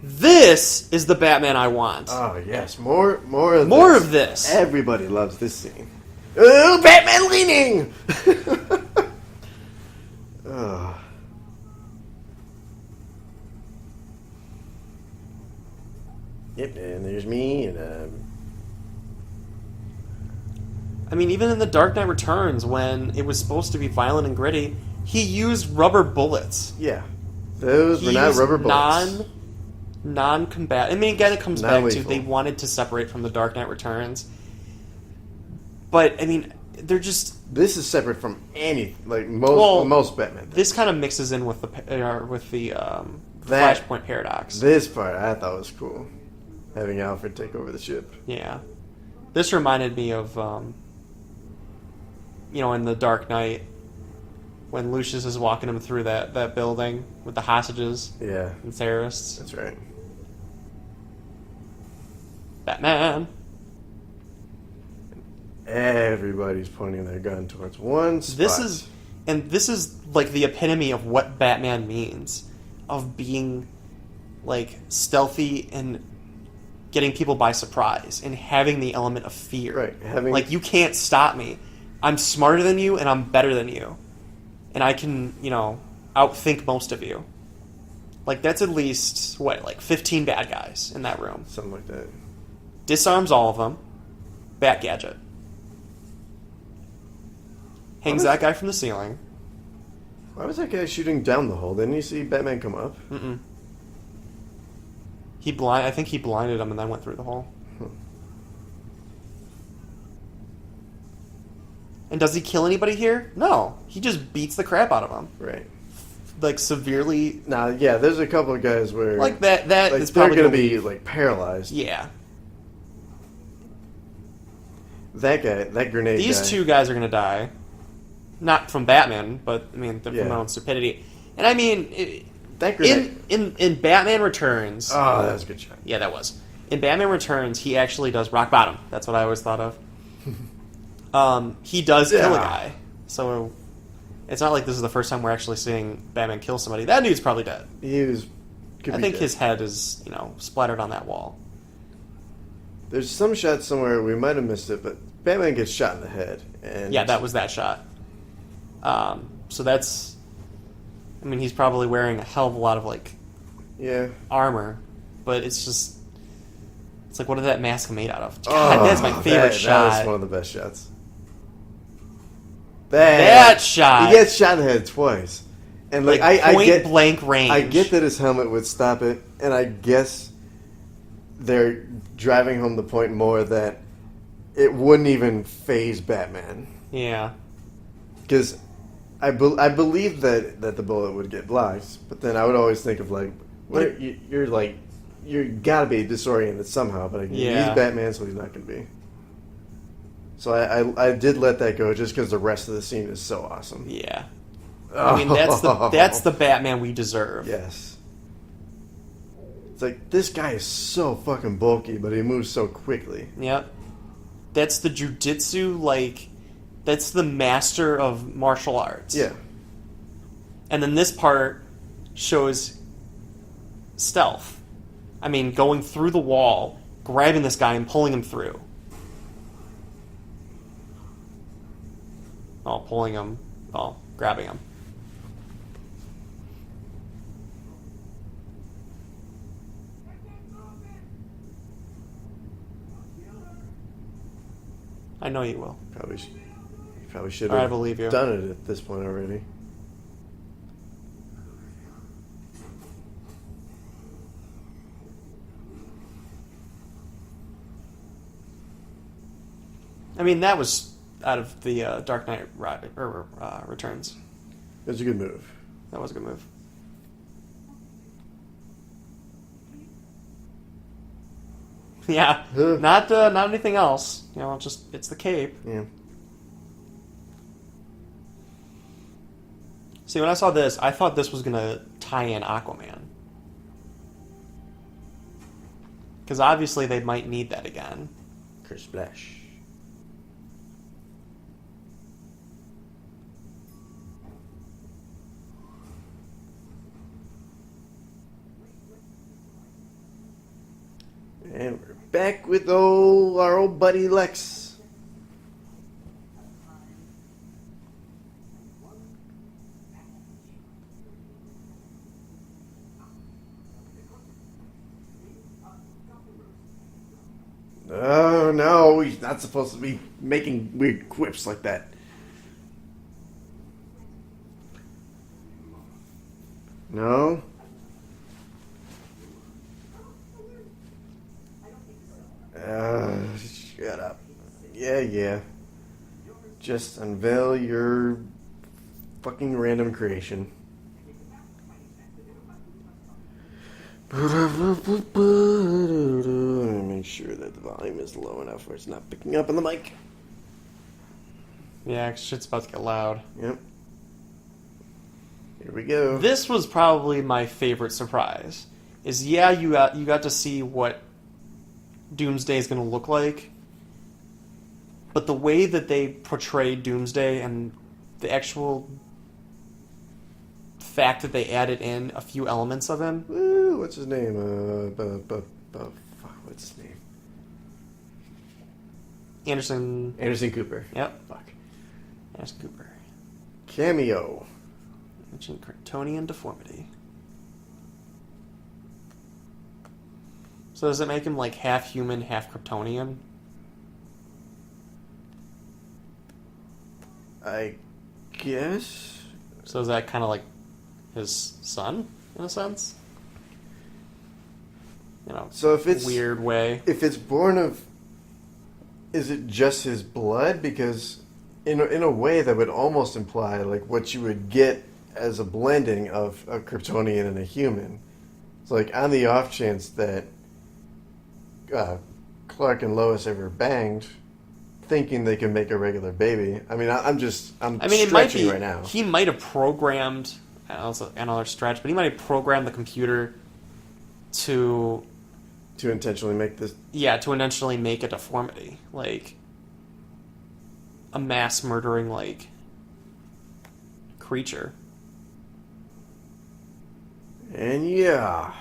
This is the Batman I want. Oh yes, more of More this. of this. Everybody loves this scene. Oh, Batman leaning. Oh. Yep, and there's me, and I mean, even in The Dark Knight Returns, when it was supposed to be violent and gritty, he used rubber bullets. yeah, those He were not used rubber bullets. Non-combat. I mean, again, it comes back to Non-lethal. they wanted to separate from The Dark Knight Returns. But, I mean, they're just... This is separate from any Well, most Batman things. This kind of mixes in with the That- Flashpoint paradox. This part I thought was cool, having Alfred take over the ship. Yeah. This reminded me of, in The Dark Knight, when Lucius is walking him through that building with the hostages Yeah, and terrorists. that's right. Batman. Everybody's pointing their gun towards one spot. This is like the epitome of what Batman means, of being like stealthy and getting people by surprise and having the element of fear. Right, like, you can't stop me. I'm smarter than you and I'm better than you. And I can, outthink most of you. Like, that's at least, 15 bad guys in that room. something like that. Disarms all of them. Bat gadget. Hangs that guy from the ceiling. Why was that guy shooting down the hole? Didn't you see Batman come up? Mm-mm. I think he blinded him and then went through the hole. And does he kill anybody here? No. He just beats the crap out of them. Right. Like, severely. Now, yeah, there's a couple of guys where Like, that is they're probably going to be paralyzed. Yeah. That guy, that grenade These guy. two guys are going to die. Not from Batman, but, I mean, from their own stupidity. And, I mean, that grenade. in Batman Returns... Oh, that was a good shot. Yeah, that was. In Batman Returns, he actually does rock bottom. That's what I always thought of. He does kill a guy. So it's not like this is the first time we're actually seeing Batman kill somebody. That dude's probably dead. I think his head is, splattered on that wall. There's some shot somewhere, we might have missed it, but Batman gets shot in the head. And Yeah, that was that shot. So that's... I mean, he's probably wearing a hell of a lot of, yeah. armor. But it's just... It's like, what is that mask made out of? God, that's my favorite shot. That is one of the best shots. That shot! He gets shot in the head twice. And I point get blank range. I get that his helmet would stop it, and I guess they're driving home the point more that it wouldn't even phase Batman. Yeah. Because I believe that the bullet would get blocked, but then I would always think of you're gotta be disoriented somehow, but he's Batman, so he's not gonna be. So I did let that go just because the rest of the scene is so awesome. Yeah. I mean, that's the Batman we deserve. Yes. It's like, this guy is so fucking bulky, but he moves so quickly. Yep. That's the jujitsu, that's the master of martial arts. Yeah. And then this part shows stealth. I mean, going through the wall, grabbing this guy and pulling him through. Oh, pulling him. Oh, grabbing him. I know you will. Probably should I have believe you. done it at this point already. I mean, that was out of the Dark Knight Returns. It was a good move. That was a good move. Yeah, not anything else. It's the cape. Yeah. See, when I saw this, I thought this was gonna tie in Aquaman, because obviously they might need that again. Chris Splash. And we're back with our old buddy Lex. Oh no, he's not supposed to be making weird quips like that. No? Shut up. Yeah. Just unveil your fucking random creation. Make sure that the volume is low enough where it's not picking up on the mic. Yeah, shit's about to get loud. Yep. Here we go. This was probably my favorite surprise. You got to see what Doomsday is going to look like, but the way that they portrayed Doomsday and the actual fact that they added in a few elements of him. Woo, what's his name? What's his name? Anderson Cooper. Yep. Fuck. Anderson Cooper. Cameo. Ancient Kryptonian deformity. So does it make him like half human, half Kryptonian? I guess. So is that kind of like his son, in a sense? You know, So if it's weird way. If it's born of, is it just his blood? Because in a way that would almost imply like what you would get as a blending of a Kryptonian and a human. It's like on the off chance that Clark and Lois ever banged, thinking they can make a regular baby. I mean, I'm it might be, right now. He might have programmed, another stretch, but he might have programmed the computer to intentionally make this. Yeah, to intentionally make a deformity. Like, a mass murdering, like, creature. And yeah,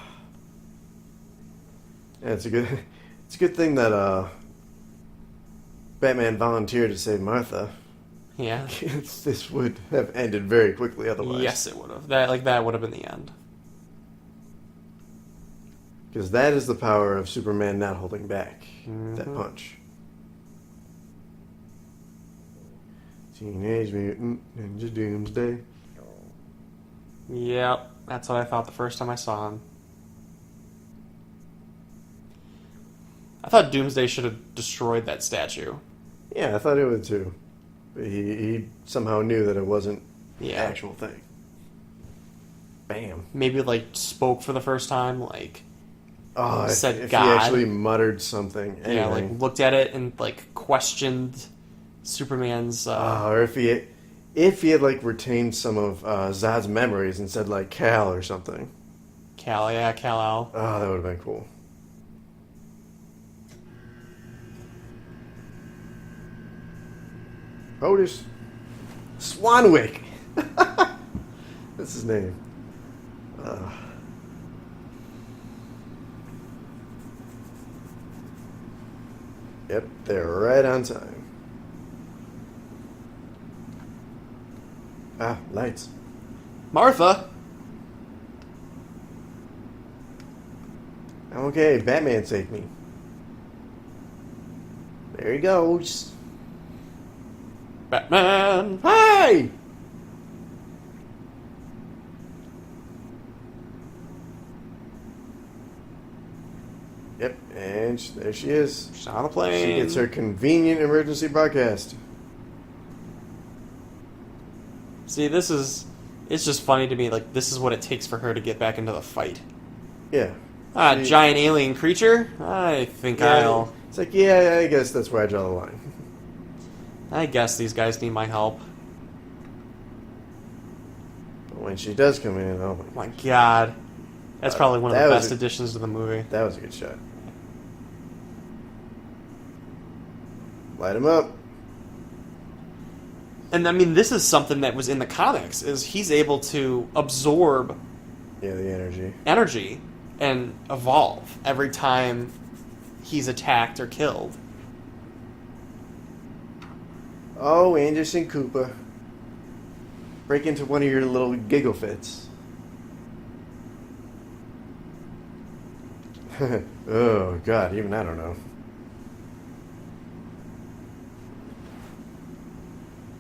it's a good thing that Batman volunteered to save Martha. Yeah. This would have ended very quickly otherwise. Yes, it would have. That would have been the end. Because that is the power of Superman not holding back. Mm-hmm. That punch. Teenage Mutant Ninja Doomsday. Yep, that's what I thought the first time I saw him. I thought Doomsday should have destroyed that statue. Yeah, I thought it would too. But he somehow knew that it wasn't the Yeah. actual thing. Bam. Maybe, like, spoke for the first time, like... Oh, said if God. he actually muttered something. Anyway. Yeah, like, looked at it and, like, questioned Superman's... or if he had, like, retained some of Zod's memories and said, like, Kal or something. Kal-El. Oh, that would have been cool. Otis Swanwick. That's his name. Yep, they're right on time. Ah, lights. Martha! Okay, Batman saved me. There he goes. Batman! Hi! Yep, and there she is. She's on the plane. She gets her convenient emergency broadcast. See, it's just funny to me, like, this is what it takes for her to get back into the fight. Yeah. Giant alien creature? I think I'll... It's like, yeah, I guess that's where I draw the line. I guess these guys need my help. But when she does come in, oh my My God. That's probably one of the that was best additions to the movie. that was a good shot. Light him up. And, I mean, this is something that was in the comics, is he's able to absorb Yeah, the energy. energy and evolve every time he's attacked or killed. Oh, Anderson Cooper. Break into one of your little giggle fits. Oh, God, even I don't know.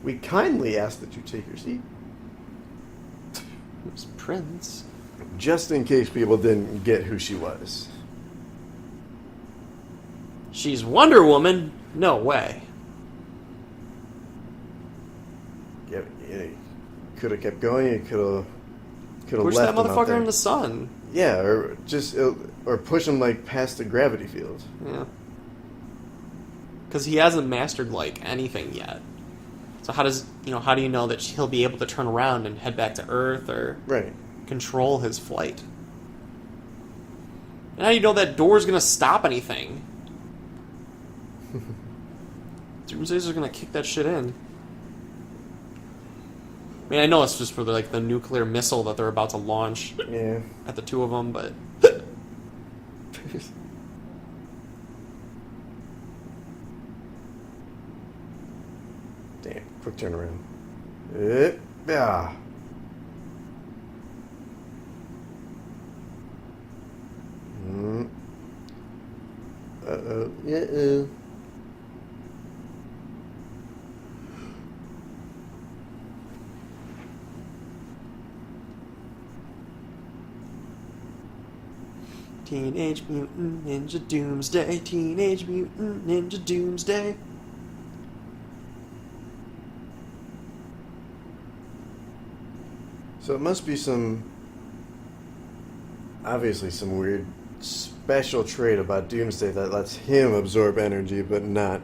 We kindly ask that you take your seat. It was Prince. Just in case people didn't get who she was. She's Wonder Woman? No way. Yeah, could have kept going. You could have Push left that him out motherfucker there. in the sun. Yeah, or push him like past the gravity field. Yeah. Because he hasn't mastered like anything yet. So how do you know that he'll be able to turn around and head back to Earth or Right. control control his flight? And how do you know that door's gonna stop anything? Doomsday's gonna kick that shit in. I mean, I know it's just for the nuclear missile that they're about to launch Yeah. at the two of them, but Damn, quick turnaround. Yeah. Uh-oh. Uh-oh. Teenage Mutant Ninja Doomsday, Teenage Mutant Ninja Doomsday. So it must be obviously some weird special trait about Doomsday that lets him absorb energy, but not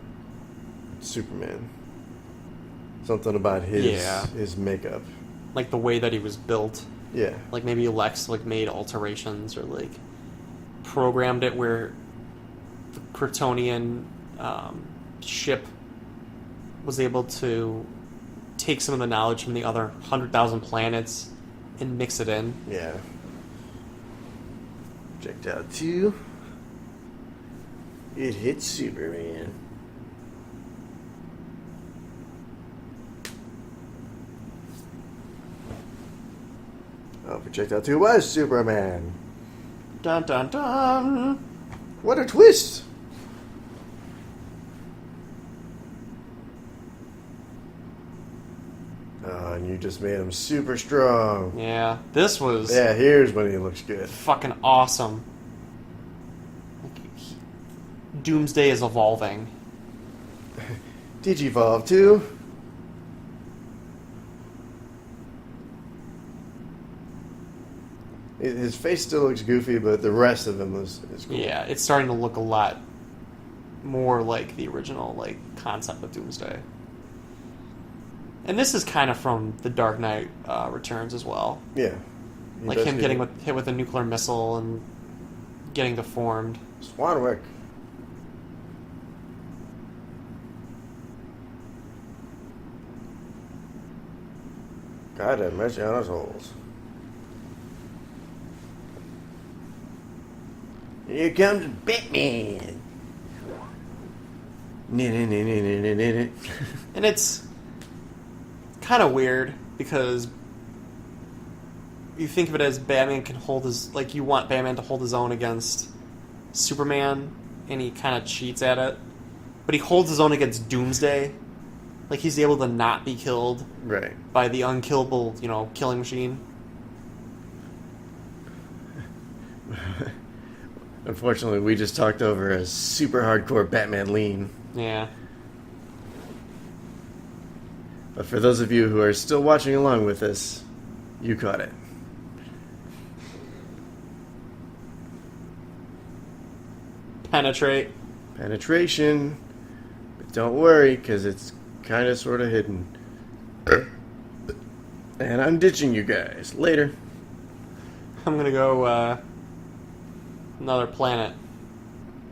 Superman. Something about his makeup. Like the way that he was built. Yeah. Like maybe Lex made alterations or programmed it where the Kryptonian ship was able to take some of the knowledge from the other 100,000 planets and mix it in. Yeah. Checked out 2. It hits Superman. Oh, Projectile 2 was Superman. Dun dun dun! What a twist! Oh, and you just made him super strong. Yeah, this was Yeah, here's when he looks good. fucking awesome. Doomsday is evolving. Digivolve too. His face still looks goofy, but the rest of him is cool. Yeah, it's starting to look a lot more like the original concept of Doomsday. And this is kind of from The Dark Knight Returns as well. Yeah. He Like does him get getting hit with a nuclear missile and getting deformed. Swanwick. God, that mess on his holes. Here comes Batman. And it's kind of weird because you think of it as Batman can hold his... you want Batman to hold his own against Superman, and he kind of cheats at it. But he holds his own against Doomsday. He's able to not be killed Right. by the unkillable, killing machine. Unfortunately, we just talked over a super hardcore Batman lean. Yeah. But for those of you who are still watching along with us, you caught it. Penetrate. Penetration. But don't worry, because it's kind of sort of hidden. And I'm ditching you guys. Later. I'm gonna go, another planet.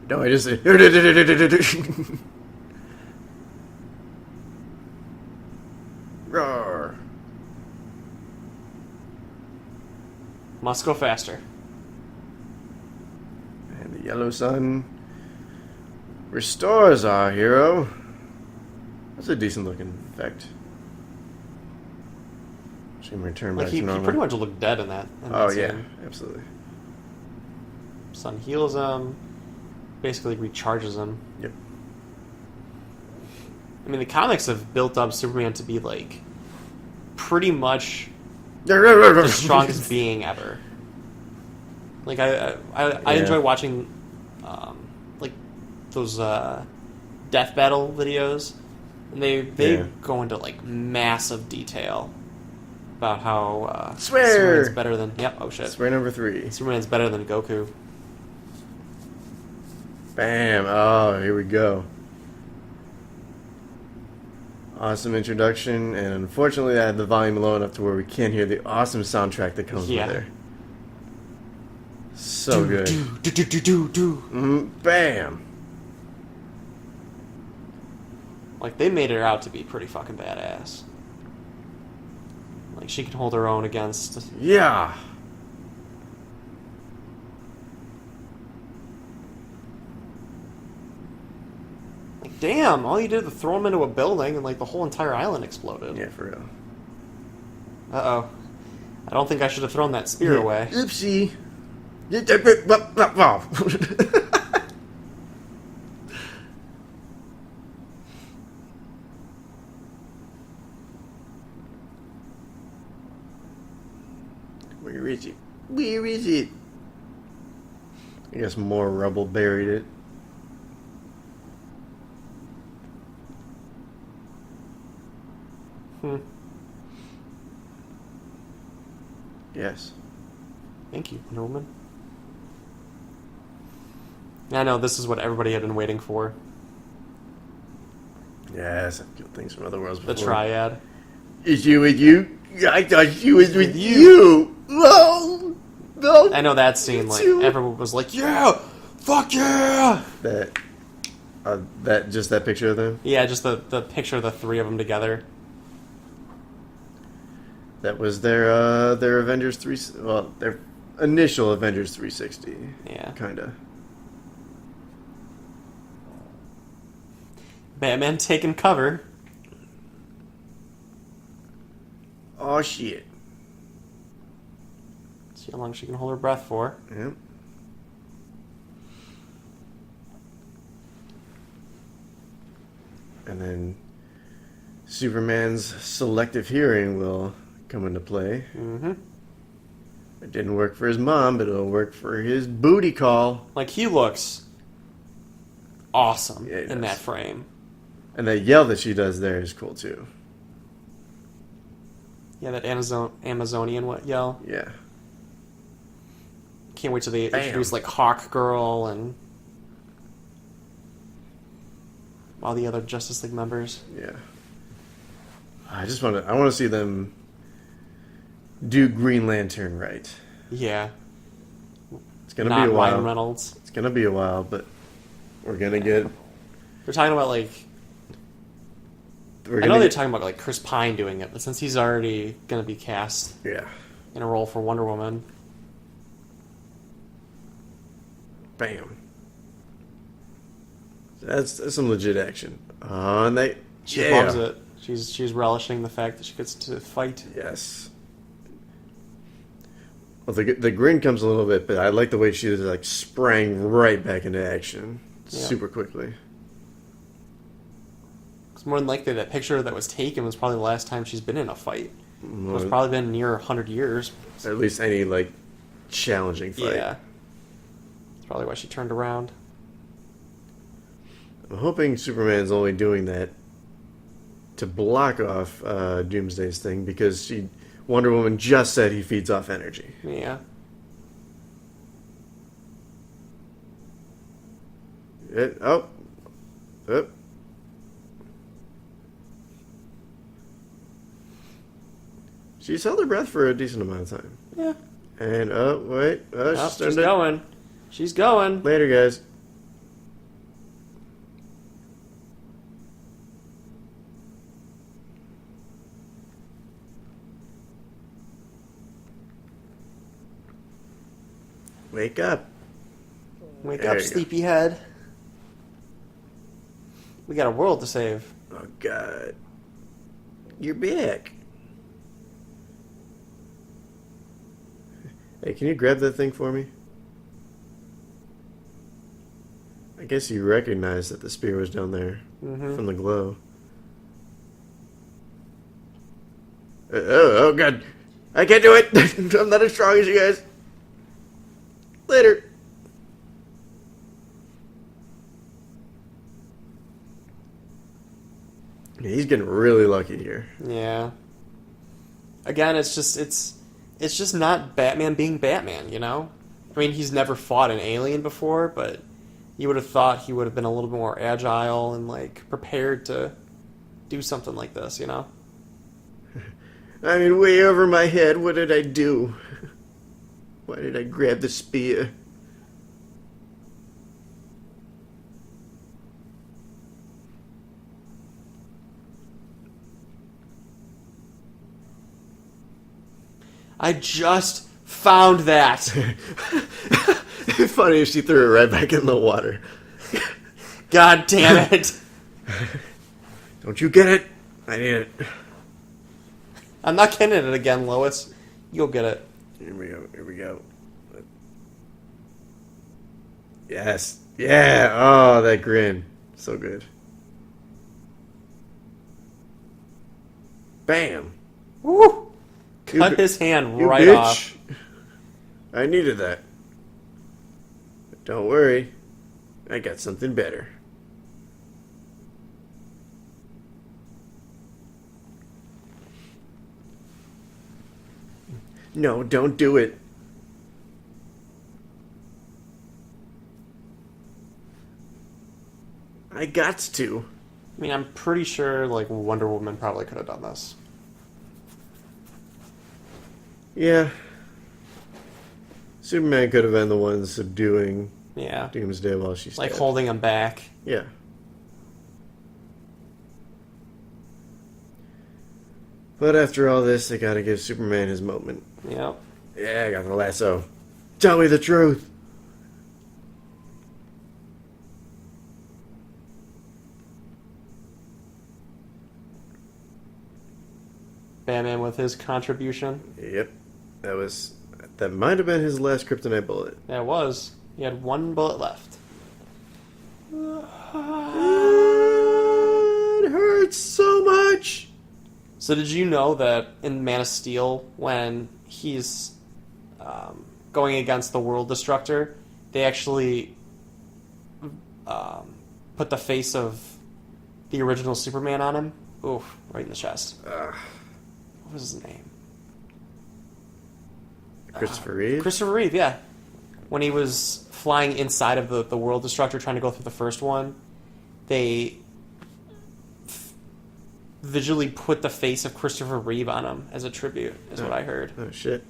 No, I just said... Roar. Must go faster. And the yellow sun Restores our hero. That's a decent looking effect. She can return Like back he to normal. pretty much looked dead in that. Oh, yeah. Scene. Absolutely. Sun heals him, basically recharges him. Yep. I mean, the comics have built up Superman to be like pretty much the the strongest being ever. Like I Yeah. enjoy watching like those death battle videos, and they Yeah. go into like massive detail about how Swear! Superman's better than oh shit, Spray number 3. Superman's better than Goku. Bam. Oh, here we go. Awesome introduction, and unfortunately I had the volume low enough to where we can't hear the awesome soundtrack that comes Yeah. with it. So good. Bam. Like they made her out to be pretty fucking badass. Like she can hold her own against. Yeah. Like damn, all you did was throw him into a building and like the whole entire island exploded. Yeah, for real. Uh-oh. I don't think I should have thrown that spear away. Oopsie. Where is it? Where is it? I guess more rubble buried it. Yes. Thank you, Wonder Woman. I know, this is what everybody had been waiting for. Yes, I've killed things from other worlds The before. triad. Is she with you? I thought she was with you. No. No. I know that scene, like, Too. everyone was like, yeah! Fuck yeah! That picture of them? Yeah, just the picture of the three of them together. That was their Avengers 3... Well, their initial Avengers 360. Yeah. Kinda. Batman taking cover. Oh, shit. See how long she can hold her breath for. Yep. And then Superman's selective hearing will come into play. Mm-hmm. It didn't work for his mom, but it'll work for his booty call. Like, he looks awesome Yeah, he in does. that frame. And that yell that she does there is cool, too. Yeah, that Amazonian yell. Yeah. Can't wait till they Bam. introduce, like, Hawk Girl and all the other Justice League members. Yeah. I want to see them do Green Lantern right. Yeah. It's going to Not be a while. Ryan Reynolds. It's going to be a while, but we're going to get... They're talking about, like... I know they're talking about, like, Chris Pine doing it, but since he's already going to be cast Yeah. in a role for Wonder Woman... Bam. That's some legit action. And they... She yeah. loves it. She's relishing the fact that she gets to fight. Yes. Well, the grin comes a little bit, but I like the way she just, like, sprang right back into action Yeah. super quickly. It's more than likely that picture that was taken was probably the last time she's been in a fight. It's probably been near 100 years. At least any, like, challenging fight. Yeah. That's probably why she turned around. I'm hoping Superman's only doing that to block off Doomsday's thing, because Wonder Woman just said he feeds off energy. Yeah. Oh. She's held her breath for a decent amount of time. Yeah. And, wait. Oh, She's she's starting to... going. She's going. Later, guys. Wake up. Wake There up, you go. sleepyhead. We got a world to save. Oh, God. You're back. Hey, can you grab that thing for me? I guess you recognized that the spear was down there from the glow. Oh, God. I can't do it. I'm not as strong as you guys. Later. Yeah, he's getting really lucky here. Yeah. Again, it's just not Batman being Batman, you know? I mean, he's never fought an alien before, but you would have thought he would have been a little bit more agile and, like, prepared to do something like this, you know? I mean, way over my head. What did I do? Why did I grab the spear? I just found that. It'd be funny if she threw it right back in the water. God damn it. Don't you get it? I need it. I'm not getting it again, Lois. You'll get it. Here we go. Here we go. Yes. Yeah. Oh, that grin. So good. Bam. Woo! You Cut bi- his hand you right bitch. off. I needed that. But don't worry. I got something better. No, don't do it. I got to. I mean, I'm pretty sure, like, Wonder Woman probably could have done this. Yeah. Superman could have been the one subduing Yeah. Doomsday while she's Like, dead. holding him back. Yeah. But after all this, they gotta give Superman his moment. Yep. Yeah, I got the lasso. Tell me the truth. Batman with his contribution. Yep. That might have been his last kryptonite bullet. That was. He had one bullet left. It hurts so much. So did you know that in Man of Steel, when he's going against the World Destructor, they actually put the face of the original Superman on him? Oof, right in the chest. What was his name? Christopher Reeve? Christopher Reeve, yeah. When he was flying inside of the World Destructor trying to go through the first one, they visually put the face of Christopher Reeve on him as a tribute, is what I heard. Oh, shit.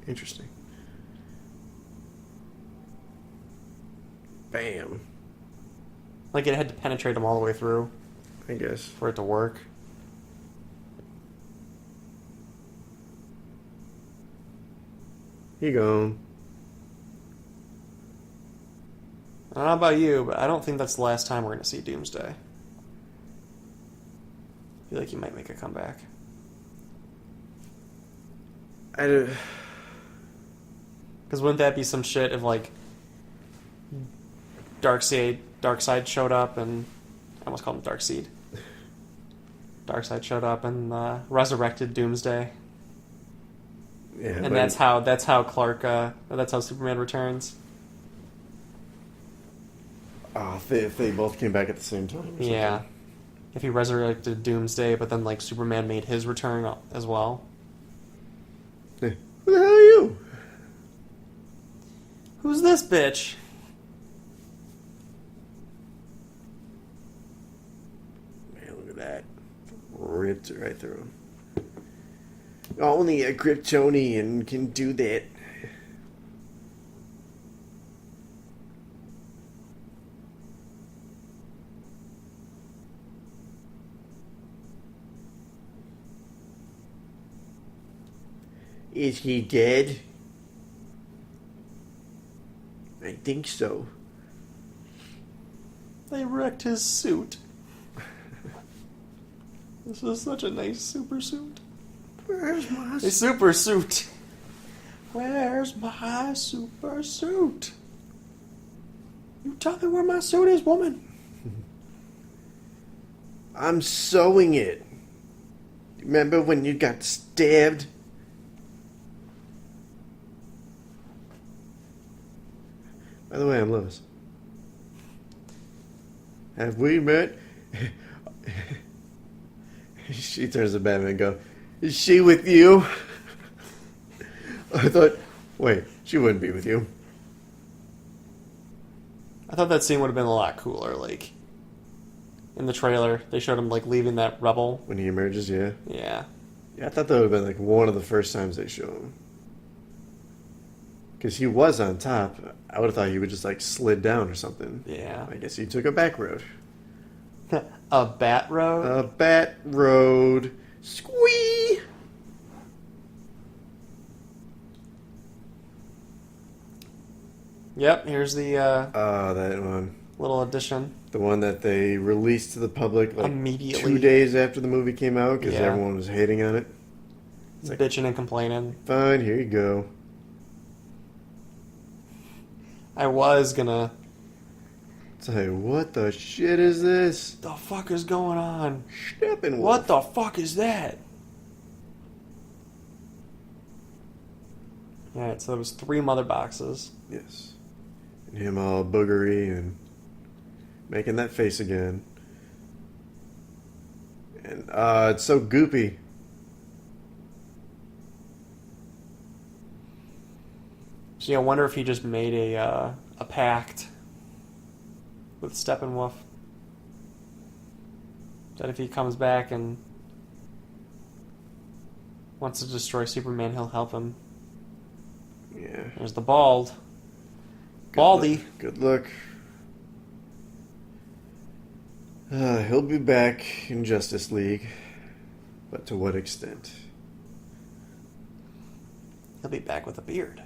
Interesting. Bam. Like, it had to penetrate him all the way through I guess. for it to work. He gone. I don't know about you, but I don't think that's the last time we're going to see Doomsday. I feel like he might make a comeback. I Because wouldn't that be some shit if, like, Darkseid showed up and... I almost called him Darkseid. Darkseid showed up and resurrected Doomsday. Yeah, And that's how Clark... that's how Superman returns. Oh, if they both came back at the same time. Or something. Yeah. If he resurrected Doomsday, but then, like, Superman made his return as well. Hey, who the hell are you? Who's this bitch? Man, look at that. Ripped it right through him. Only a Kryptonian can do that. Is he dead? I think so. They wrecked his suit. This is such a nice super suit. Where's my A super suit. Where's my super suit? You tell me where my suit is, woman. I'm sewing it. Remember when you got stabbed? By the way, I'm Lois. Have we met? She turns to Batman and goes, is she with you? I thought, wait, she wouldn't be with you. I thought that scene would have been a lot cooler. Like, in the trailer, they showed him, like, leaving that rubble. When he emerges, yeah. Yeah. Yeah, I thought that would have been like one of the first times they show him. Because he was on top. I would have thought he would just like slid down or something. Yeah. I guess he took a back road. A bat road? A bat road. Squee! Yep, here's the That one. little addition. The one that they released to the public like Immediately. 2 days after the movie came out because Yeah. everyone was hating on it. It's like, Bitching and complaining. fine, here you go. I was gonna... It's like, what the shit is this? The fuck is going on? Steppenwolf. What the fuck is that? Alright, so there was 3 mother boxes. Yes. And him all boogery and making that face again. And it's so goopy. So yeah, I wonder if he just made a pact with Steppenwolf. That if he comes back and wants to destroy Superman, he'll help him. Yeah. There's the bald. Baldy. Good luck. He'll be back in Justice League. But to what extent? He'll be back with a beard.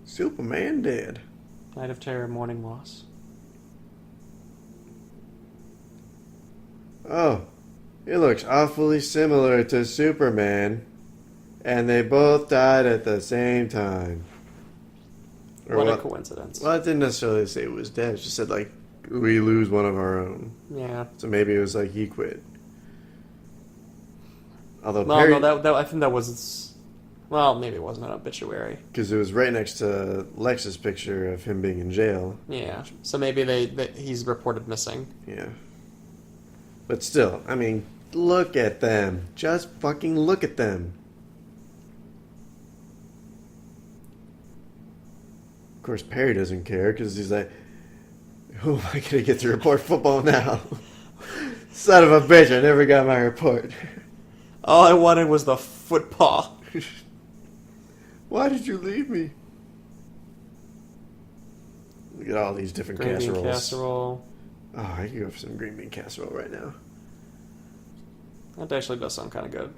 Superman dead. Night of Terror, Morning Loss. Oh, he looks awfully similar to Superman. And they both died at the same time. What a coincidence. Well, it didn't necessarily say it was dead. It just said, like, we lose one of our own. Yeah. So maybe it was like he quit. Although Well, Perry, no, that I think that was... Well, maybe it wasn't an obituary. because it was right next to Lex's picture of him being in jail. Yeah. So maybe he's reported missing. Yeah. But still, I mean, look at them. Just fucking look at them. Of course, Perry doesn't care because he's like, who am I going to get to report football now? Son of a bitch, I never got my report. All I wanted was the football. Why did you leave me? Look at all these different Green bean casseroles. casserole. Oh, I could go for some green bean casserole right now. That actually does sound kind of good.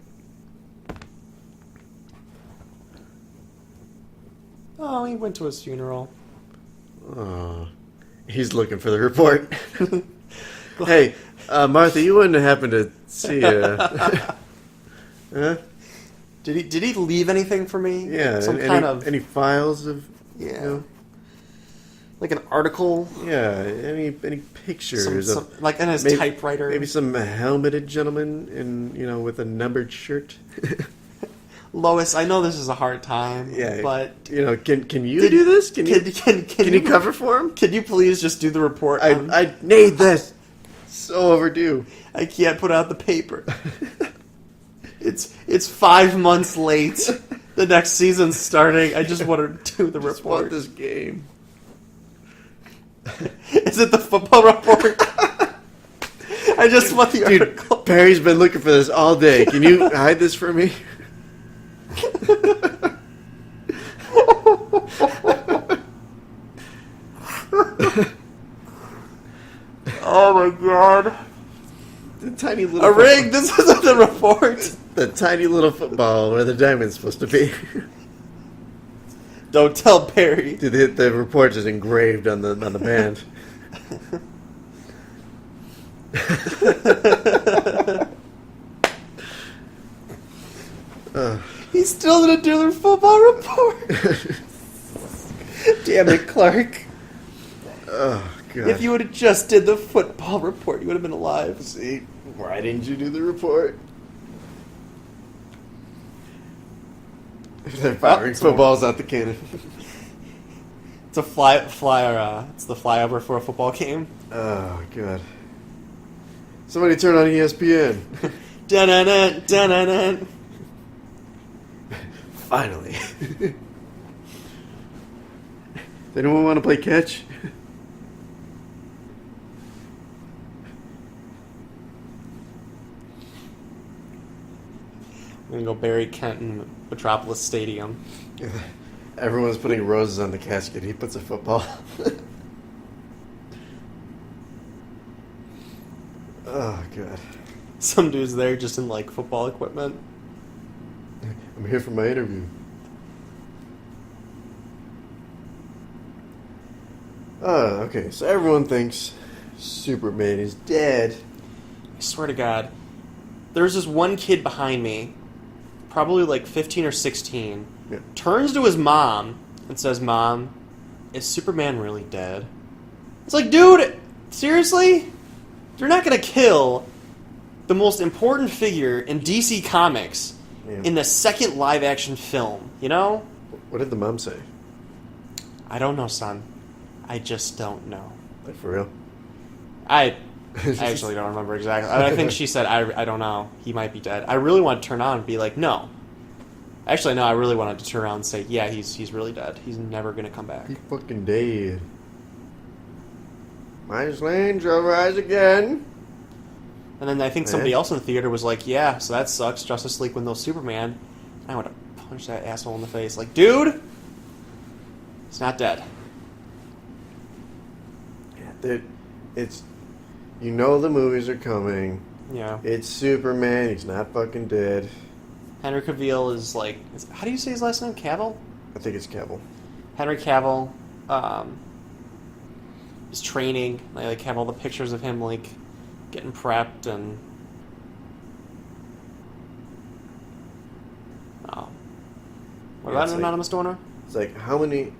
Oh, he went to his funeral. Oh, he's looking for the report. Hey, Martha, you wouldn't happen to see huh? Did he leave anything for me? Yeah, Some any, kind of... any files of Yeah. you know, Like an article? yeah, any pictures Some, of like in his maybe, typewriter? maybe some helmeted gentleman in with a numbered shirt. Lois, I know this is a hard time, Yeah, but... can you do this? Can you cover for him? Can you please just do the report? I need this. So overdue. I can't put out the paper. It's 5 months late. The next season's starting. I just want to do the I just want report. this game. Is it the football report? I just want the article. Perry's been looking for this all day. Can you hide this for me? Oh my god. The tiny little A rig? This isn't the report. The tiny little football where the diamond's supposed to be. Don't tell Barry. Dude, the report is engraved on the band. He's still gonna do their football report. Damn it, Clark. Oh, God. If you would have just did the football report, you would have been alive. See, why didn't you do the report? They're firing footballs out the cannon. It's a it's the flyover for a football game. Oh, God. Somebody turn on ESPN. Dun-dun-dun, dun-dun-dun. Finally. Does anyone want to play catch? I'm gonna go bury Kent in Metropolis Stadium. Everyone's putting roses on the casket. He puts a football. Oh, God. Some dude's there just in, like, football equipment. I'm here for my interview. Okay. So everyone thinks Superman is dead. I swear to God. There's this one kid behind me, probably like 15 or 16, Yeah. turns to his mom and says, "Mom, is Superman really dead?" It's like, dude, seriously? You're not going to kill the most important figure in DC Comics in the second live-action film, you know? What did the mom say? I don't know, son. I just don't know. Like, for real? I actually don't remember exactly. I think she said, I don't know. He might be dead. I really wanted to turn on and be like, no. Actually, no, I really wanted to turn around and say, yeah, he's really dead. He's never going to come back. He fucking dead. My slain shall rise again. And then I think somebody else in the theater was like, yeah, so that sucks. Justice League with no Superman. And I would have punched that asshole in the face. Like, dude, he's not dead. Yeah, it's... You know the movies are coming. Yeah. It's Superman. He's not fucking dead. Henry Cavill is like... How do you say his last name? Cavill? I think it's Cavill. Henry Cavill is training. They like have all the pictures of him like getting prepped and... Oh. What about an anonymous donor? It's like, how many...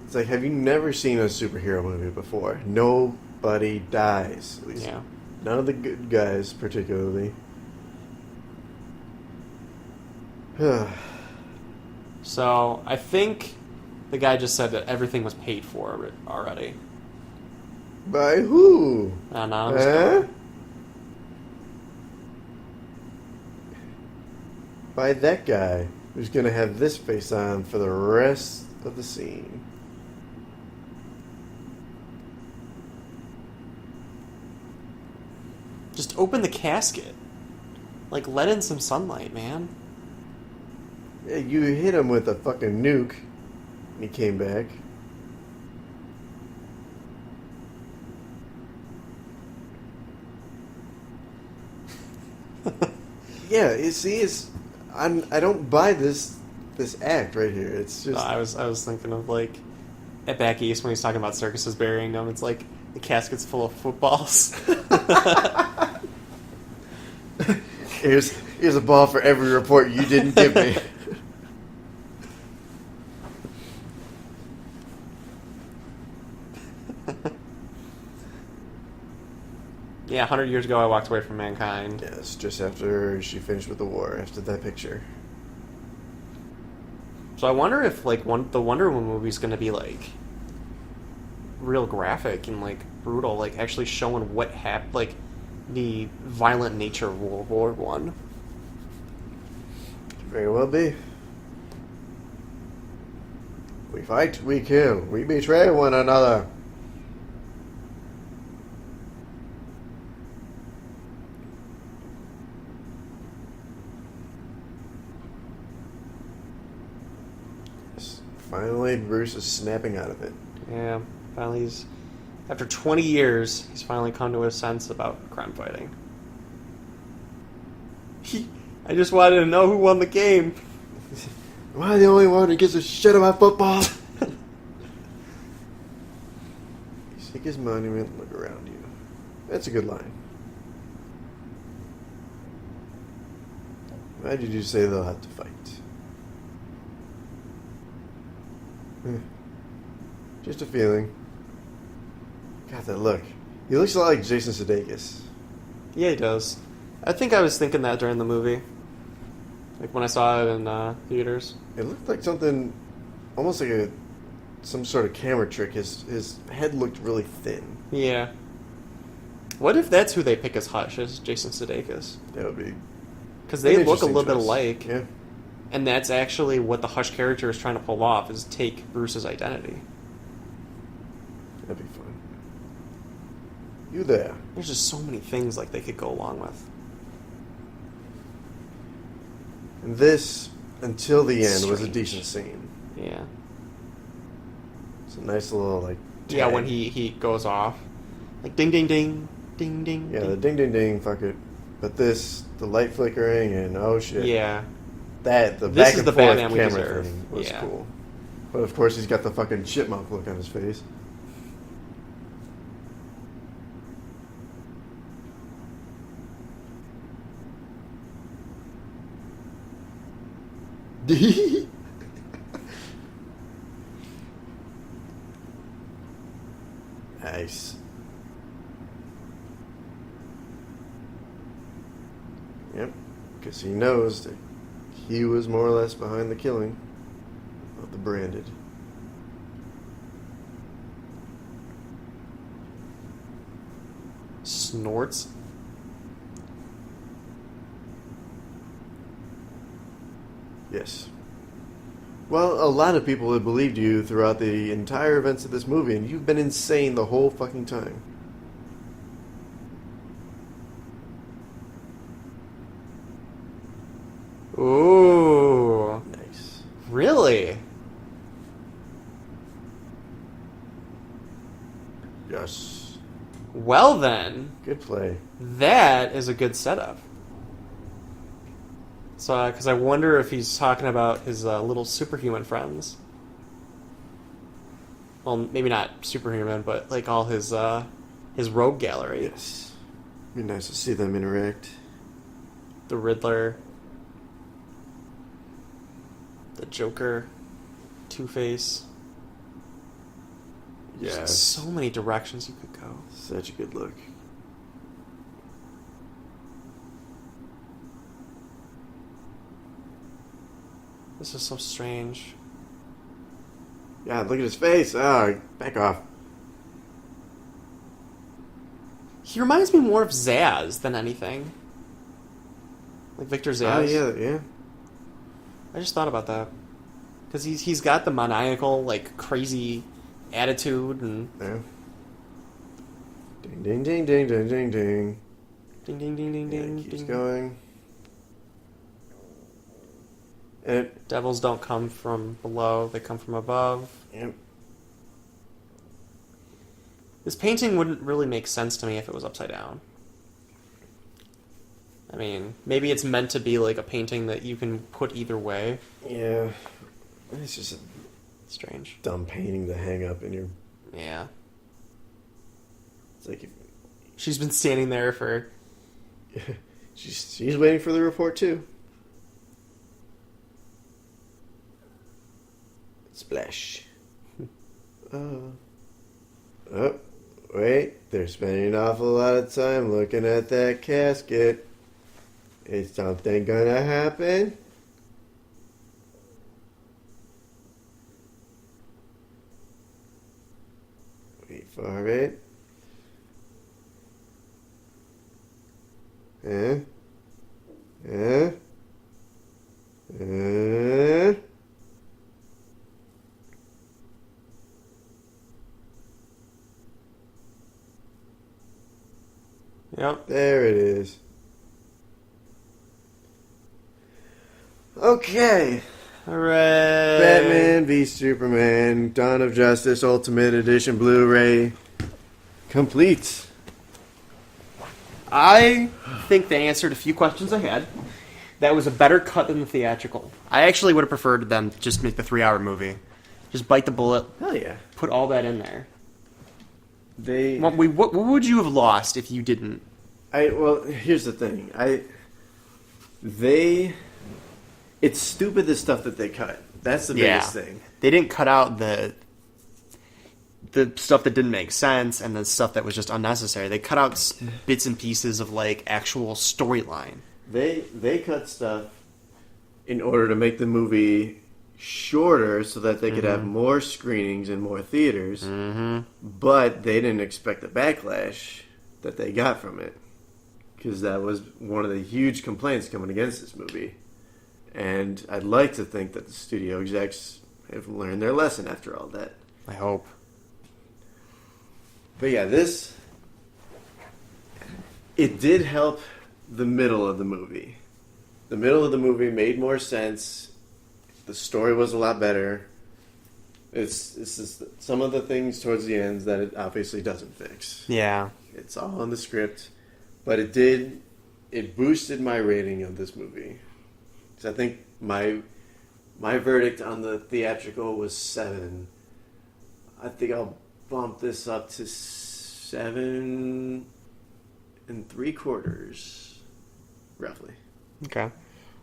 It's like, have you never seen a superhero movie before? Nobody dies. At least Yeah. none of the good guys, particularly. So, I think the guy just said that everything was paid for already. By who? An anonymous donor. By that guy who's going to have this face on for the rest of the scene. Just open the casket. Like, let in some sunlight, man. Yeah, you hit him with a fucking nuke, and he came back. Yeah, you see, I don't buy this act right here. It's just... No, I was thinking of, like, at Back East when he's talking about circuses burying them, it's like the casket's full of footballs. Here's a ball for every report you didn't give me. Yeah, 100 years ago I walked away from Mankind. Yes, just after she finished with the war, after that picture. So I wonder if, like, the Wonder Woman movie's going to be, like, real graphic and, like, brutal, like, actually showing what happened, like, the violent nature of World War One. Very well be. We fight, we kill, we betray one another. Yes, finally, Bruce is snapping out of it. Yeah, finally after 20 years, he's finally come to a sense about crime fighting. I just wanted to know who won the game. Am I the only one who gives a shit about football? biggest monument, look around you. That's a good line. Why did you say they'll have to fight? Just a feeling. God, that look. He looks a lot like Jason Sudeikis. Yeah, he does. I think I was thinking that during the movie. Like when I saw it in theaters. It looked like something, almost like some sort of camera trick. His head looked really thin. Yeah. What if that's who they pick as Hush, as Jason Sudeikis? That would be... Because they an look a interesting little bit choice. alike. Yeah. And that's actually what the Hush character is trying to pull off, is take Bruce's identity. That'd be fun. You there. There's just so many things like they could go along with. And this, until the end, was a Strange. decent scene. Yeah. It's a nice little, like, Yeah, tag. when he goes off. Like ding ding ding, ding ding. Yeah, the ding ding ding, fuck it. But this, the light flickering, and oh shit. Yeah. The This back is and the forth Batman we camera deserve. thing was Yeah. cool. But of course he's got the fucking chipmunk look on his face. Nice. Yep, because he knows that he was more or less behind the killing of the branded. Snorts. Yes. Well, a lot of people have believed you throughout the entire events of this movie, and you've been insane the whole fucking time. Ooh. Nice. Really? Yes. Well then, Good play. that is a good setup. So, because I wonder if he's talking about his little superhuman friends. Well, maybe not superhuman, but like all his rogue gallery. Yes. Be nice to see them interact. The Riddler, the Joker, Two-Face. There's Yes. so many directions you could go. Such a good look. This is so strange. God, look at his face. Ah, back off. He reminds me more of Zaz than anything. Like Victor Zaz. Oh, yeah, yeah. I just thought about that. Because he's got the maniacal, like, crazy attitude and... Yeah. Ding, ding, ding, ding, ding, ding, ding. Ding, ding, ding, ding, Yeah, ding, it keeps ding. going. And Devils don't come from below, they come from above. yep. This painting wouldn't really make sense to me if it was upside down. I mean, maybe it's meant to be like a painting that you can put either way. Yeah. It's just a Strange. dumb painting to hang up in your... Yeah. It's like... If, She's been standing there for... she's waiting for the report, too. Splash. Oh, wait. They're spending an awful lot of time looking at that casket. Is something gonna happen? Wait for it. Huh? Huh? Huh? Yep. There it is. Okay. Hooray! Batman v Superman, Dawn of Justice Ultimate Edition Blu-ray complete. I think they answered a few questions I had. That was a better cut than the theatrical. I actually would have preferred them to just make the 3-hour movie. Just bite the bullet, Hell yeah. put all that in there. They. What would you have lost if you didn't? Well, here's the thing. It's stupid the stuff that they cut. That's the biggest thing. They didn't cut out the stuff that didn't make sense and the stuff that was just unnecessary. They cut out bits and pieces of like actual storyline. They cut stuff in order to make the movie shorter so that they could have more screenings in more theaters. But they didn't expect the backlash that they got from it, because that was one of the huge complaints coming against this movie. And I'd like to think that the studio execs have learned their lesson after all that. I hope. But yeah, it did help the middle of the movie. The middle of the movie made more sense. The story was a lot better. It's just some of the things towards the end that it obviously doesn't fix. Yeah. It's all in the script. But it boosted my rating of this movie. Because I think my verdict on the theatrical was 7. I think I'll bump this up to 7 3/4, roughly. Okay.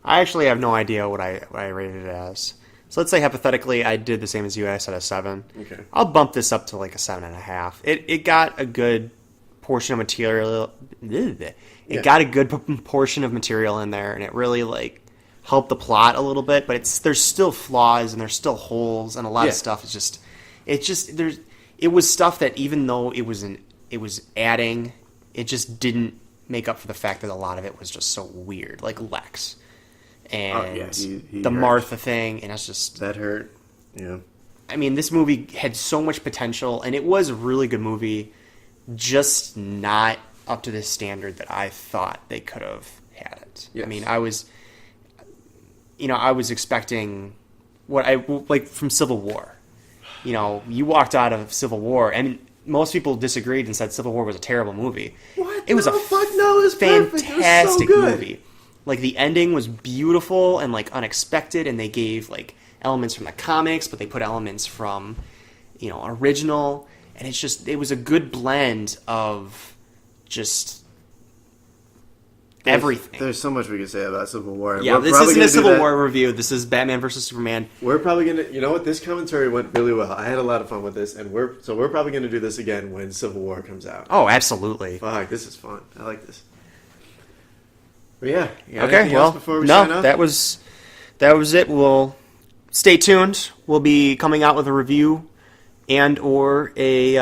I actually have no idea what I rated it as. So let's say hypothetically I did the same as you. I said a 7. Okay. I'll bump this up to like a 7.5. It got a good portion of material. It got a good portion of material in there, and it really like helped the plot a little bit. But there's still flaws and there's still holes, and a lot of stuff is it was stuff that even though it was adding, it just didn't make up for the fact that a lot of it was just so weird, like Lex and he the hurt. Martha thing, and it's just That hurt. Yeah. I mean, this movie had so much potential, and it was a really good movie, just not up to the standard that I thought they could have had it. Yes. I mean, I was expecting what I like from Civil War. You know, you walked out of Civil War, and most people disagreed and said Civil War was a terrible movie. What? It was No, fuck no, it was perfect. It was fantastic so good. movie. Like, the ending was beautiful and like unexpected, and they gave like elements from the comics, but they put elements from, original, and it was a good blend of just everything. There's so much we could say about Civil War. Yeah, this isn't a Civil War review. This is Batman vs. Superman. We're probably gonna, this commentary went really well. I had a lot of fun with this, and we're probably gonna do this again when Civil War comes out. Oh, absolutely. Fuck, this is fun. I like this. But yeah, Okay. Well, sign off? that was it. We'll stay tuned. We'll be coming out with a review and or a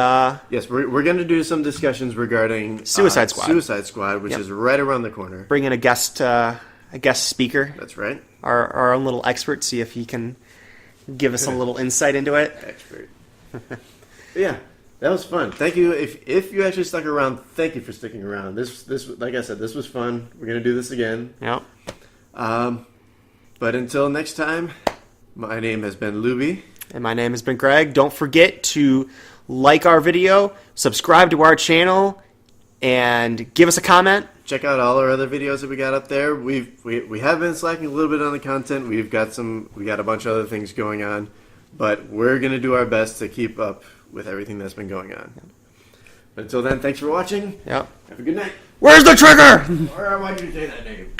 yes, we're gonna do some discussions regarding Suicide Squad. Suicide Squad, which is right around the corner. bring in a guest speaker. That's right. Our own little expert, see if he can give us a little insight into it. Expert. But yeah, that was fun. Thank you. If you actually stuck around, thank you for sticking around. This like I said, this was fun. We're gonna do this again. Yep. But until next time, my name has been Looby. And my name has been Greg. Don't forget to like our video, subscribe to our channel, and give us a comment. Check out all our other videos that we got up there. We have been slacking a little bit on the content. We got a bunch of other things going on, but we're gonna do our best to keep up with everything that's been going on. But until then, thanks for watching. Yep. Have a good night. Where's the trigger? Or why did you say that name?